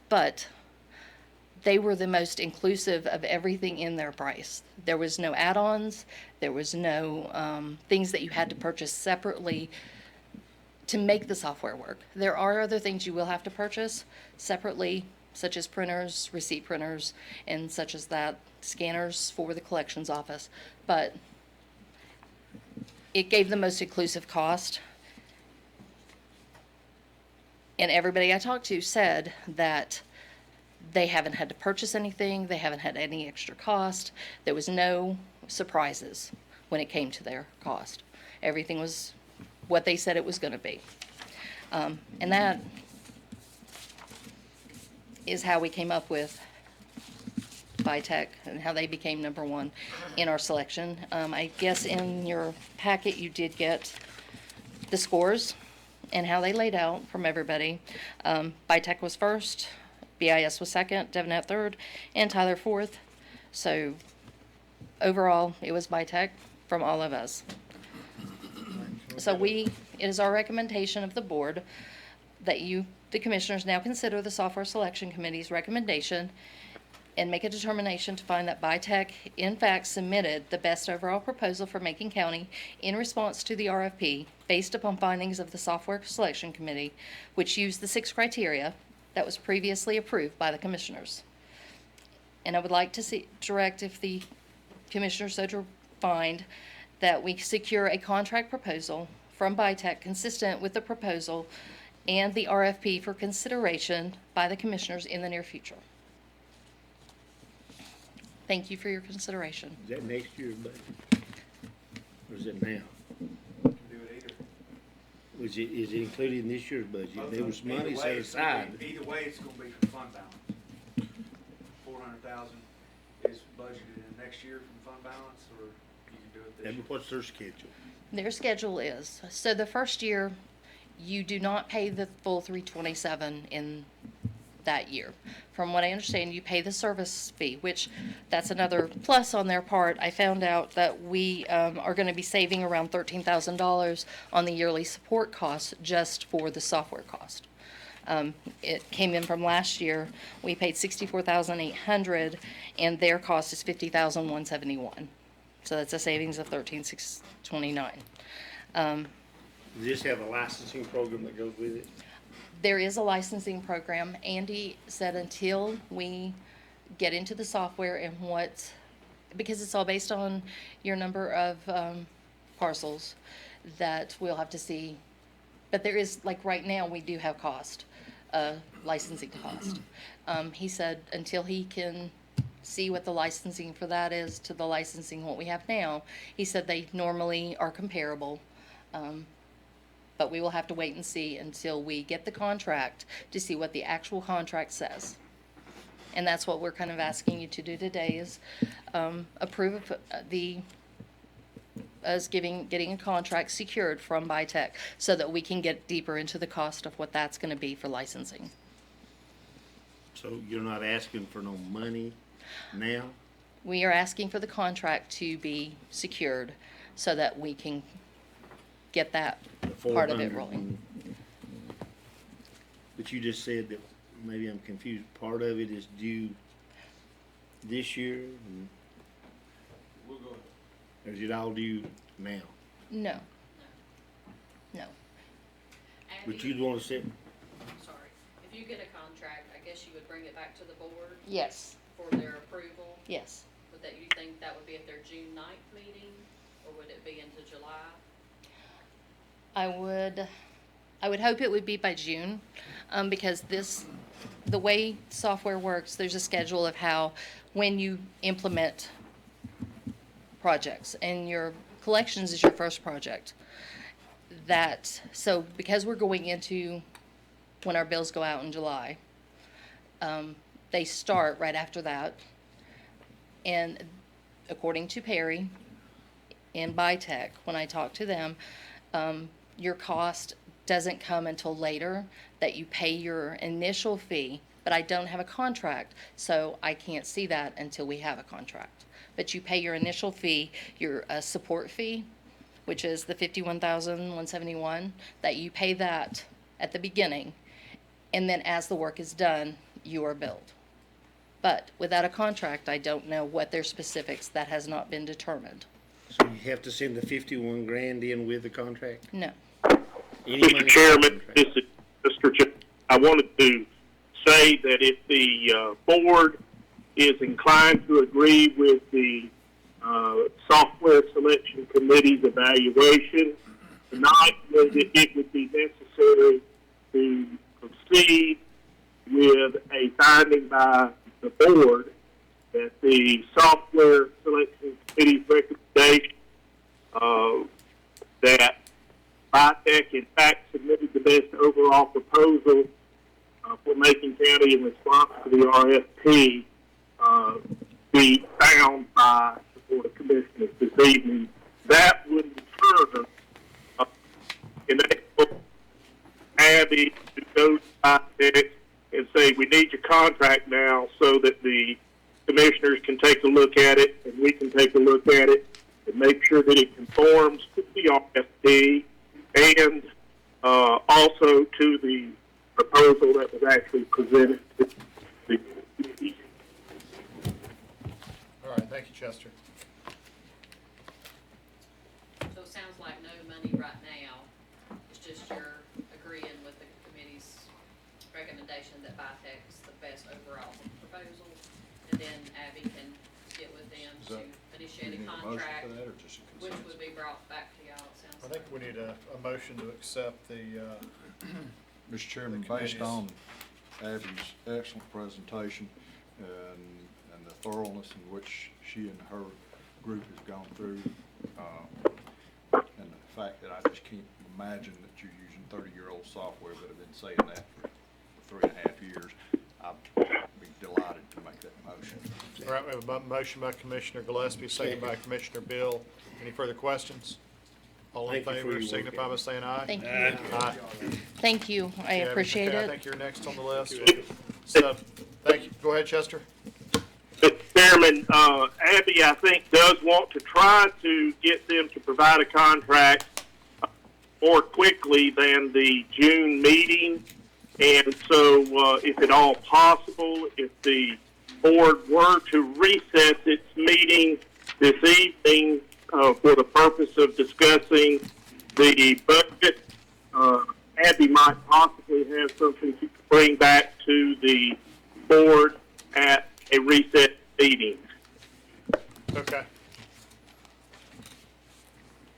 but they were the most inclusive of everything in their price. There was no add-ons. There was no things that you had to purchase separately to make the software work. There are other things you will have to purchase separately, such as printers, receipt printers, and such as that, scanners for the collections office, but it gave the most inclusive cost. And everybody I talked to said that they haven't had to purchase anything, they haven't had any extra cost, there was no surprises when it came to their cost. Everything was what they said it was going to be. And that is how we came up with BITEC and how they became #1 in our selection. I guess in your packet you did get the scores and how they laid out from everybody. BITEC was first, BIS was second, DevNet third, and Tyler fourth. So overall, it was BITEC from all of us. So it is our recommendation of the board that you, the commissioners, now consider the Software Selection Committee's recommendation and make a determination to find that BITEC in fact submitted the best overall proposal for Macon County in response to the RFP based upon findings of the Software Selection Committee, which used the 6 criteria that was previously approved by the commissioners. And I would like to direct, if the commissioners so find, that we secure a contract proposal from BITEC consistent with the proposal and the RFP for consideration by the commissioners in the near future. Thank you for your consideration. Is that next year's budget? Or is it now? Do it either. Is it included in this year's budget? Both There of was them. Either money way, set it's gonna aside. be- Either way, it's gonna be from fund balance. 400,000 is budgeted in next year from fund balance, or you can do it this year. What's their schedule? Their schedule is, so the first year, you do not pay the full 327 in that year. From what I understand, you pay the service fee, which that's another plus on their part. I found out that we are going to be saving around $13,000 on the yearly support costs just for the software cost. It came in from last year. We paid $64,800, and their cost is $50,171. So that's a savings of $13,629. Does this have a licensing program that goes with it? There is a licensing program. Andy said until we get into the software and because it's all based on your number of parcels, that we'll have to see. But there is, like right now, we do have licensing cost. He said until he can see what the licensing for that is to the licensing what we have now, he said they normally are comparable. But we will have to wait and see until we get the contract to see what the actual contract says. And that's what we're kind of asking you to do today, is approve us getting a contract secured from BITEC so that we can get deeper into the cost of what that's going to be for licensing. So you're not asking for no money now? We are asking for the contract to be secured so that we can get that part of it rolling. But you just said that, maybe I'm confused, part of it is due this year? We'll go. Or is it all due now? No. But you'd want to set, Sorry. If you get a contract, I guess you would bring it back to the board? Yes. For their approval? Yes. Would that, you think that would be at their June 9th meeting, or would it be into July? I would hope it would be by June, because the way software works, there's a schedule of when you implement projects, and your collections is your first project. So because we're going into when our bills go out in July, they start right after that. And according to Perry and BITEC, when I talk to them, your cost doesn't come until later, that you pay your initial fee, but I don't have a contract, so I can't see that until we have a contract. But you pay your initial fee, your support fee, which is the $51,171, that you pay that at the beginning, and then as the work is done, you are billed. But without a contract, I don't know what their specifics, that has not been determined. so you have to send the 51 grand in with the contract? No. Any money Mr. in the Chairman, contract? this is Mr. I wanted to say that if the board is inclined to agree with the software selection committee's evaluation tonight, that it would be necessary to proceed with a finding by the board that the software selection committee's recommendation that BITEC in fact submitted the best overall proposal for Macon County in response to the RFP be found by the Board of Commissioners this evening. That would in turn enable Abby to go to BITEC and say, we need your contract now, so that the commissioners can take a look at it and we can take a look at it and make sure that it conforms to the RFP and also to the proposal that was actually presented to the committee. thank you, Chester. So it sounds like no money right now. It's just you're agreeing with the committee's recommendation that Vitech's the best overall proposal. And then Abby can get with them Is to that- initiate Do a you need a motion contract, for that, or just a which consensus? would be brought back to y'all, it sounds I like. think we need a motion to accept the, Mr. Chairman, The based committee's- on Abby's excellent presentation and the thoroughness in which she and her group has gone through, and the fact that I just can't imagine that you're using 30-year-old software, but have been saying that for 3.5 years, I'd be delighted to make that motion. all right, we have a motion by Commissioner Gillespie, second by Commissioner Bill. Any further questions? All in Thank you for favor, your work, signify by saying aye. Thank you. Aye. Thank you. I Yeah, Mr. appreciate Kay, I it. think you're next on the list. So, thank you. Go ahead, Chester. Mr. Chairman, Abby, I think, does want to try to get them to provide a contract more quickly than the June meeting. And so, if at all possible, if the board were to recess its meeting this evening for the purpose of discussing the budget, Abby might possibly have something to bring back to the board at a recess meeting. Okay.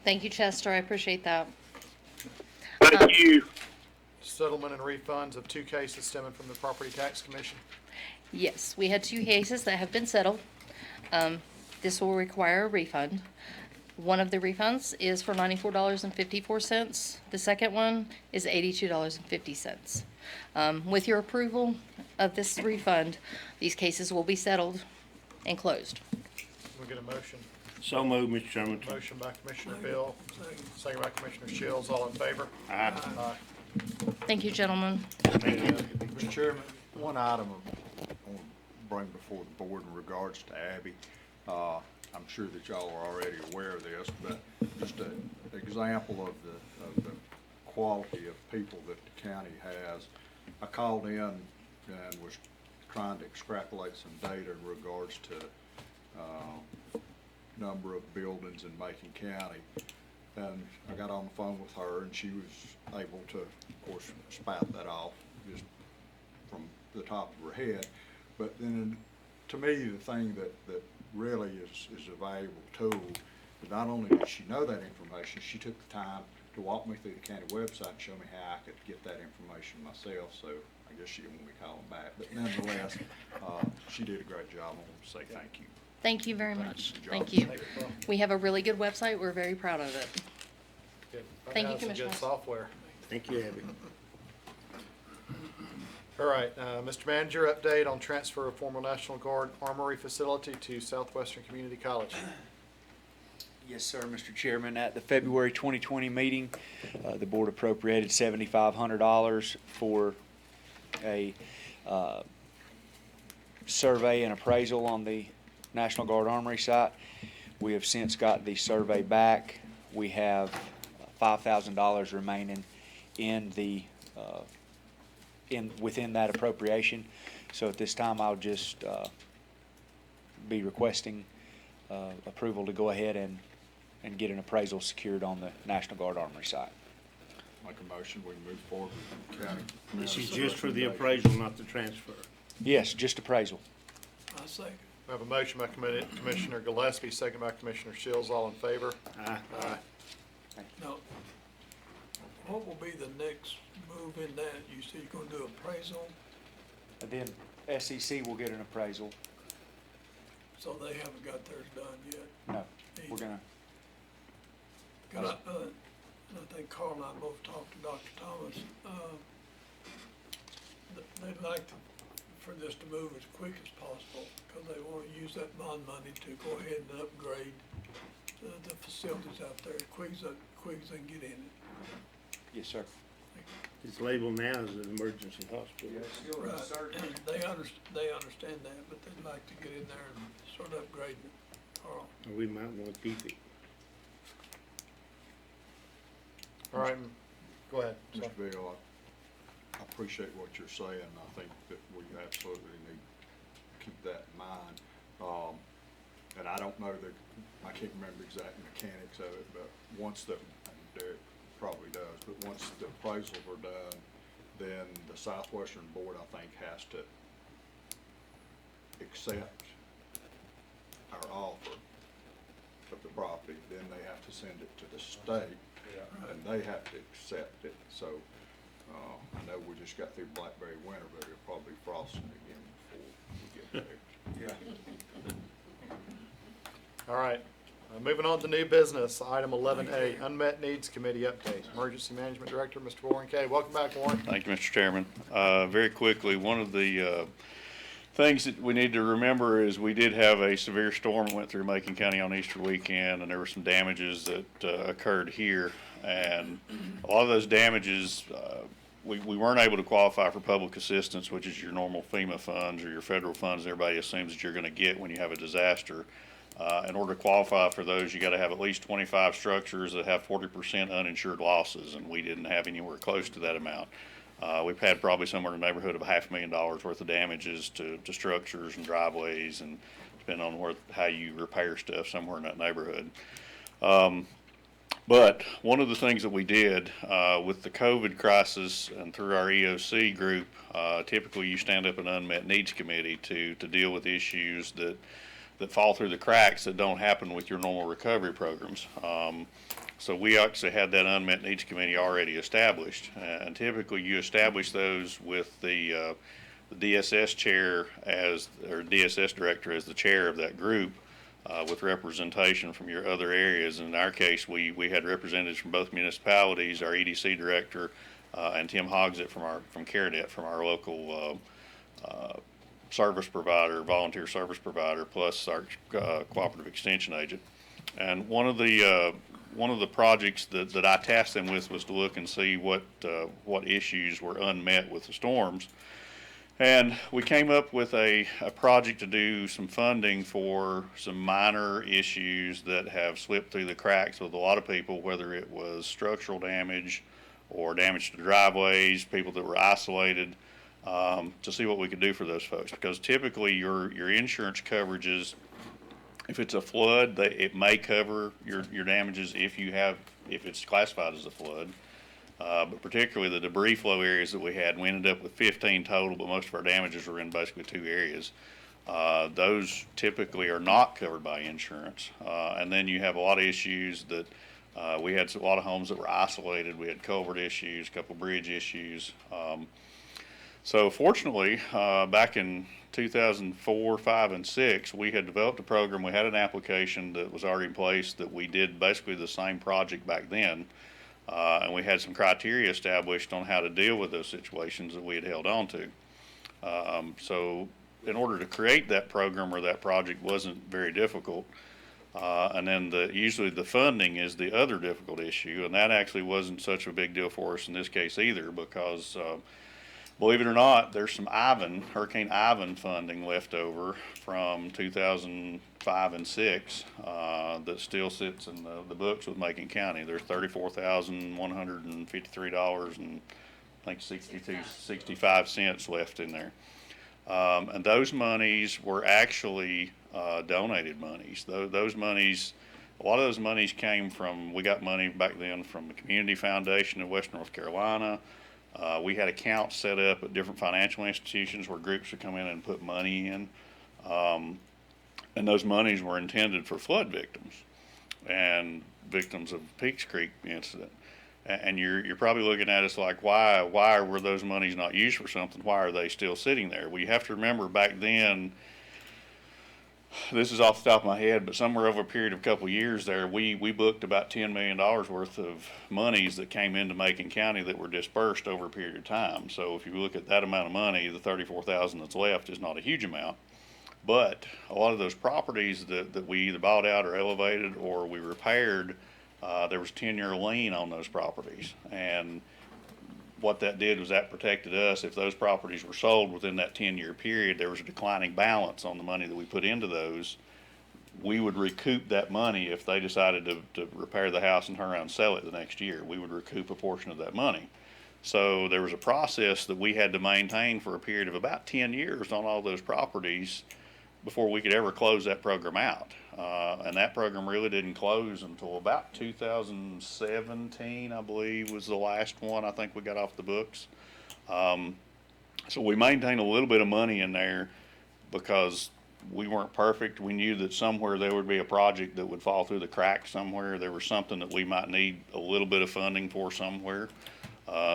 Thank you, Chester. I appreciate that. Thank you. Settlement and refunds of 2 cases stemming from the Property Tax Commission. Yes, we had 2 cases that have been settled. This will require a refund. One of the refunds is for $94.54. The second one is $82.50. With your approval of this refund, these cases will be settled and closed. We'll get a motion. So moved, Mr. Chairman. Motion by Commissioner Bill, second by Commissioner Shields. All in favor? Aye. Aye. Thank you, gentlemen. Mr. Chairman, one item I want to bring before the board in regards to Abby. I'm sure that y'all are already aware of this, but just an example of the quality of people that the county has. I called in and was trying to extrapolate some data in regards to number of buildings in Macon County. And I got on the phone with her, and she was able to, of course, spout that off just from the top of her head. But then, to me, the thing that really is a valuable tool is not only did she know that information, she took the time to walk me through the county website and show me how I could get that information myself. So I guess she didn't want me calling back. But nonetheless, she did a great job. I want to say thank you. Thank you very much. Good job. Thank you. Thank you, Bill. We have a really good website. We're very proud of it. Good. Thank you, That's some good Commissioners. software. Thank you, Abby. All right, Mr. Manager, update on transfer of former National Guard Armory facility to Southwestern Community College. Yes, sir, Mr. Chairman. At the February 2020 meeting, the board appropriated $7,500 for a survey and appraisal on the National Guard Armory site. We have since got the survey back. We have $5,000 remaining in the within that appropriation. So at this time, I'll just be requesting approval to go ahead and get an appraisal secured on the National Guard Armory site. Make a motion, we can move forward with the county. This is just for the appraisal, not the transfer. Yes, just appraisal. I second. We have a motion by Commissioner Gillespie, second by Commissioner Shields. All in favor? Aye. Aye. Now, what will be the next move in that? You said you're gonna do appraisal, And then SEC will get an appraisal. so they haven't got theirs done yet. No, we're gonna, I think Carl and I both talked to Dr. Thomas. They'd like for this to move as quick as possible, because they want to use that bond money to go ahead and upgrade the facilities out there as quick as they can get in it. yes, sir. It's labeled now as an emergency hospital. Right. They understand that, but they'd like to get in there and start upgrading it, Carl. Or we might want to keep it. All right, go ahead. Mr. Bill, I appreciate what you're saying. I think that we absolutely need to keep that in mind. And I don't know I can't remember exact mechanics of it, but once and Derek probably does, but once the appraisals are done, then the Southwestern Board, I think, has to accept our offer of the property, then they have to send it to the state, and they have to accept it. So, I know we just got through blackberry winter, but it'll probably be frosting again before we get there. All right. Moving on to new business, item 11A, Unmet Needs Committee update. Emergency Management Director, Mr. Warren Kay. Welcome back, Warren. Thank you, Mr. Chairman. Very quickly, one of the things that we need to remember is we did have a severe storm that went through Macon County on Easter weekend, and there were some damages that occurred here. And a lot of those damages, we weren't able to qualify for public assistance, which is your normal FEMA funds or your federal funds everybody assumes that you're going to get when you have a disaster. In order to qualify for those, you got to have at least 25 structures that have 40% uninsured losses, and we didn't have anywhere close to that amount. We've had probably somewhere in the neighborhood of $500,000 worth of damages to structures and driveways, and depending on how you repair stuff, somewhere in that neighborhood. But one of the things that we did with the COVID crisis and through our EOC group, typically you stand up an unmet needs committee to deal with issues that fall through the cracks that don't happen with your normal recovery programs. So we actually had that unmet needs committee already established, and typically you establish those with the DSS chair or DSS director as the chair of that group, with representation from your other areas. In our case, we had representatives from both municipalities, our EDC director, and Tim Hogsett from CareDebt, from our local service provider, volunteer service provider, plus our cooperative extension agent. And one of the projects that I tasked them with was to look and see what issues were unmet with the storms. And we came up with a project to do some funding for some minor issues that have slipped through the cracks with a lot of people, whether it was structural damage or damage to driveways, people that were isolated, to see what we could do for those folks. Because typically your insurance coverages, if it's a flood, it may cover your damages if it's classified as a flood. But particularly the debris flow areas that we ended up with 15 total, but most of our damages were in basically 2 areas. Those typically are not covered by insurance. And then you have a lot of issues that we had a lot of homes that were isolated. We had culvert issues, a couple bridge issues. So fortunately, back in 2004, 5, and 6, we had developed a program. We had an application that was already in place that we did basically the same project back then. And we had some criteria established on how to deal with those situations that we had held on to. So in order to create that program or that project wasn't very difficult. And then usually the funding is the other difficult issue, and that actually wasn't such a big deal for us in this case either, because believe it or not, there's some Hurricane Ivan funding left over from 2005 and 6 that still sits in the books with Macon County. There's $34,153 and I think 65 cents left in there. And those monies were actually donated monies. Those monies, a lot of those monies came from, we got money back then from the Community Foundation of Western North Carolina. We had accounts set up at different financial institutions where groups would come in and put money in. And those monies were intended for flood victims and victims of Peaks Creek incident. And you're probably looking at us like, why were those monies not used for something? Why are they still sitting there? Well, you have to remember back then, this is off the top of my head, but somewhere over a period of a couple of years there, we booked about $10 million worth of monies that came into Macon County that were dispersed over a period of time. So if you look at that amount of money, the $34,000 that's left is not a huge amount. But a lot of those properties that we either bought out or elevated or we repaired, there was a 10-year lien on those properties. And what that did was that protected us. If those properties were sold within that 10-year period, there was a declining balance on the money that we put into those. We would recoup that money if they decided to repair the house and turn around and sell it the next year. We would recoup a portion of that money. So there was a process that we had to maintain for a period of about 10 years on all those properties before we could ever close that program out. and that program really didn't close until about 2017, I believe, was the last one I think we got off the books. So we maintained a little bit of money in there because we weren't perfect. We knew that somewhere there would be a project that would fall through the cracks somewhere. There was something that we might need a little bit of funding for somewhere.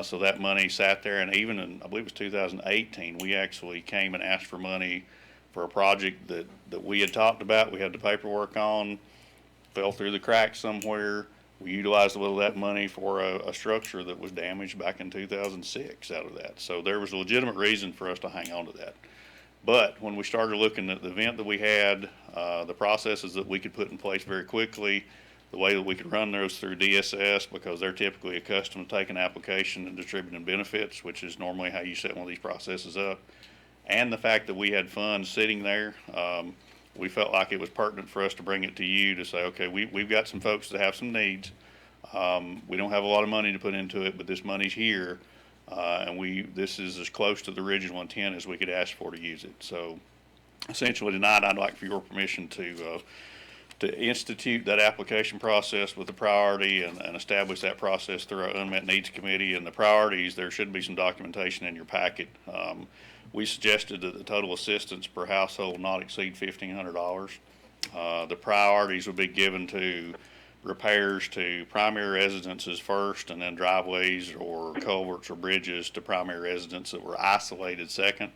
So that money sat there, and even in, I believe it was 2018, we actually came and asked for money for a project that we had talked about. We had the paperwork on, fell through the cracks somewhere. We utilized a little of that money for a structure that was damaged back in 2006 out of that. So there was a legitimate reason for us to hang on to that. But when we started looking at the event that we had, the processes that we could put in place very quickly, the way that we could run those through DSS, because they're typically accustomed to taking application and distributing benefits, which is normally how you set one of these processes up, and the fact that we had funds sitting there, we felt like it was pertinent for us to bring it to you to say, okay, we've got some folks that have some needs. We don't have a lot of money to put into it, but this money's here. And this is as close to the original intent as we could ask for to use it. So essentially tonight, I'd like for your permission to institute that application process with the priority and establish that process through our Unmet Needs Committee. And the priorities, there should be some documentation in your packet. We suggested that the total assistance per household not exceed $1,500. The priorities would be given to repairs to primary residences first, and then driveways or culverts or bridges to primary residents that were isolated second.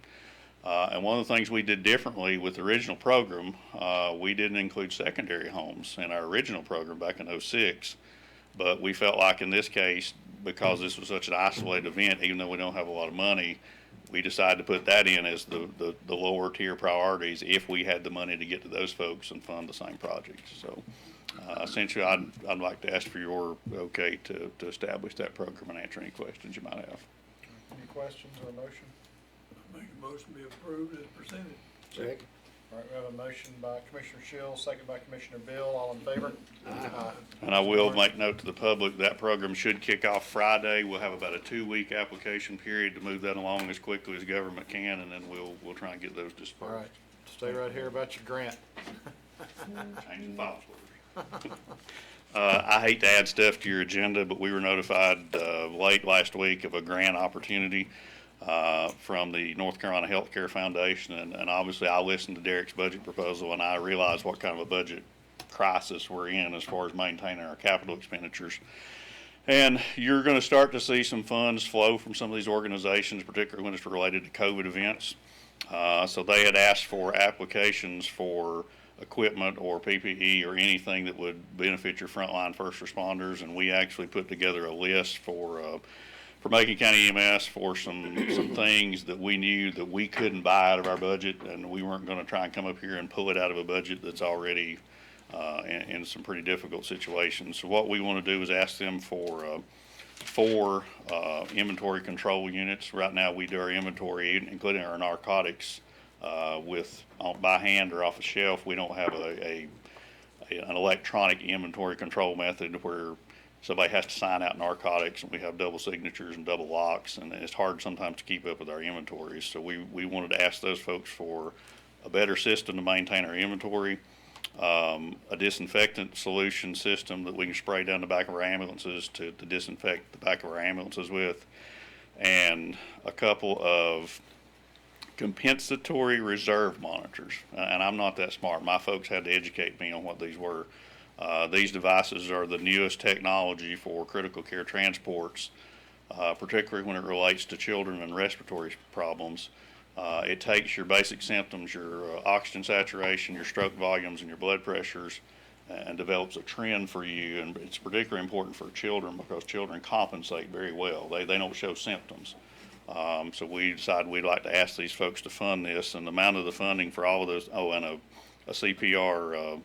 And one of the things we did differently with the original program, we didn't include secondary homes in our original program back in '06, but we felt like in this case, because this was such an isolated event, even though we don't have a lot of money, we decided to put that in as the lower tier priorities if we had the money to get to those folks and fund the same projects. So essentially, I'd like to ask for your okay to establish that program and answer any questions you might have. Any questions or a motion? Make a motion be approved as presented. Second. All right, we have a motion by Commissioner Shields, second by Commissioner Bill. All in favor? Aye. And I will make note to the public, that program should kick off Friday. We'll have about a 2-week application period to move that along as quickly as government can, and then we'll try and get those dispersed. All right, stay right here about your grant. Changing files. I hate to add stuff to your agenda, but we were notified late last week of a grant opportunity from the North Carolina Healthcare Foundation, and obviously I listened to Derek's budget proposal, and I realized what kind of a budget crisis we're in as far as maintaining our capital expenditures. And you're going to start to see some funds flow from some of these organizations, particularly when it's related to COVID events. So they had asked for applications for equipment or PPE or anything that would benefit your frontline first responders, and we actually put together a list for Macon County EMS for some things that we knew that we couldn't buy out of our budget, and we weren't going to try and come up here and pull it out of a budget that's already in some pretty difficult situations. So what we want to do is ask them for 4 inventory control units. Right now we do our inventory, including our narcotics, by hand or off a shelf. We don't have an electronic inventory control method where somebody has to sign out narcotics, and we have double signatures and double locks, and it's hard sometimes to keep up with our inventories. So we wanted to ask those folks for a better system to maintain our inventory, a disinfectant solution system that we can spray down the back of our ambulances to disinfect the back of our ambulances with, and a couple of compensatory reserve monitors. And I'm not that smart. My folks had to educate me on what these were. These devices are the newest technology for critical care transports, particularly when it relates to children and respiratory problems. It takes your basic symptoms, your oxygen saturation, your stroke volumes, and your blood pressures, and develops a trend for you. And it's particularly important for children because children compensate very well. They don't show symptoms. So we decided we'd like to ask these folks to fund this, and the amount of the funding for all of those, and a CPR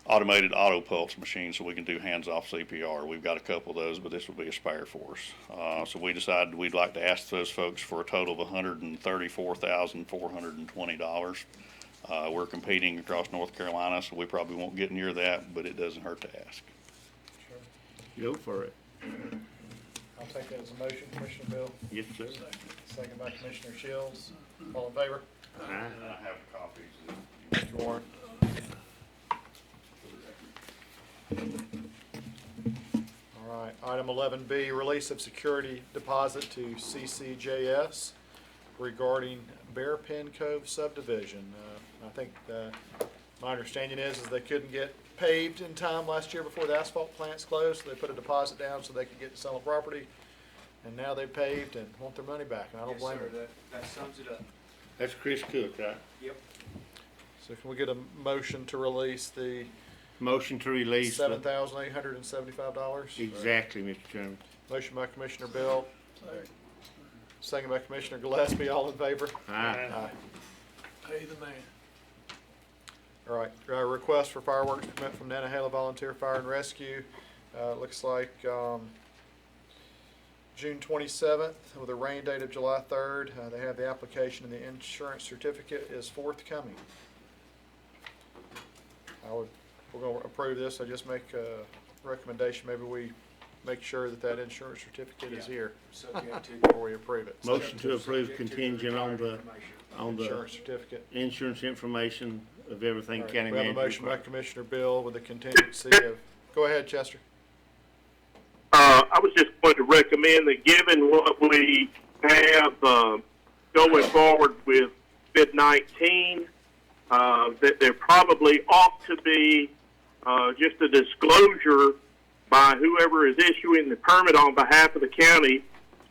automated auto pulse machine so we can do hands-off CPR. We've got a couple of those, but this will be a spare for us. So we decided we'd like to ask those folks for a total of $134,420. We're competing across North Carolina, so we probably won't get near that, but it doesn't hurt to ask. Go for it. I'll take that as a motion, Commissioner Bill. Yes, sir. Second by Commissioner Shields. All in favor? Aye. I have copies. Mr. Warren. Item 11B, release of security deposit to CCJS regarding Bearpin Cove subdivision. I think my understanding is they couldn't get paved in time last year before the asphalt plants closed, so they put a deposit down so they could get to sell the property. And now they paved and want their money back, and I don't blame them. That sums it up. That's Chris Cook, right? Yep. So can we get a motion to release the Motion to release. $7,875? Exactly, Mr. Chairman. Motion by Commissioner Bill, second by Commissioner Gillespie. All in favor? Aye. Aye. Pay the man. All right, request for fireworks permit from Nantahala Volunteer Fire and Rescue. Looks like June 27th with a rain date of July 3rd. They have the application and the insurance certificate is forthcoming. We're going to approve this. I just make a recommendation. Maybe we make sure that insurance certificate is here Subject to. before we approve it. Motion to approve Subject to contingent on the, Insurance certificate. insurance information of everything All right, county we have a manager. motion by requires. Commissioner Bill with a contingency of, go ahead, Chester. I was just going to recommend that given what we have going forward with COVID-19, that there probably ought to be just a disclosure by whoever is issuing the permit on behalf of the county,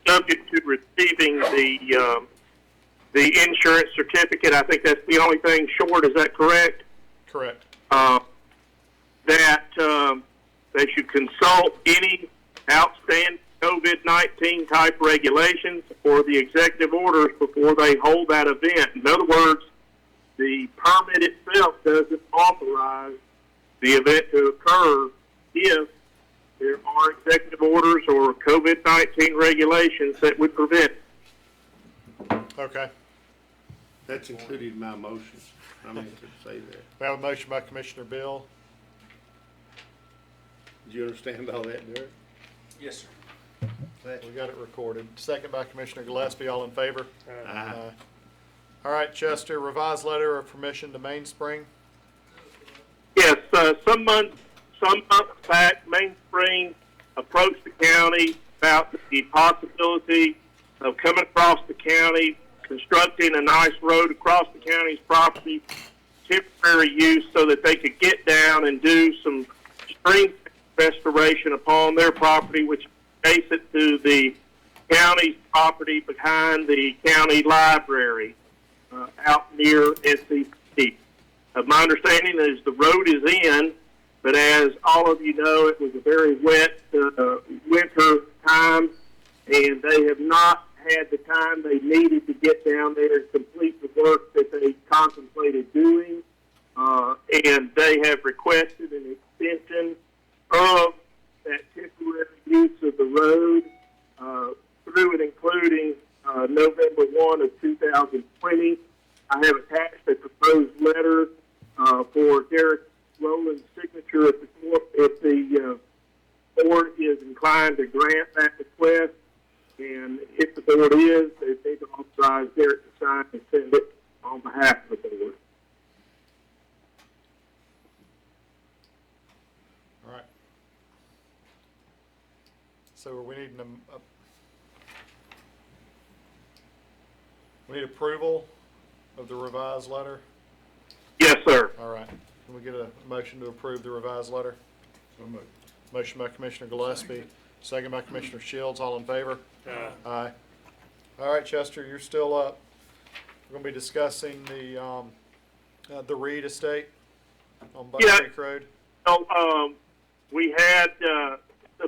subject to receiving the insurance certificate. I think that's the only thing short. Is that correct? Correct. That they should consult any outstanding COVID-19 type regulations or the executive orders before they hold that event. In other words, the permit itself doesn't authorize the event to occur if there are executive orders or COVID-19 regulations that would prevent it. Okay. That's included in my motion. I meant to say that. We have a motion by Commissioner Bill. Did you understand all that, Derek? Yes, sir. We got it recorded. Second by Commissioner Gillespie. All in favor? Aye. All right, Chester, revised letter of permission to Mainspring. Yes, some months back, Mainspring approached the county about the possibility of coming across the county, constructing a nice road across the county's property, temporary use so that they could get down and do some stream restoration upon their property, which is adjacent to the county's property behind the county library out near SCP. My understanding is the road is in, but as all of you know, it was a very wet winter time, and they have not had the time they needed to get down there and complete the work that they contemplated doing, and they have requested an extension of that temporary use of the road through and including November 1 of 2020. I have attached a proposed letter for Derek Rowland's signature if the board is inclined to grant that request. And if the board is, they need to authorize Derek to sign and send it on behalf of the board. All right. So we need we need approval of the revised letter. Yes, sir. All right. Can we get a motion to approve the revised letter? Motion by Commissioner Gillespie, second by Commissioner Shields. All in favor? Aye. All right, Chester, you're still up. We're going to be discussing the Reed estate on Buck Creek Road. So, we had, the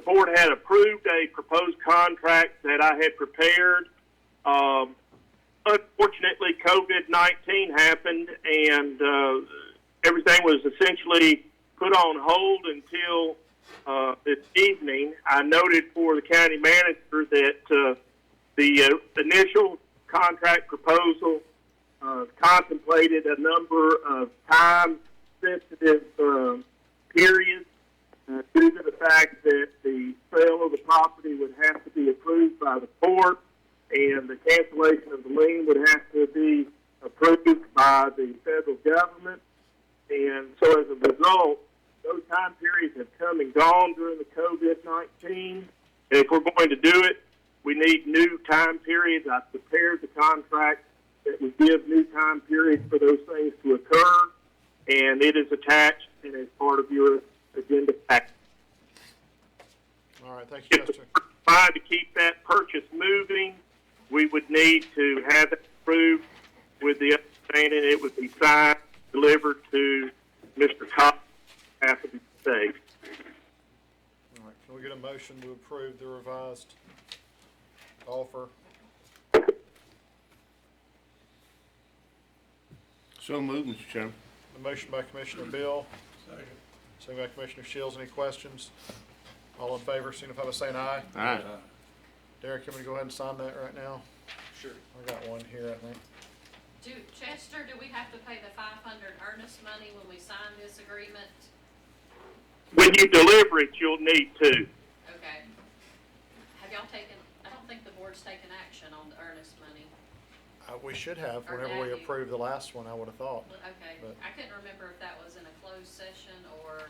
board had approved a proposed contract that I had prepared. Unfortunately, COVID-19 happened, and everything was essentially put on hold until this evening. I noted for the county manager that the initial contract proposal contemplated a number of time-sensitive periods due to the fact that the sale of the property would have to be approved by the court, and the cancellation of the lien would have to be approved by the federal government. And so as a result, those time periods have come and gone during the COVID-19 And if we're going to do it, we need new time periods. I've prepared the contract that would give new time periods for those things to occur, and it is attached and as part of your agenda package. All right, thank you, Chester. To keep that purchase moving, we would need to have it approved with the understanding it would be signed, delivered to Mr. Cox after the state. All right, can we get a motion to approve the revised offer? So moved, Mr. Chairman. A motion by Commissioner Bill, Second. second by Commissioner Shields. Any questions? All in favor, signify by saying aye. Aye. Derek, can we go ahead and sign that right now? Sure. I got one here, I think. Chester, do we have to pay the 500 earnest money when we sign this agreement? When you deliver it, you'll need to. Okay. Have y'all taken, I don't think the board's taken action on the earnest money. We should have, Or whenever have we you? approved the last one, I would have thought. Okay, But- I couldn't remember if that was in a closed session or,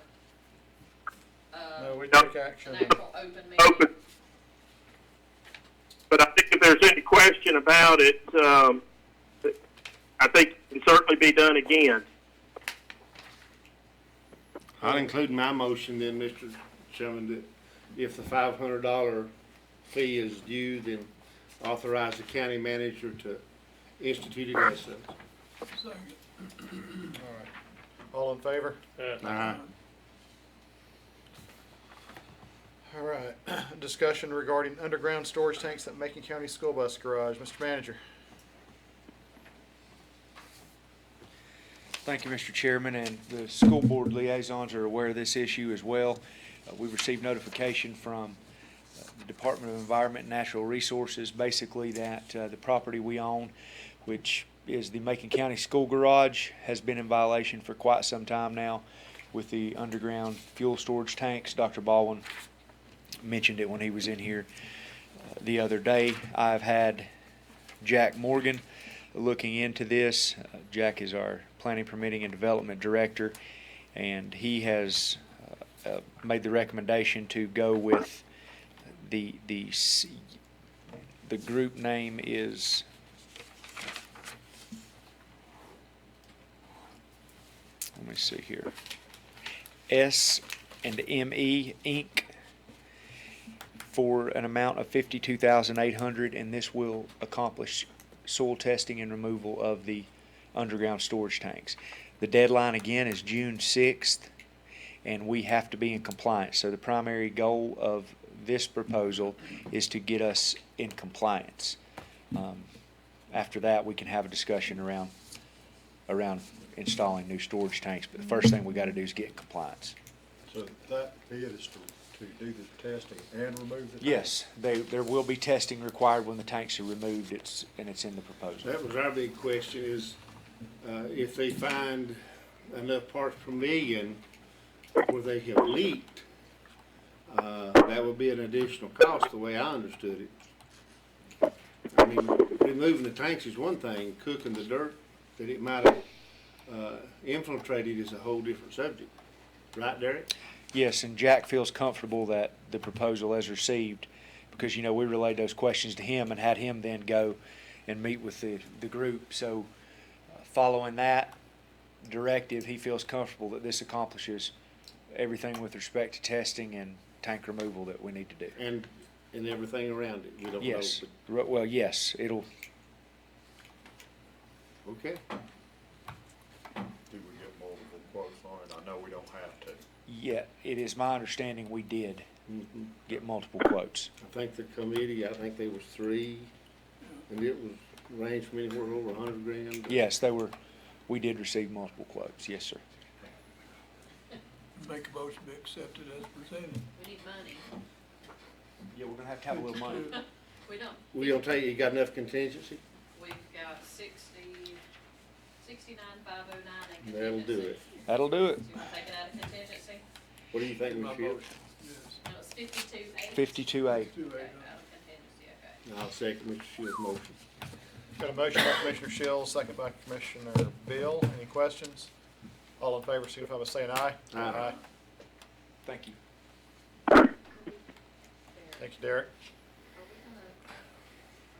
No, we No. took action. an actual open meeting. Open. But I think if there's any question about it, I think it can certainly be done again. I'll include in my motion then, Mr. Chairman, that if the $500 fee is due, then authorize the county manager to institute it as such. Second. All right. All in favor? Aye. All right. Discussion regarding underground storage tanks at Macon County School Bus Garage. Mr. Manager. Thank you, Mr. Chairman, and the school board liaisons are aware of this issue as well. We received notification from the Department of Environment and Natural Resources, basically that the property we own, which is the Macon County School Garage, has been in violation for quite some time now with the underground fuel storage tanks. Dr. Baldwin mentioned it when he was in here the other day. I've had Jack Morgan looking into this. Jack is our Planning, Permitting, and Development Director, and he has made the recommendation to go with the group name is let me see here, S&ME Inc. for an amount of $52,800, and this will accomplish soil testing and removal of the underground storage tanks. The deadline again is June 6th, and we have to be in compliance. So the primary goal of this proposal is to get us in compliance. After that, we can have a discussion around installing new storage tanks. But the first thing we got to do is get in compliance. So that bid is to do the testing and remove the tank? Yes, there will be testing required when the tanks are removed. It's in the proposal. That was our big question is, if they find enough parts per million where they have leaked, that would be an additional cost, the way I understood it. I mean, removing the tanks is one thing, cooking the dirt that it might have infiltrated is a whole different subject. Right, Derek? Yes, and Jack feels comfortable that the proposal as received, because, we relayed those questions to him and had him then go and meet with the group. So following that directive, he feels comfortable that this accomplishes everything with respect to testing and tank removal that we need to do. And everything around it, we don't Yes. know. Well, yes, it'll, But, okay. Do we get multiple quotes on it? I know we don't have to. yeah, it is my understanding we did Mhm. get multiple quotes. I think the committee, there was 3, and it was ranged from anywhere over $100,000. Yes, we did receive multiple quotes. Yes, sir. Make a motion to accept it as presented. We need money. Yeah, we're gonna have to have a little money. We don't. We don't tell you got enough contingency? We've got 69,509 in contingency. That'll do it. That'll do it. Do you want to take it out of contingency? What do you think, My Ms. Fields? motion, yes. No, it's 52,800. 52A. Two Okay, eight. out of contingency, okay. I'll second Mr. Shields' motion. Got a motion by Commissioner Shields, second by Commissioner Bill. Any questions? All in favor, signify by saying aye. Aye. Thank you. There. Thank you, Derek. Are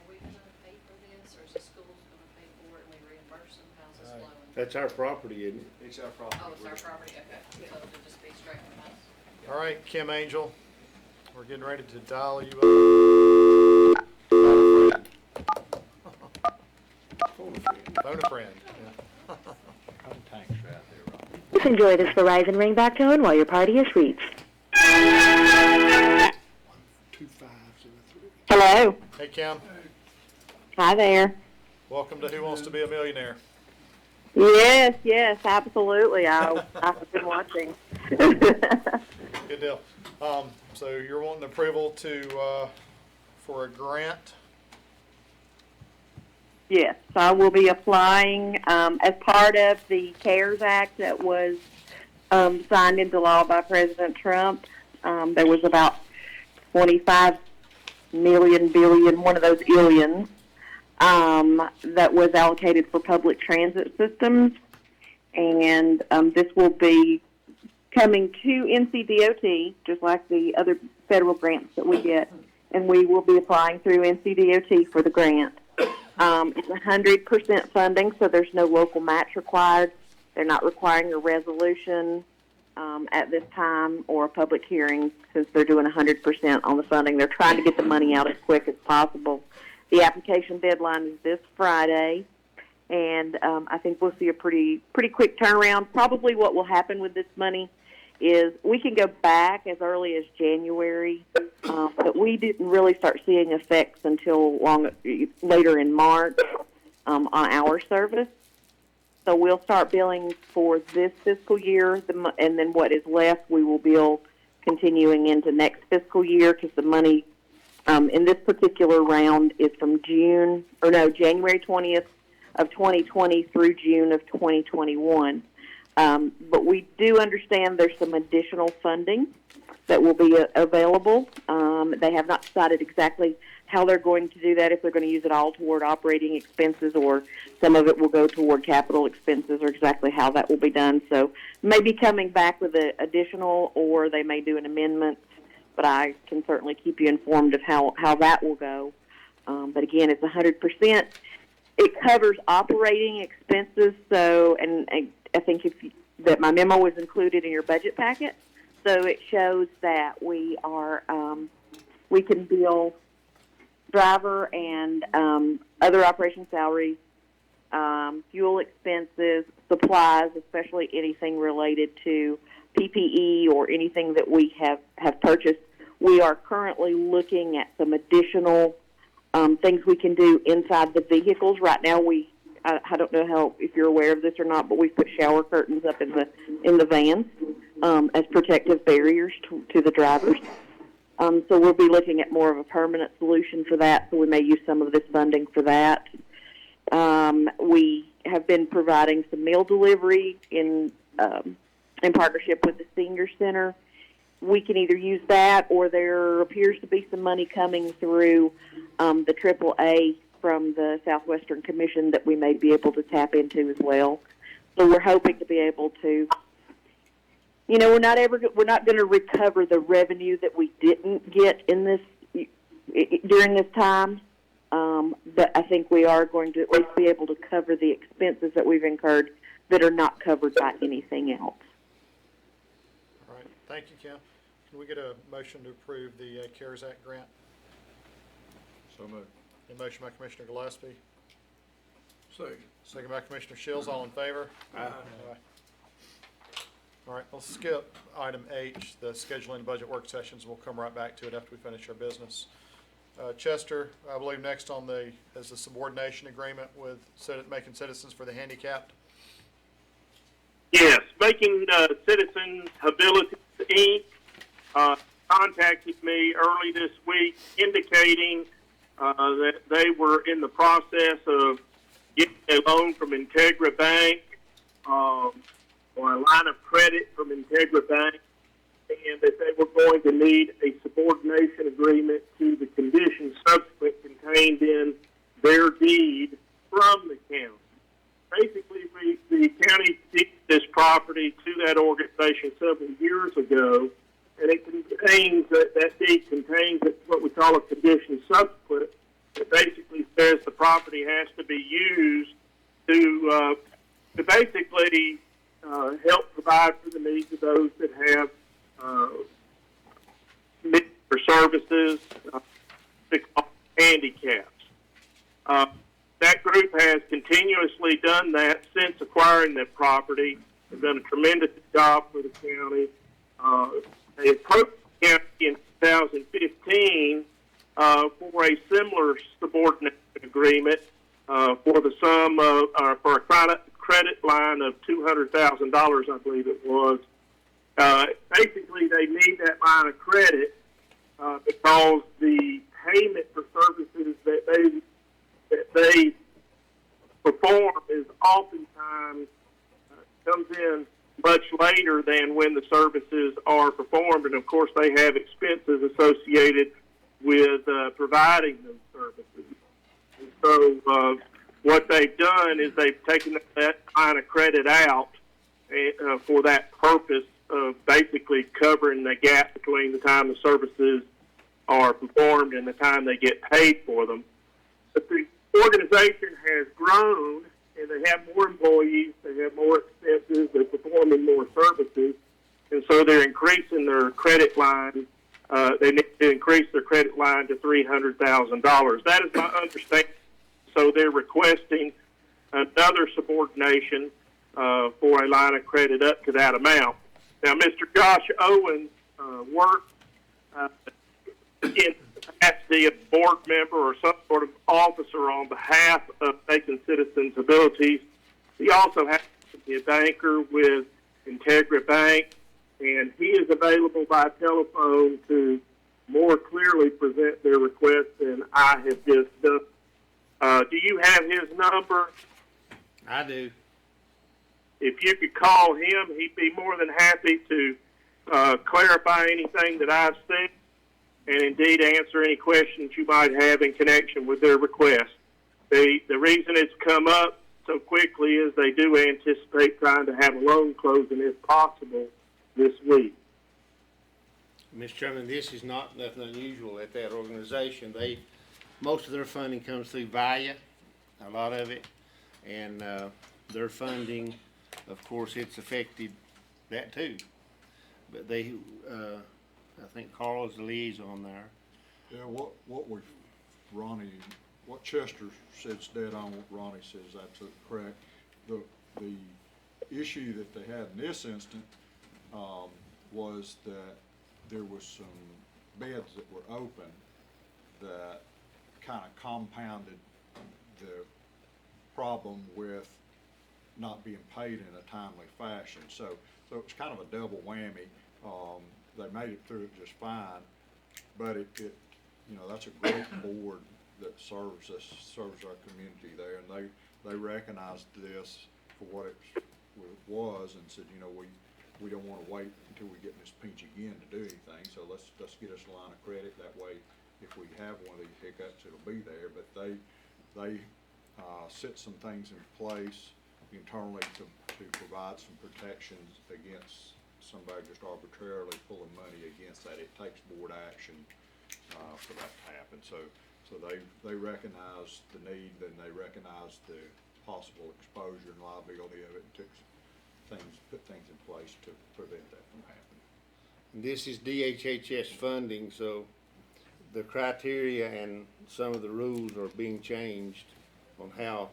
we gonna pay for this, or is the school gonna pay for it and we reimburse them? How's this flowing? That's our property, isn't it? It's our property. Oh, it's our property, okay. So it'll just be straight from us. All right, Kim Angel, we're getting ready to dial you up. Phone a friend. Yeah. Please enjoy this Verizon ringback tone while your party is reached. 2 5s and a 3. Hello. Hey, Kim. Hi there. Welcome to Who Wants to Be a Millionaire. Yes, absolutely. I've been watching. Good deal. So you're wanting approval to for a grant? Yes, I will be applying as part of the CARES Act that was signed into law by President Trump. There was about 25 million, billion, one of those illions, that was allocated for public transit systems. And this will be coming to NCDOT, just like the other federal grants that we get. And we will be applying through NCDOT for the grant. It's 100% funding, so there's no local match required. They're not requiring a resolution at this time or a public hearing since they're doing 100% on the funding. They're trying to get the money out as quick as possible. The application deadline is this Friday, and I think we'll see a pretty quick turnaround. Probably what will happen with this money is we can go back as early as January, but we didn't really start seeing effects until later in March on our service. So we'll start billing for this fiscal year, and then what is left we will bill continuing into next fiscal year, because the money in this particular round is from January 20th of 2020 through June of 2021. But we do understand there's some additional funding that will be available. They have not decided exactly how they're going to do that, if they're going to use it all toward operating expenses or some of it will go toward capital expenses, or exactly how that will be done. So maybe coming back with an additional, or they may do an amendment, but I can certainly keep you informed of how that will go. But again, it's 100%. It covers operating expenses, so, and I think that my memo was included in your budget packet, so it shows that we can bill driver and other operation salaries, fuel expenses, supplies, especially anything related to PPE or anything that we have purchased. We are currently looking at some additional things we can do inside the vehicles. Right now, I don't know if you're aware of this or not, but we've put shower curtains up in the vans as protective barriers to the drivers. So we'll be looking at more of a permanent solution for that, so we may use some of this funding for that. We have been providing some meal delivery in partnership with the Senior Center. We can either use that, or there appears to be some money coming through the AAA from the Southwestern Commission that we may be able to tap into as well. So we're hoping to be able to, we're not going to recover the revenue that we didn't get in this during this time, but I think we are going to at least be able to cover the expenses that we've incurred that are not covered by anything else. All right, thank you, Kim. Can we get a motion to approve the CARES Act grant? So moved. A motion by Commissioner Gillespie, Second. second by Commissioner Shields. All in favor? Aye. All right, let's skip item H, the scheduling budget work sessions. We'll come right back to it after we finish our business. Chester, I believe next on is the subordination agreement with Macon Citizens for the Handicapped. Yes, Making Citizens Ability Inc. Contacted me early this week indicating that they were in the process of getting a loan from Integra Bank or a line of credit from Integra Bank, and that they were going to need a subordination agreement to the conditions subsequent contained in their deed from the county. Basically, the county deeded this property to that organization several years ago, and it contains, that deed contains what we call a condition subsequent. It basically says the property has to be used to basically help provide for the needs of those that have needs for services, handicaps. That group has continuously done that since acquiring that property. They've done a tremendous job for the county. They approached the county in 2015 for a similar subordination agreement for the sum of for a credit line of $200,000, I believe it was. Basically, they need that line of credit because the payment for services that they perform is oftentimes comes in much later than when the services are performed, and of course they have expenses associated with providing those services. And so what they've done is they've taken that line of credit out for that purpose of basically covering the gap between the time the services are performed and the time they get paid for them. But the organization has grown, and they have more employees, they have more expenses, they're performing more services, and so they're increasing their credit line. They need to increase their credit line to $300,000. That is my understanding. So they're requesting another subordination for a line of credit up to that amount. Now, Mr. Josh Owens worked in the capacity of a board member or some sort of officer on behalf of Macon Citizens Abilities. He also happens to be a banker with Integra Bank, and he is available by telephone to more clearly present their request than I have just done. Do you have his number? I do. If you could call him, he'd be more than happy to clarify anything that I've said and indeed answer any questions you might have in connection with their request. The reason it's come up so quickly is they do anticipate trying to have a loan closing if possible this week. Mr. Chairman, this is not nothing unusual at that organization. Most of their funding comes through VIA, a lot of it, and their funding, of course, it's affected that too. But they, I think Carl is the liaison there. Yeah, what Chester said's dead on, what Ronnie says is absolutely correct. The issue that they had in this instance was that there was some beds that were open that kind of compounded the problem with not being paid in a timely fashion. So it's kind of a double whammy. They made it through it just fine, but that's a great board that serves our community there, and they recognized this for what it was and said, we don't want to wait until we get in this pinch again to do anything. So let's get us a line of credit. That way, if we have one of these hiccups, it'll be there. But they set some things in place internally to provide some protections against somebody just arbitrarily pulling money against that. It takes board action for that to happen. So they recognize the need, and they recognize the possible exposure and liability of it, and put things in place to prevent that from happening. This is DHHS funding, so the criteria and some of the rules are being changed on how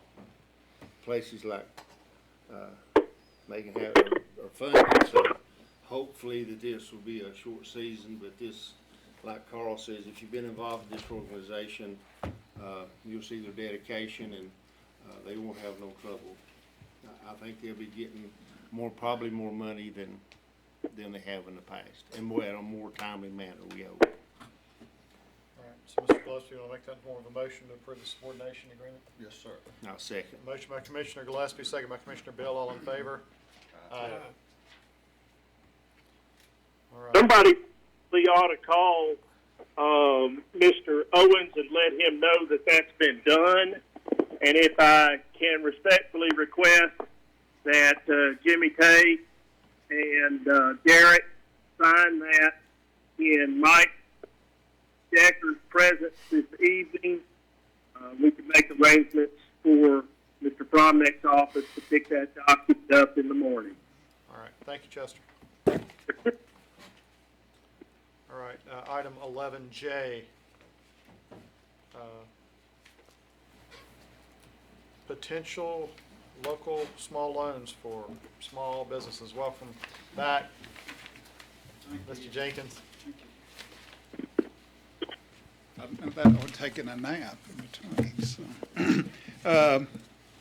places like Macon are funded. So hopefully that this will be a short season, but this, like Carl says, if you've been involved in this organization, you'll see their dedication, and they won't have no trouble. I think they'll be getting probably more money than they have in the past, and in a more timely manner, we hope. All right, so Mr. Gillespie, you want to make that form of a motion to approve the subordination agreement? Yes, sir. I'll second. Motion by Commissioner Gillespie, second by Commissioner Bill, all in favor? Aye. All right. Somebody ought to call Mr. Owens and let him know that that's been done. And if I can respectfully request that Jimmy Tay and Garrett sign that in Mike Decker's presence this evening, we can make arrangements for Mr. Bromnick's office to pick that document up in the morning. All right, thank you, Chester. All right, item 11J. Potential local small loans for small businesses. Welcome back, Mr. Jenkins. I'm that or taking a nap in between. So.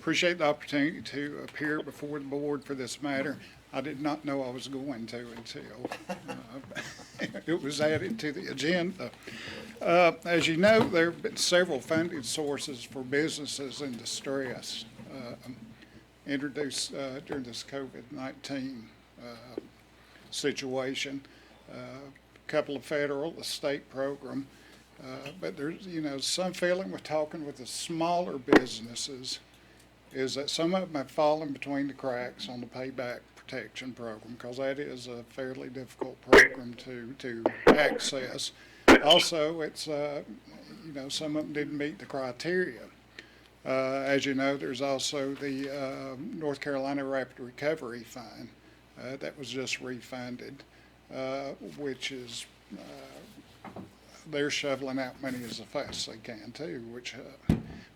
Appreciate the opportunity to appear before the board for this matter. I did not know I was going to until it was added to the agenda. As you know, there have been several funding sources for businesses in distress introduced during this COVID-19 situation. A couple of federal, a state program. But there's, some feeling with talking with the smaller businesses is that some of them have fallen between the cracks on the payback protection program, because that is a fairly difficult program to access. Also, it's, some of them didn't meet the criteria. As you know, there's also the North Carolina Rapid Recovery Fund that was just refunded, which is they're shoveling out money as fast as they can too,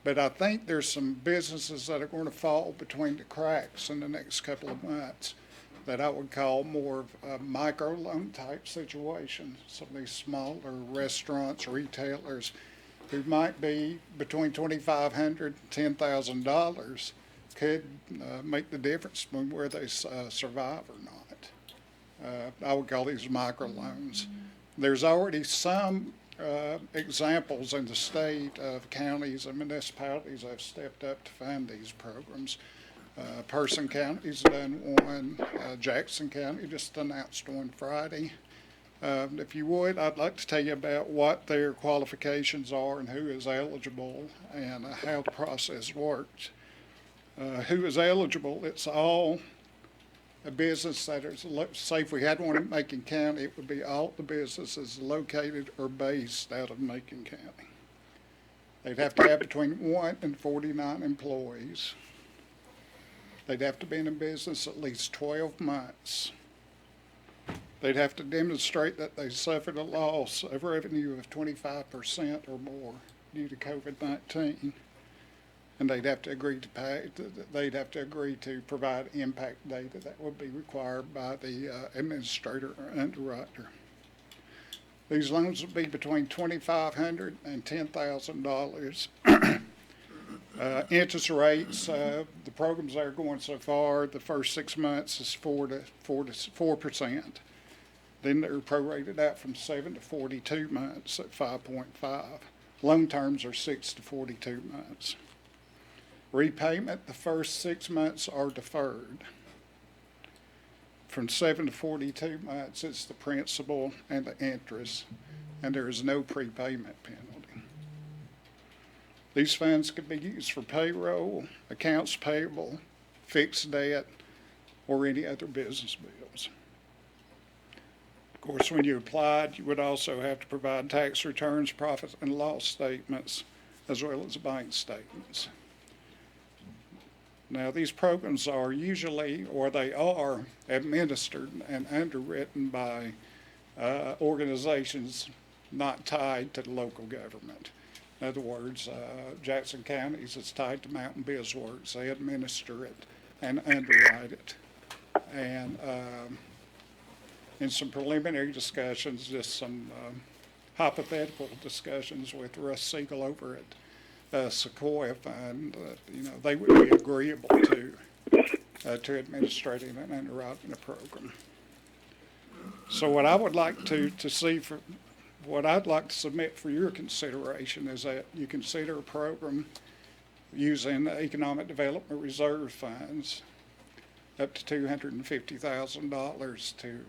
but I think there's some businesses that are going to fall between the cracks in the next couple of months that I would call more of a micro loan type situation. Some of these smaller restaurants, retailers who might be between $2,500 and $10,000 could make the difference between where they survive or not. I would call these micro loans. There's already some examples in the state of counties and municipalities that have stepped up to fund these programs. Person County's done one. Jackson County just announced one Friday. If you would, I'd like to tell you about what their qualifications are and who is eligible and how the process works. Who is eligible? It's all a business that is, say if we had one in Macon County, it would be all the businesses located or based out of Macon County. They'd have to have between 1 and 49 employees. They'd have to be in business at least 12 months. They'd have to demonstrate that they suffered a loss of revenue of 25% or more due to COVID-19. And they'd have to agree to provide impact data that would be required by the administrator or underwriter. These loans would be between $2,500 and $10,000. Interest rates, the programs that are going so far, the first 6 months is 4%. Then they're prorated out from 7 to 42 months at 5.5. Loan terms are 6 to 42 months. Repayment, the first 6 months are deferred. From 7 to 42 months, it's the principal and the interest, and there is no prepayment penalty. These funds could be used for payroll, accounts payable, fixed debt, or any other business bills. Of course, when you applied, you would also have to provide tax returns, profit and loss statements, as well as bank statements. Now, these programs are usually, or they are, administered and underwritten by organizations not tied to the local government. In other words, Jackson County's is tied to Mountain BizWorks. They administer it and underwrite it. And in some preliminary discussions, just some hypothetical discussions with Russ Siegel over at Sequoia Fund, they would be agreeable to administrating and underwriting a program. So what I would like to see for, what I'd like to submit for your consideration is that you consider a program using Economic Development Reserve funds up to $250,000 to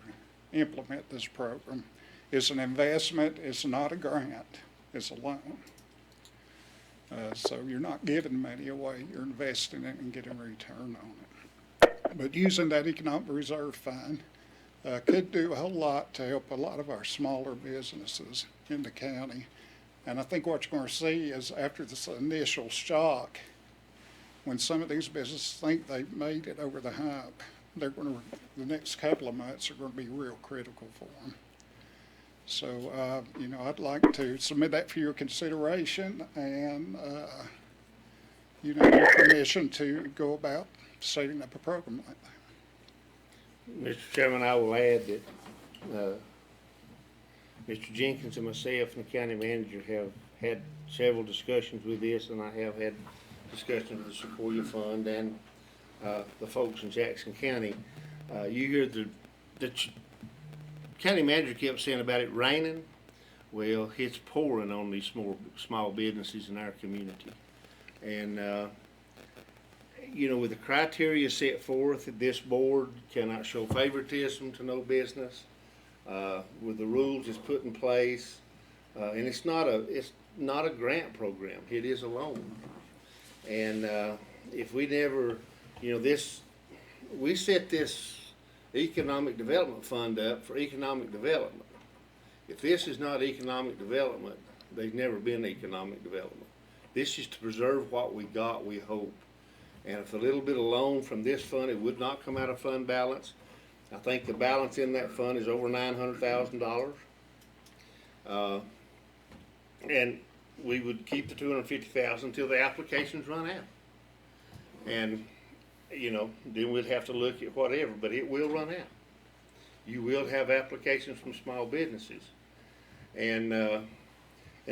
implement this program. It's an investment, it's not a grant, it's a loan. So you're not giving money away, you're investing it and getting a return on it. But using that Economic Reserve Fund, could do a whole lot to help a lot of our smaller businesses in the county. And I think what you're going to see is after this initial shock, when some of these businesses think they've made it over the hump, the next couple of months are going to be real critical for them. So, I'd like to submit that for your consideration and, your permission to go about setting up a program like that. Mr. Chairman, I will add that Mr. Jenkins and myself and the county manager have had several discussions with this, and I have had discussions with the Sequoia Fund and the folks in Jackson County. You hear the county manager kept saying about it raining. Well, it's pouring on these small businesses in our community. And, with the criteria set forth, this board cannot show favoritism to no business. With the rules that's put in place, and it's not a grant program. It is a loan. And if we never, we set this economic development fund up for economic development. If this is not economic development, there's never been economic development. This is to preserve what we got, we hope. And if a little bit of loan from this fund, it would not come out of fund balance. I think the balance in that fund is over $900,000. And we would keep the $250,000 until the applications run out. And, then we'd have to look at whatever, but it will run out. You will have applications from small businesses. And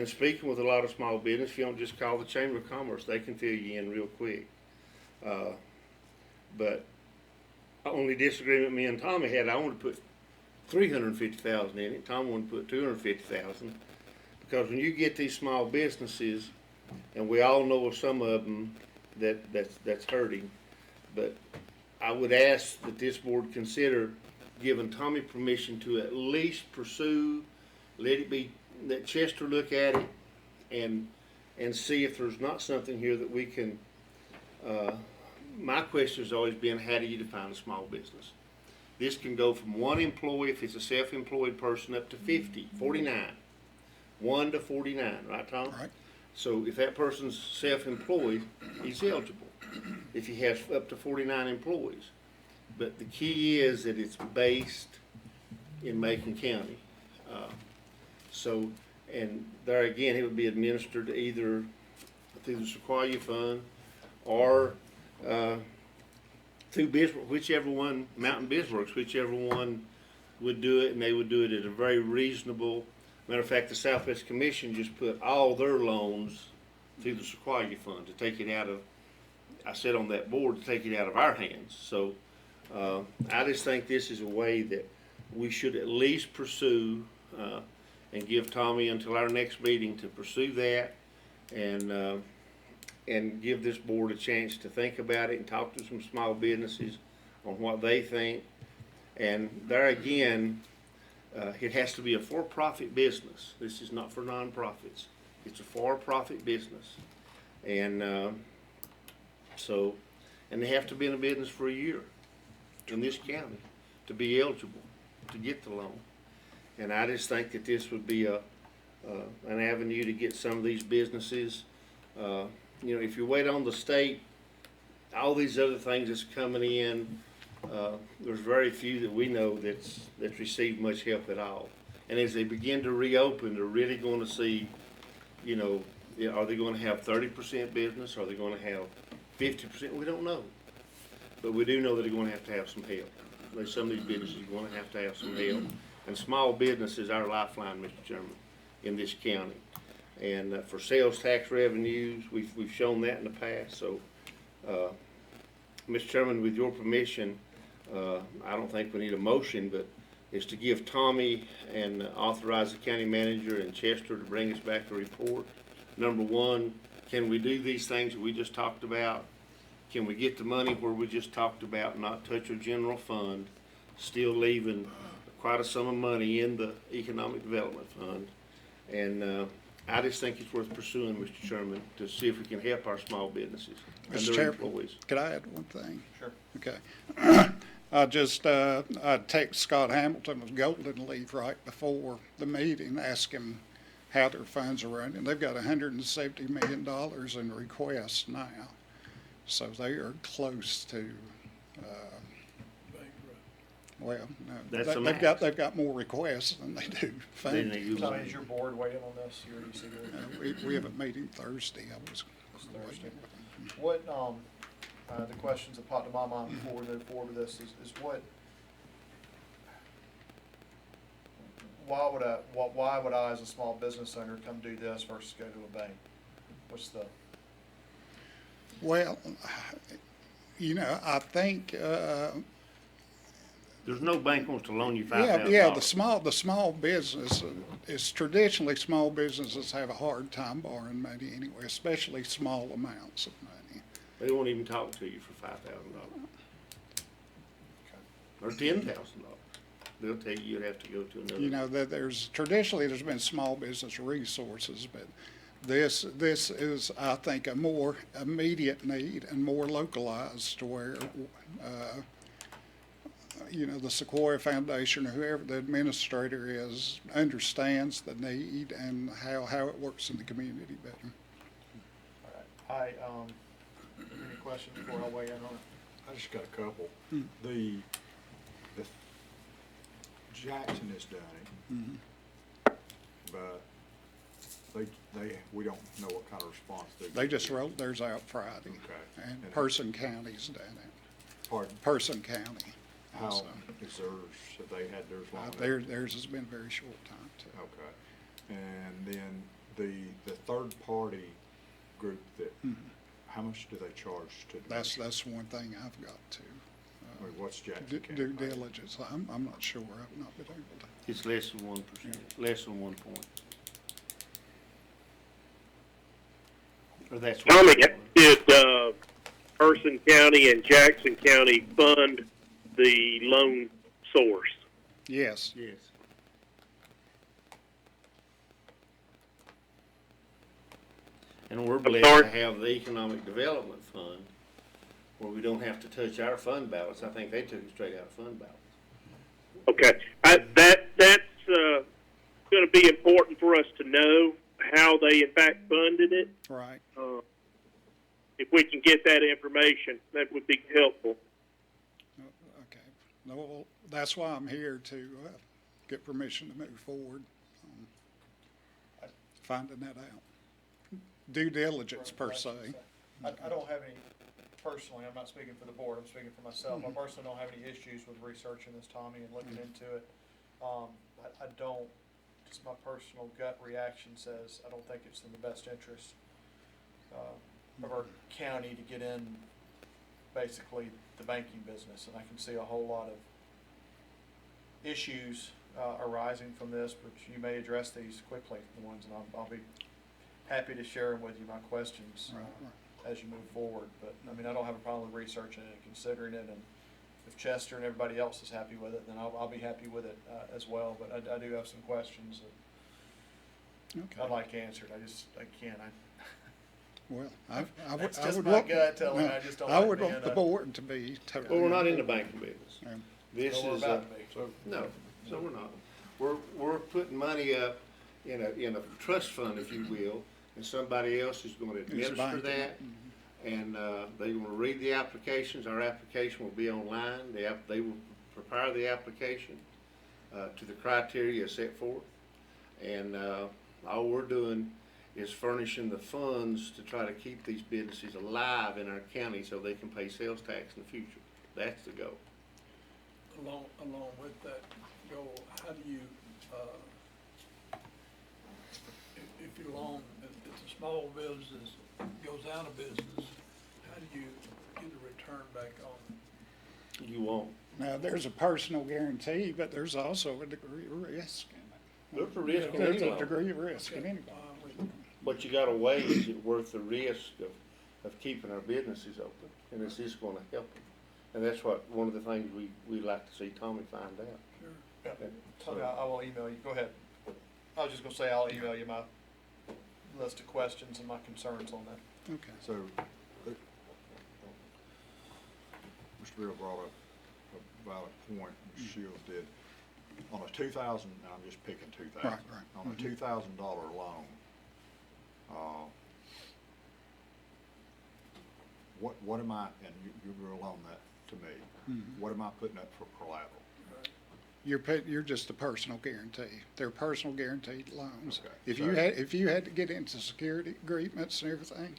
speaking with a lot of small business, if you don't just call the Chamber of Commerce, they can fill you in real quick. But only disagreement me and Tommy had, I wanted to put $350,000 in it. Tom wanted to put $250,000, because when you get these small businesses, and we all know of some of them that's hurting, but I would ask that this board consider giving Tommy permission to at least pursue, let Chester look at it, and see if there's not something here that we can. My question has always been, how do you define a small business? This can go from one employee, if it's a self-employed person, up to 49. 1 to 49, right, Tom? Right. So if that person's self-employed, he's eligible. If he has up to 49 employees. But the key is that it's based in Macon County. And there again, it would be administered either through the Sequoia Fund or through whichever one, Mountain BizWorks, whichever one would do it, and they would do it at a very reasonable. Matter of fact, the Southwest Commission just put all their loans through the Sequoia Fund to take it out of. I sat on that board to take it out of our hands. So I just think this is a way that we should at least pursue and give Tommy until our next meeting to pursue that, and give this board a chance to think about it and talk to some small businesses on what they think. And there again, it has to be a for-profit business. This is not for nonprofits. It's a for-profit business. And and they have to be in a business for a year in this county to be eligible to get the loan. And I just think that this would be an avenue to get some of these businesses. If you wait on the state, all these other things that's coming in, there's very few that we know that's received much help at all. And as they begin to reopen, they're really going to see, are they going to have 30% business? Are they going to have 50%? We don't know. But we do know that they're going to have some help. Some of these businesses are going to have some help. And small business is our lifeline, Mr. Chairman, in this county. And for sales tax revenues, we've shown that in the past. So, Mr. Chairman, with your permission, I don't think we need a motion, but is to give Tommy and authorize the county manager and Chester to bring us back a report. Number one, can we do these things that we just talked about? Can we get the money where we just talked about, not touch our general fund, still leaving quite a sum of money in the Economic Development Fund? And I just think it's worth pursuing, Mr. Chairman, to see if we can help our small businesses and Mr. their Chair, employees. could I add one thing? Sure. Okay. I text Scott Hamilton of Golden Leaf right before the meeting, ask him how their funds are running. They've got $170 million in requests now. So they are close to, well, no, That's a they've got more requests than they do Then they funding. use Tommy, is your board weighing on this? Your EC We have a meeting Thursday. I was Thursday. What, the questions that popped to my mind before we move forward with this is why would I as a small business owner come do this versus go to a bank? What's the? Well, I think, There's no bank wants to loan you $5,000. yeah, the small business is traditionally small businesses have a hard time borrowing money anyway, especially small amounts of money. They won't even talk to you for $5,000 or $10,000. They'll tell you you'd have to go to another. That there's been small business resources, but this is, I think, a more immediate need and more localized to where, the Sequoia Foundation or whoever the administrator is understands the need and how it works in the community better. All right. Any questions before I weigh in on it? I just got a couple. The Jackson has done it, but we don't know what kind of response They just rolled theirs out Friday. Okay. And Person County's done it. Pardon? Person County. How So, is theirs? Have they had theirs long? theirs has been a very short time too. Okay. And then the third party group that, how much do they charge to? That's one thing I've got to. I mean, what's Jackson Due County paying? diligence. I'm not sure. I've not been able to. It's less than 1%, less than 1 point. Or that's what. Tommy, did Person County and Jackson County fund the loan source? Yes. Yes. And we're blessed sorry? to have the Economic Development Fund, where we don't have to touch our fund balance. I think they took it straight out of fund balance. Okay, that's going to be important for us to know how they in fact funded it. Right. If we can get that information, that would be helpful. Okay. No, well, that's why I'm here to get permission to move forward on finding that out. Due diligence per se. I don't have any, personally, I'm not speaking for the board, I'm speaking for myself. I personally don't have any issues with researching this, Tommy, and looking into it. I don't, just my personal gut reaction says, I don't think it's in the best interest of our county to get in basically the banking business. And I can see a whole lot of issues arising from this, but you may address these quickly, the ones, and I'll be happy to share them with you, my questions, as you move forward. But, I mean, I don't have a problem with researching it and considering it, and if Chester and everybody else is happy with it, then I'll be happy with it as well. But I do have some questions that I'd like answered. I can't. Well, That's just would my want, gut telling me I just don't I like would being want the board to be totally. Well, we're not in the banking business. This Well, we're is about to be. no, so we're not. We're putting money up in a trust fund, if you will, and somebody else is going to administer banking. that. And they're going to read the applications. Our application will be online. They will prepare the application to the criteria set forth. And all we're doing is furnishing the funds to try to keep these businesses alive in our county so they can pay sales tax in the future. That's the goal. Along with that goal, how do you, if you loan, if it's a small business, goes out of business, how do you get a return back on? You won't. Now, there's a personal guarantee, but there's also a degree of risk in it. There's a risk in There's any a loan. degree of risk in any loan. But you gotta weigh, is it worth the risk of keeping our businesses open? And is this gonna help them? And that's one of the things we'd like to see Tommy find out. Yeah. Tommy, I will email you. Go ahead. I was just gonna say I'll email you my list of questions and my concerns on that. Okay. So, Mr. Bill brought up valid point Shields did. On a 2,000, and I'm just picking 2,000. Right. On a $2,000 loan, what am I, and you will loan that to me, what am I putting up for collateral? You're just a personal guarantee. They're personal guaranteed loans. Okay, If you had to get into security agreements and everything,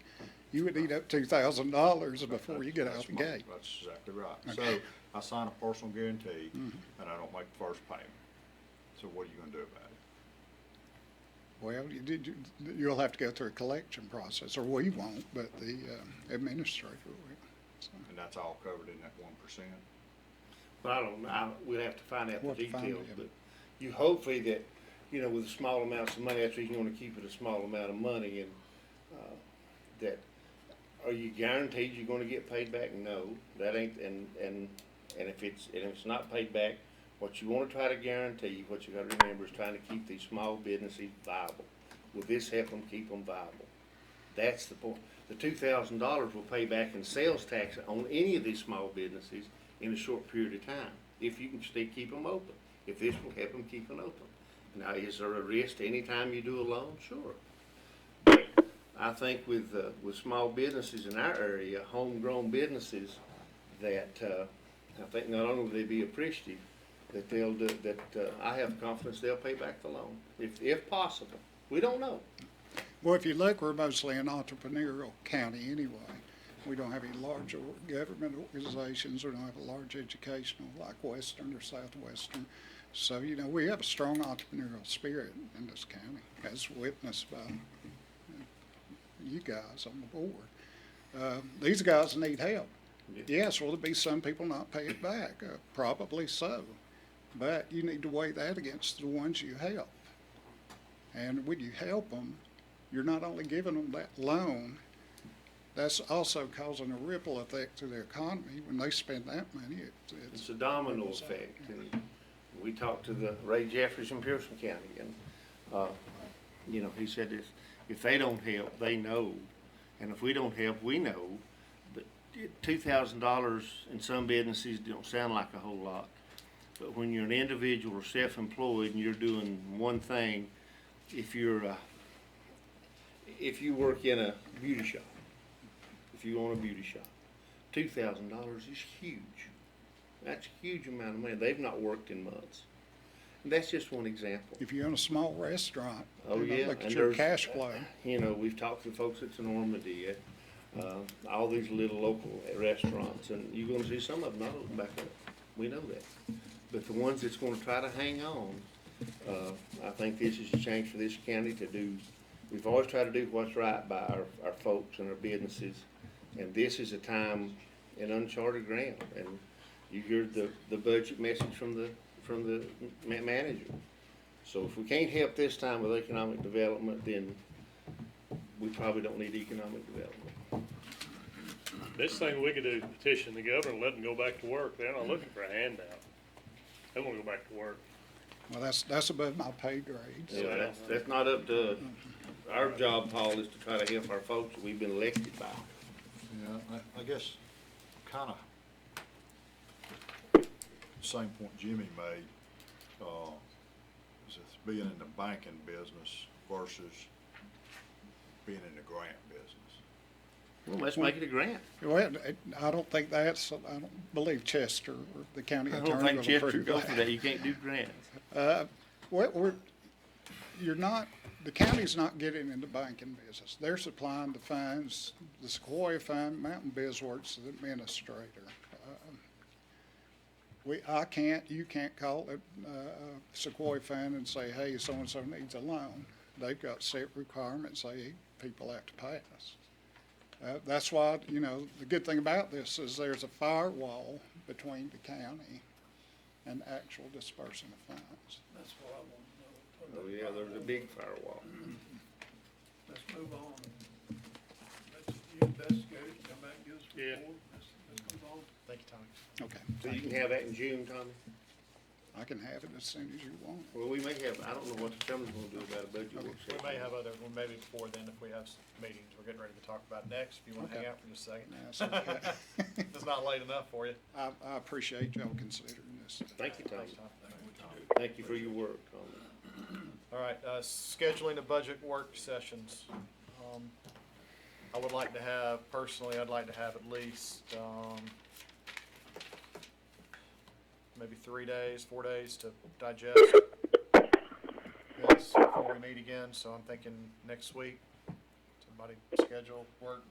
you would eat up $2,000 before you get out the gate. That's exactly right. Okay. So I sign a personal guarantee and I don't make the first payment. So what are you gonna do about it? Well, you'll have to go through a collection process, or we won't, but the administrator will. So, And that's all covered in that 1%? But I don't know, we'd have to find out the We'll have to find details, it. but you hopefully that, you know, with small amounts of money, that's why you want to keep it a small amount of money, and, that, are you guaranteed you're gonna get paid back? No, that ain't, and if it's not paid back, what you wanna try to guarantee, what you gotta remember is trying to keep these small businesses viable. Will this help them keep them viable? That's the point. The $2,000 will pay back in sales tax on any of these small businesses in a short period of time, if you can stay, keep them open. If this will help them keep them open. Now, is there a risk anytime you do a loan? Sure. But I think with small businesses in our area, homegrown businesses, that, I think not only will they be appreciative, that they'll do, that, I have confidence they'll pay back the loan, if possible. We don't know. well, if you look, we're mostly an entrepreneurial county anyway. We don't have any large government organizations. We don't have a large educational like Western or Southwestern. So, you know, we have a strong entrepreneurial spirit in this county, as witnessed by you guys on the board. These guys need help. Yes, will there be some people not pay it back? Probably so. But you need to weigh that against the ones you help. And when you help them, you're not only giving them that loan, that's also causing a ripple effect to the economy. When they spend that money, It's a domino effect. And we talked to the Ray Jeffries in Pearson County, and, you know, he said if they don't help, they know. And if we don't help, we know. But $2,000 in some businesses don't sound like a whole lot. But when you're an individual or self-employed and you're doing one thing, if you work in a beauty shop, if you own a beauty shop, $2,000 is huge. That's a huge amount of money. They've not worked in months. And that's just one example. if you own a small restaurant, Oh, you know, yeah. look at And your there's, cash flow. You know, we've talked to folks at Normandy, all these little local restaurants, and you're gonna see some of them not open back up. We know that. But the ones that's gonna try to hang on, I think this is a chance for this county to do, we've always tried to do what's right by our folks and our businesses. And this is a time in uncharted ground. And you hear the budget message from the manager. So if we can't help this time with economic development, then we probably don't need economic development. This thing we could do, petition the governor and let them go back to work. They're not looking for a handout. They want to go back to work. Well, that's above my pay grade. So. Yeah, that's not up to us. Our job, Paul, is to try to help our folks that we've been elected by. Yeah, I guess kind of same point Jimmy made, is it's being in the banking business versus being in the grant business. Well, let's make it a grant. Well, I don't think I don't believe Chester or the county I attorney don't think will Chester approve goes for that. You can't do grants. The county's not getting into banking business. They're supplying the funds, the Sequoia Fund, Mountain BizWorks, the administrator. You can't call it Sequoia Fund and say, hey, so-and-so needs a loan. They've got set requirements people have to pass. That's why, you know, the good thing about this is there's a firewall between the county and actual dispersing of funds. That's what I want to know. Oh, yeah, there's a big firewall. Let's move on. Let's investigate it, come back and give us a report. Let's move on. Thank you, Tommy. Okay. So you can have that in June, Tommy? I can have it as soon as you want. Well, we may have, I don't know what the chairman's gonna do about a budget work We session. may have other, well, maybe before then, if we have meetings, we're getting ready to talk about next, if you wanna hang Okay. out for just a second. That's okay. If it's not late enough for you. I appreciate y'all considering this. Thank you, Tom. Thanks, Tom. Thank you for your work on it. All right, scheduling of budget work sessions. I would like to have, personally, I'd like to have at least, maybe 3 days, 4 days to digest this before we meet again, so I'm thinking next week. Somebody schedule work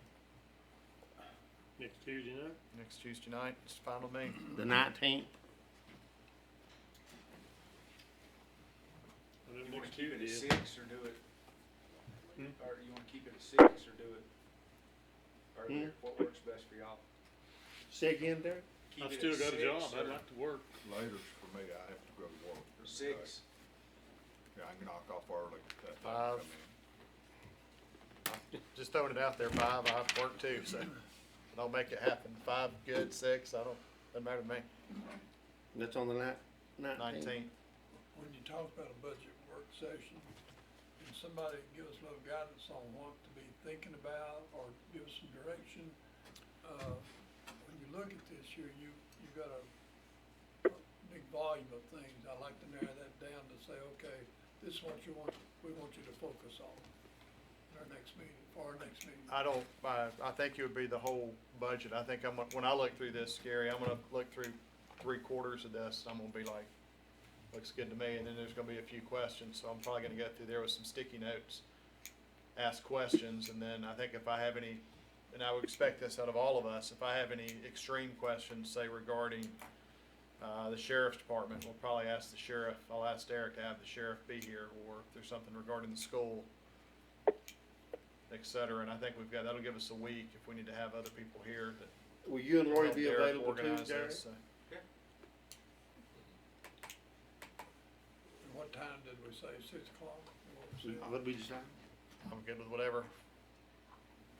Next Tuesday night? next Tuesday night, it's fine with me. The 19th, You wanna Next keep it at Tuesday. 6 or do it, Hmm? or you wanna keep it at 6 or do it earlier? What works best for y'all? say again, Derek? Keep I've it still at got a 6 job, I'd or like to work. Later's for me, I have to go to work. or 6? Yeah, I can knock off early. That time 5. come in. Just throwing it out there, 5, I have to work too, so don't make it happen. 5, good, 6, doesn't matter to me. That's on the 19th? 19. When you talk about a budget work session, can somebody give us a little guidance on what to be thinking about or give us some direction? When you look at this here, you've got a big volume of things. I like to narrow that down to say, okay, this is what we want you to focus on in our next meeting, for our next meeting. I think it would be the whole budget. I think when I look through this, Gary, I'm gonna look through 3/4 of this, I'm gonna be like, looks good to me, and then there's gonna be a few questions, so I'm probably gonna go through there with some sticky notes, ask questions, and then I think if I have any, and I would expect this out of all of us, if I have any extreme questions, say regarding the sheriff's department, we'll probably ask the sheriff, I'll ask Derek to have the sheriff be here, or if there's something regarding the school, et cetera, and I think that'll give us a week if we need to have other people here that. Will you and Lori help be Derek available too, organize Derek? this, so. And what time did we say, 6 o'clock? What was it? What did we decide? I'm good with whatever.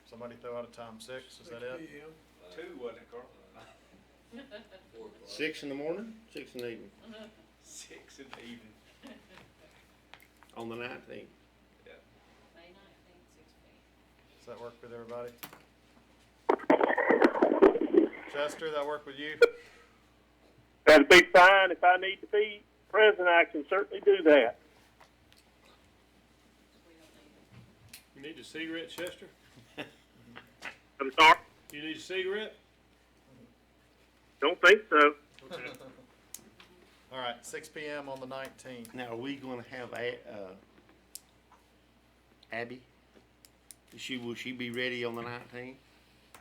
Somebody throw out a time, 6, is that it? 6 p.m. 2, wasn't it, Carl? 6 in the morning, 6 in the evening, 6 in the evening. on the 19th. Yeah. May 19th, 6 p.m. Does that work with everybody? Chester, that work with you? That'd be fine. If I need to be present, I can certainly do that. You need a cigarette, Chester? I'm sorry. You need a cigarette? Don't think so. Okay. All right, 6 p.m. on the 19th. Now, are we gonna have Abby? Will she be ready on the 19th? I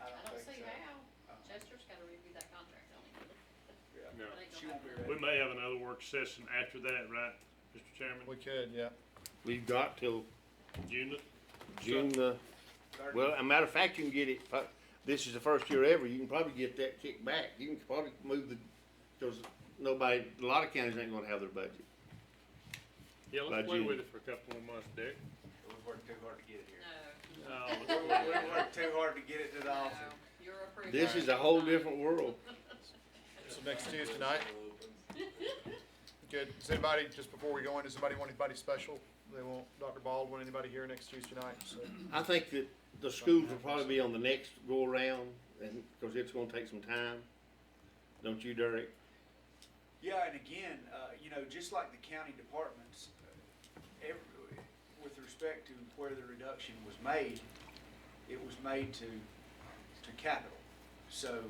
don't see how. Chester's gotta review that contract, don't he? No. She won't be ready. We may have another work session after that, right, Mr. Chairman? We could, yeah. We've got till June June the, well, as a matter of fact, you can get it, this is the first year ever, you can probably get that kicked back. You can probably move because a lot of counties ain't gonna have their budget. Yeah, By let's play June. with it for a couple more months, Dick. We've worked too hard to get it here. No. No, We worked too hard to get it to the No, office. you're approved. This is a whole different world. So next Tuesday night? Good. Does anybody, just before we go in, does anybody want anybody special? They want Dr. Baldwin, anybody here next Tuesday night? So, I think that the schools will probably be on the next go around, and, cause it's gonna take some time. Don't you, Derek? Yeah, and again, just like the county departments, with respect to where the reduction was made, it was made to capital. So,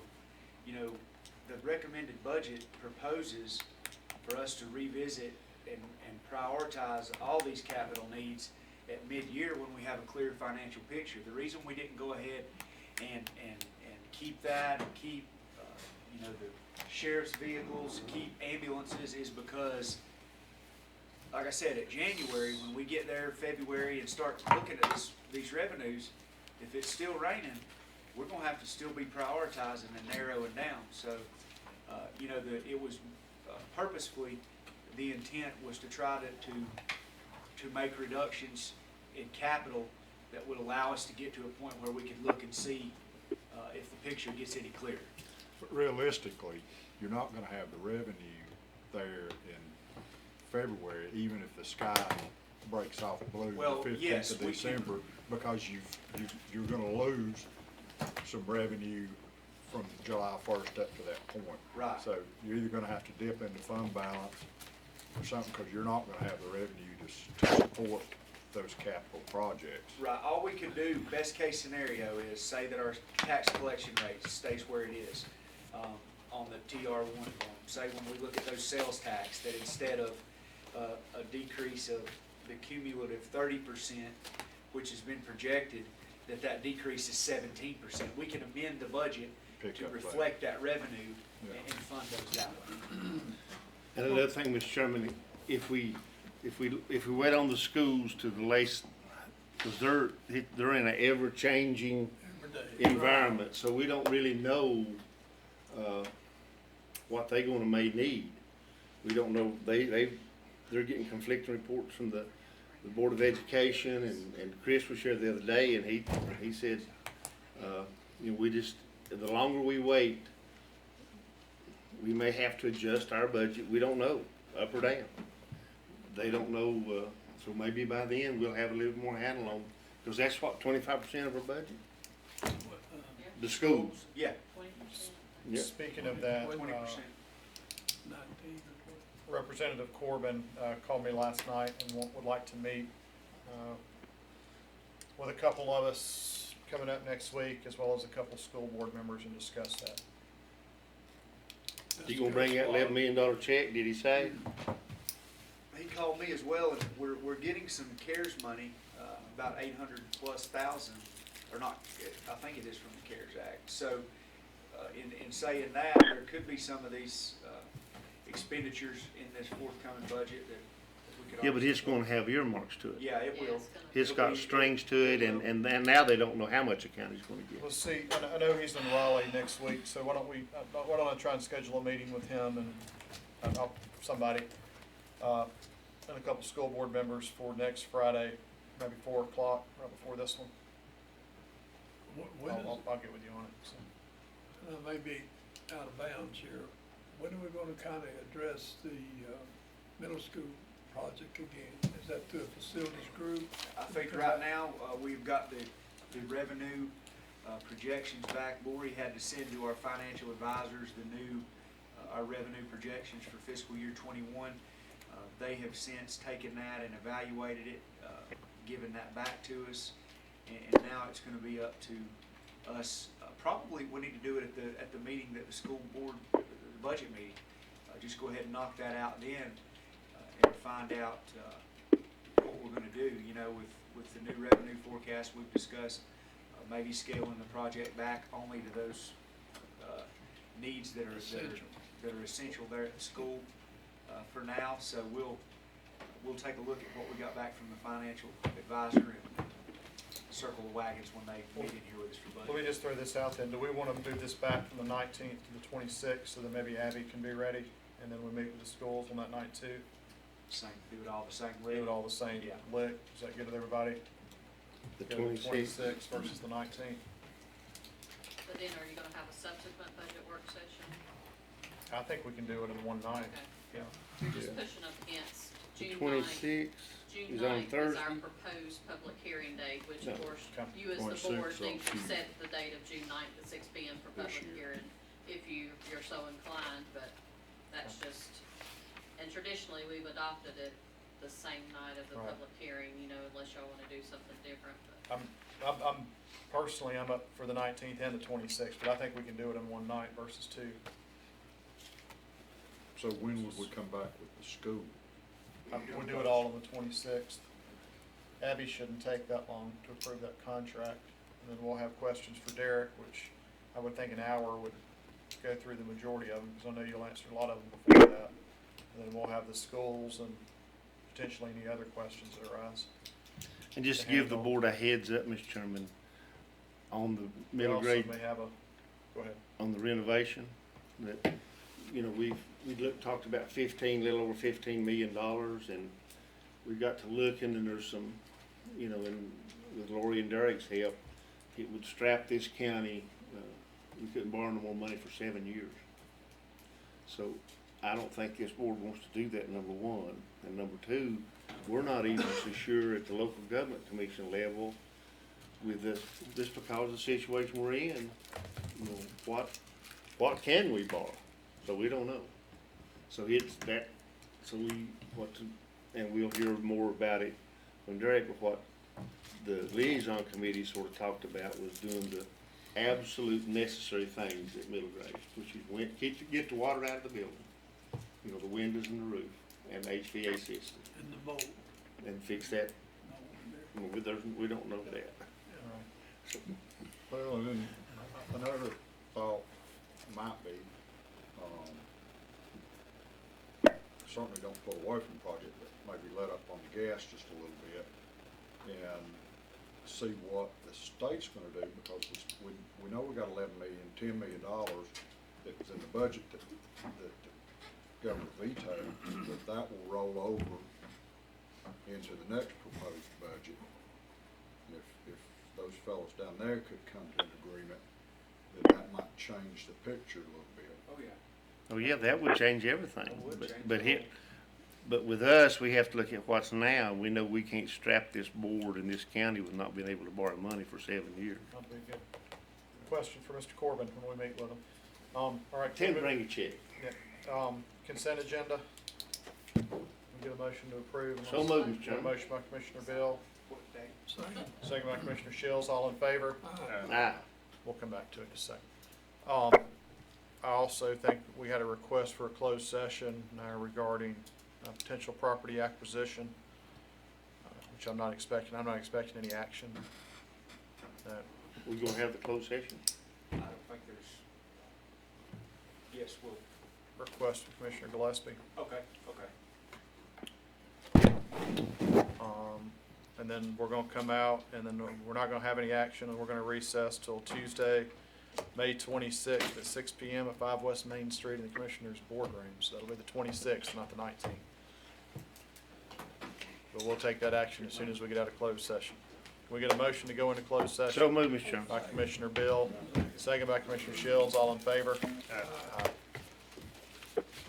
the recommended budget proposes for us to revisit and prioritize all these capital needs at mid-year when we have a clear financial picture. The reason we didn't go ahead and keep that and keep, the sheriff's vehicles, keep ambulances is because, like I said, at January, when we get there, February, and start looking at these revenues, if it's still raining, we're gonna have to still be prioritizing and narrowing down. So, it was purposefully, the intent was to try to make reductions in capital that would allow us to get to a point where we could look and see if the picture gets any clearer. But realistically, you're not gonna have the revenue there in February, even if the sky breaks off blue Well, the 15th yes, of we can- December, because you're gonna lose some revenue from July 1st up to that point. Right. So you're either gonna have to dip into fund balance or something, because you're not gonna have the revenue to support those capital projects. Right, all we can do, best case scenario, is say that our tax collection rate stays where it is, on the TR1 form. Say when we look at those sales tax, that instead of, a decrease of the cumulative 30%, which has been projected, that decrease is 17%. We can amend the budget Pick to up that. reflect that revenue Yeah. and fund those that way. And another thing, Mr. Chairman, if we wait on the schools to the latest, because they're in an ever-changing every day. environment, so we don't really know, what they may need. We don't know, they're getting conflicting reports from the Board of Education, and Chris was here the other day, and he said, the longer we wait, we may have to adjust our budget, we don't know, up or down. They don't know, so maybe by then we'll have a little more handle on, because that's what, 25% of our budget? The schools. Yeah, Yeah. Speaking of that, 20%. 19 or Representative Corbin called me last night and would like to meet with a couple of us coming up next week, as well as a couple school board members, and discuss that. You gonna bring that $11 million check, did he say? He called me as well, and we're getting some CARES money, about 800,000+, or not, I think it is from the CARES Act. So, in saying that, there could be some of these, expenditures in this forthcoming budget that we could. Yeah, but it's obviously- gonna have earmarks to it. Yeah, it will. It's It'll got be- strings to it, and now they don't know how much the county's gonna get. Well, see, I know he's in Raleigh next week, so why don't I try and schedule a meeting with him and somebody, and a couple school board members for next Friday, maybe 4 o'clock, right before this one. I'll get with you on it, so. I may be out of bounds here. When are we gonna kinda address the, middle school project again? Is that through a facilities group? I think right now, we've got the revenue, projections back. Lori had to send to our financial advisors the new, our revenue projections for fiscal year '21. They have since taken that and evaluated it, given that back to us, and now it's gonna be up to us. Probably we need to do it at the meeting that the school board, the budget meeting. Just go ahead and knock that out then, and find out, what we're gonna do, with the new revenue forecast we've discussed, maybe scaling the project back only to those, needs that are essential there at the school, for now. So we'll take a look at what we got back from the financial advisor and circle the wagons when they meet in here with us for budget. Let me just throw this out then. Do we want to move this back from the 19th to the 26th so that maybe Abby can be ready? And then we meet with the schools on that night too? Same, do it all the same Do way. it all the same Yeah. lick? Is that good with everybody? The Go with 26th. 26th versus the 19th. But then are you gonna have a subsequent budget work session? I think we can do it in one night. Okay. Yeah. You're just Yeah. pushing up against The June 26th June is on 9th is our Thursday. proposed public hearing date, which No. of course, Okay. you as the 26th board need to on set the date of June 9th at 6 p.m. for This public year. hearing, if you're so inclined, but that's just, and traditionally, we've adopted it the same night of the Right. public hearing, unless y'all wanna do something different, but. I'm personally, I'm up for the 19th and the 26th, but I think we can do it in one night versus two. So when would we come back with the school? We'll do it all on the 26th. Abby shouldn't take that long to approve that contract, and then we'll have questions for Derek, which I would think an hour would go through the majority of them, because I know you'll answer a lot of them before that. And then we'll have the schools and potentially any other questions that arise. And just to to give the handle. board a heads up, Mr. Chairman, on the We middle also grade, may have go ahead. on the renovation, that, we talked about little over $15 million, and we got to looking, and there's some, and with Lori and Derek's help, it would strap this county, we couldn't borrow no more money for 7 years. So, I don't think this board wants to do that, number one. And number two, we're not even so sure at the local government commission level with this, just because of the situation we're in, you know, what can we borrow? So we don't know. So it's that, so and we'll hear more about it from Derek, but what the liaison committee sort of talked about was doing the absolute necessary things at middle grade, which is get the water out of the building, you know, the windows and the roof, and the HVAC system. And the mold. And fix that. I mean, we don't know that. So, Well, and then another thought might be, certainly don't pull away from the project, but maybe let up on the gas just a little bit and see what the state's gonna do, because we know we got $10 million that was in the budget that the governor vetoed, but that will roll over into the next proposed budget. And if those fellows down there could come to an agreement, then that might change the picture a little bit. Oh, yeah. oh yeah, that would change everything. It would change But the but with us, we have to look at what's now. We know we can't strap this board in this county with not being able to borrow money for 7 years. That'd be a good question for Mr. Corbin when we meet with him. All right. Tim, bring a check. Yeah, consent agenda. Can we get a motion to approve? So moved, Mr. Chairman. Motion by Commissioner Bill, What day? second by Commissioner Shields, all in favor? Aye. We'll come back to it in a second. I also think we had a request for a closed session regarding potential property acquisition, which I'm not expecting. I'm not expecting any action. We gonna have the closed session? I don't think there's, yes, we'll, Request from Commissioner Gillespie. okay, okay. And then we're gonna come out, and then we're not gonna have any action, and we're gonna recess till Tuesday, May 26th at 6 p.m. at 5 West Main Street in the Commissioners' boardroom. So that'll be the 26th, not the 19th. But we'll take that action as soon as we get out of closed session. Can we get a motion to go into closed session? So moved, Mr. Chairman. By Commissioner Bill, second by Commissioner Shields, all in favor?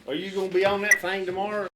Are you gonna be on that thing tomorrow?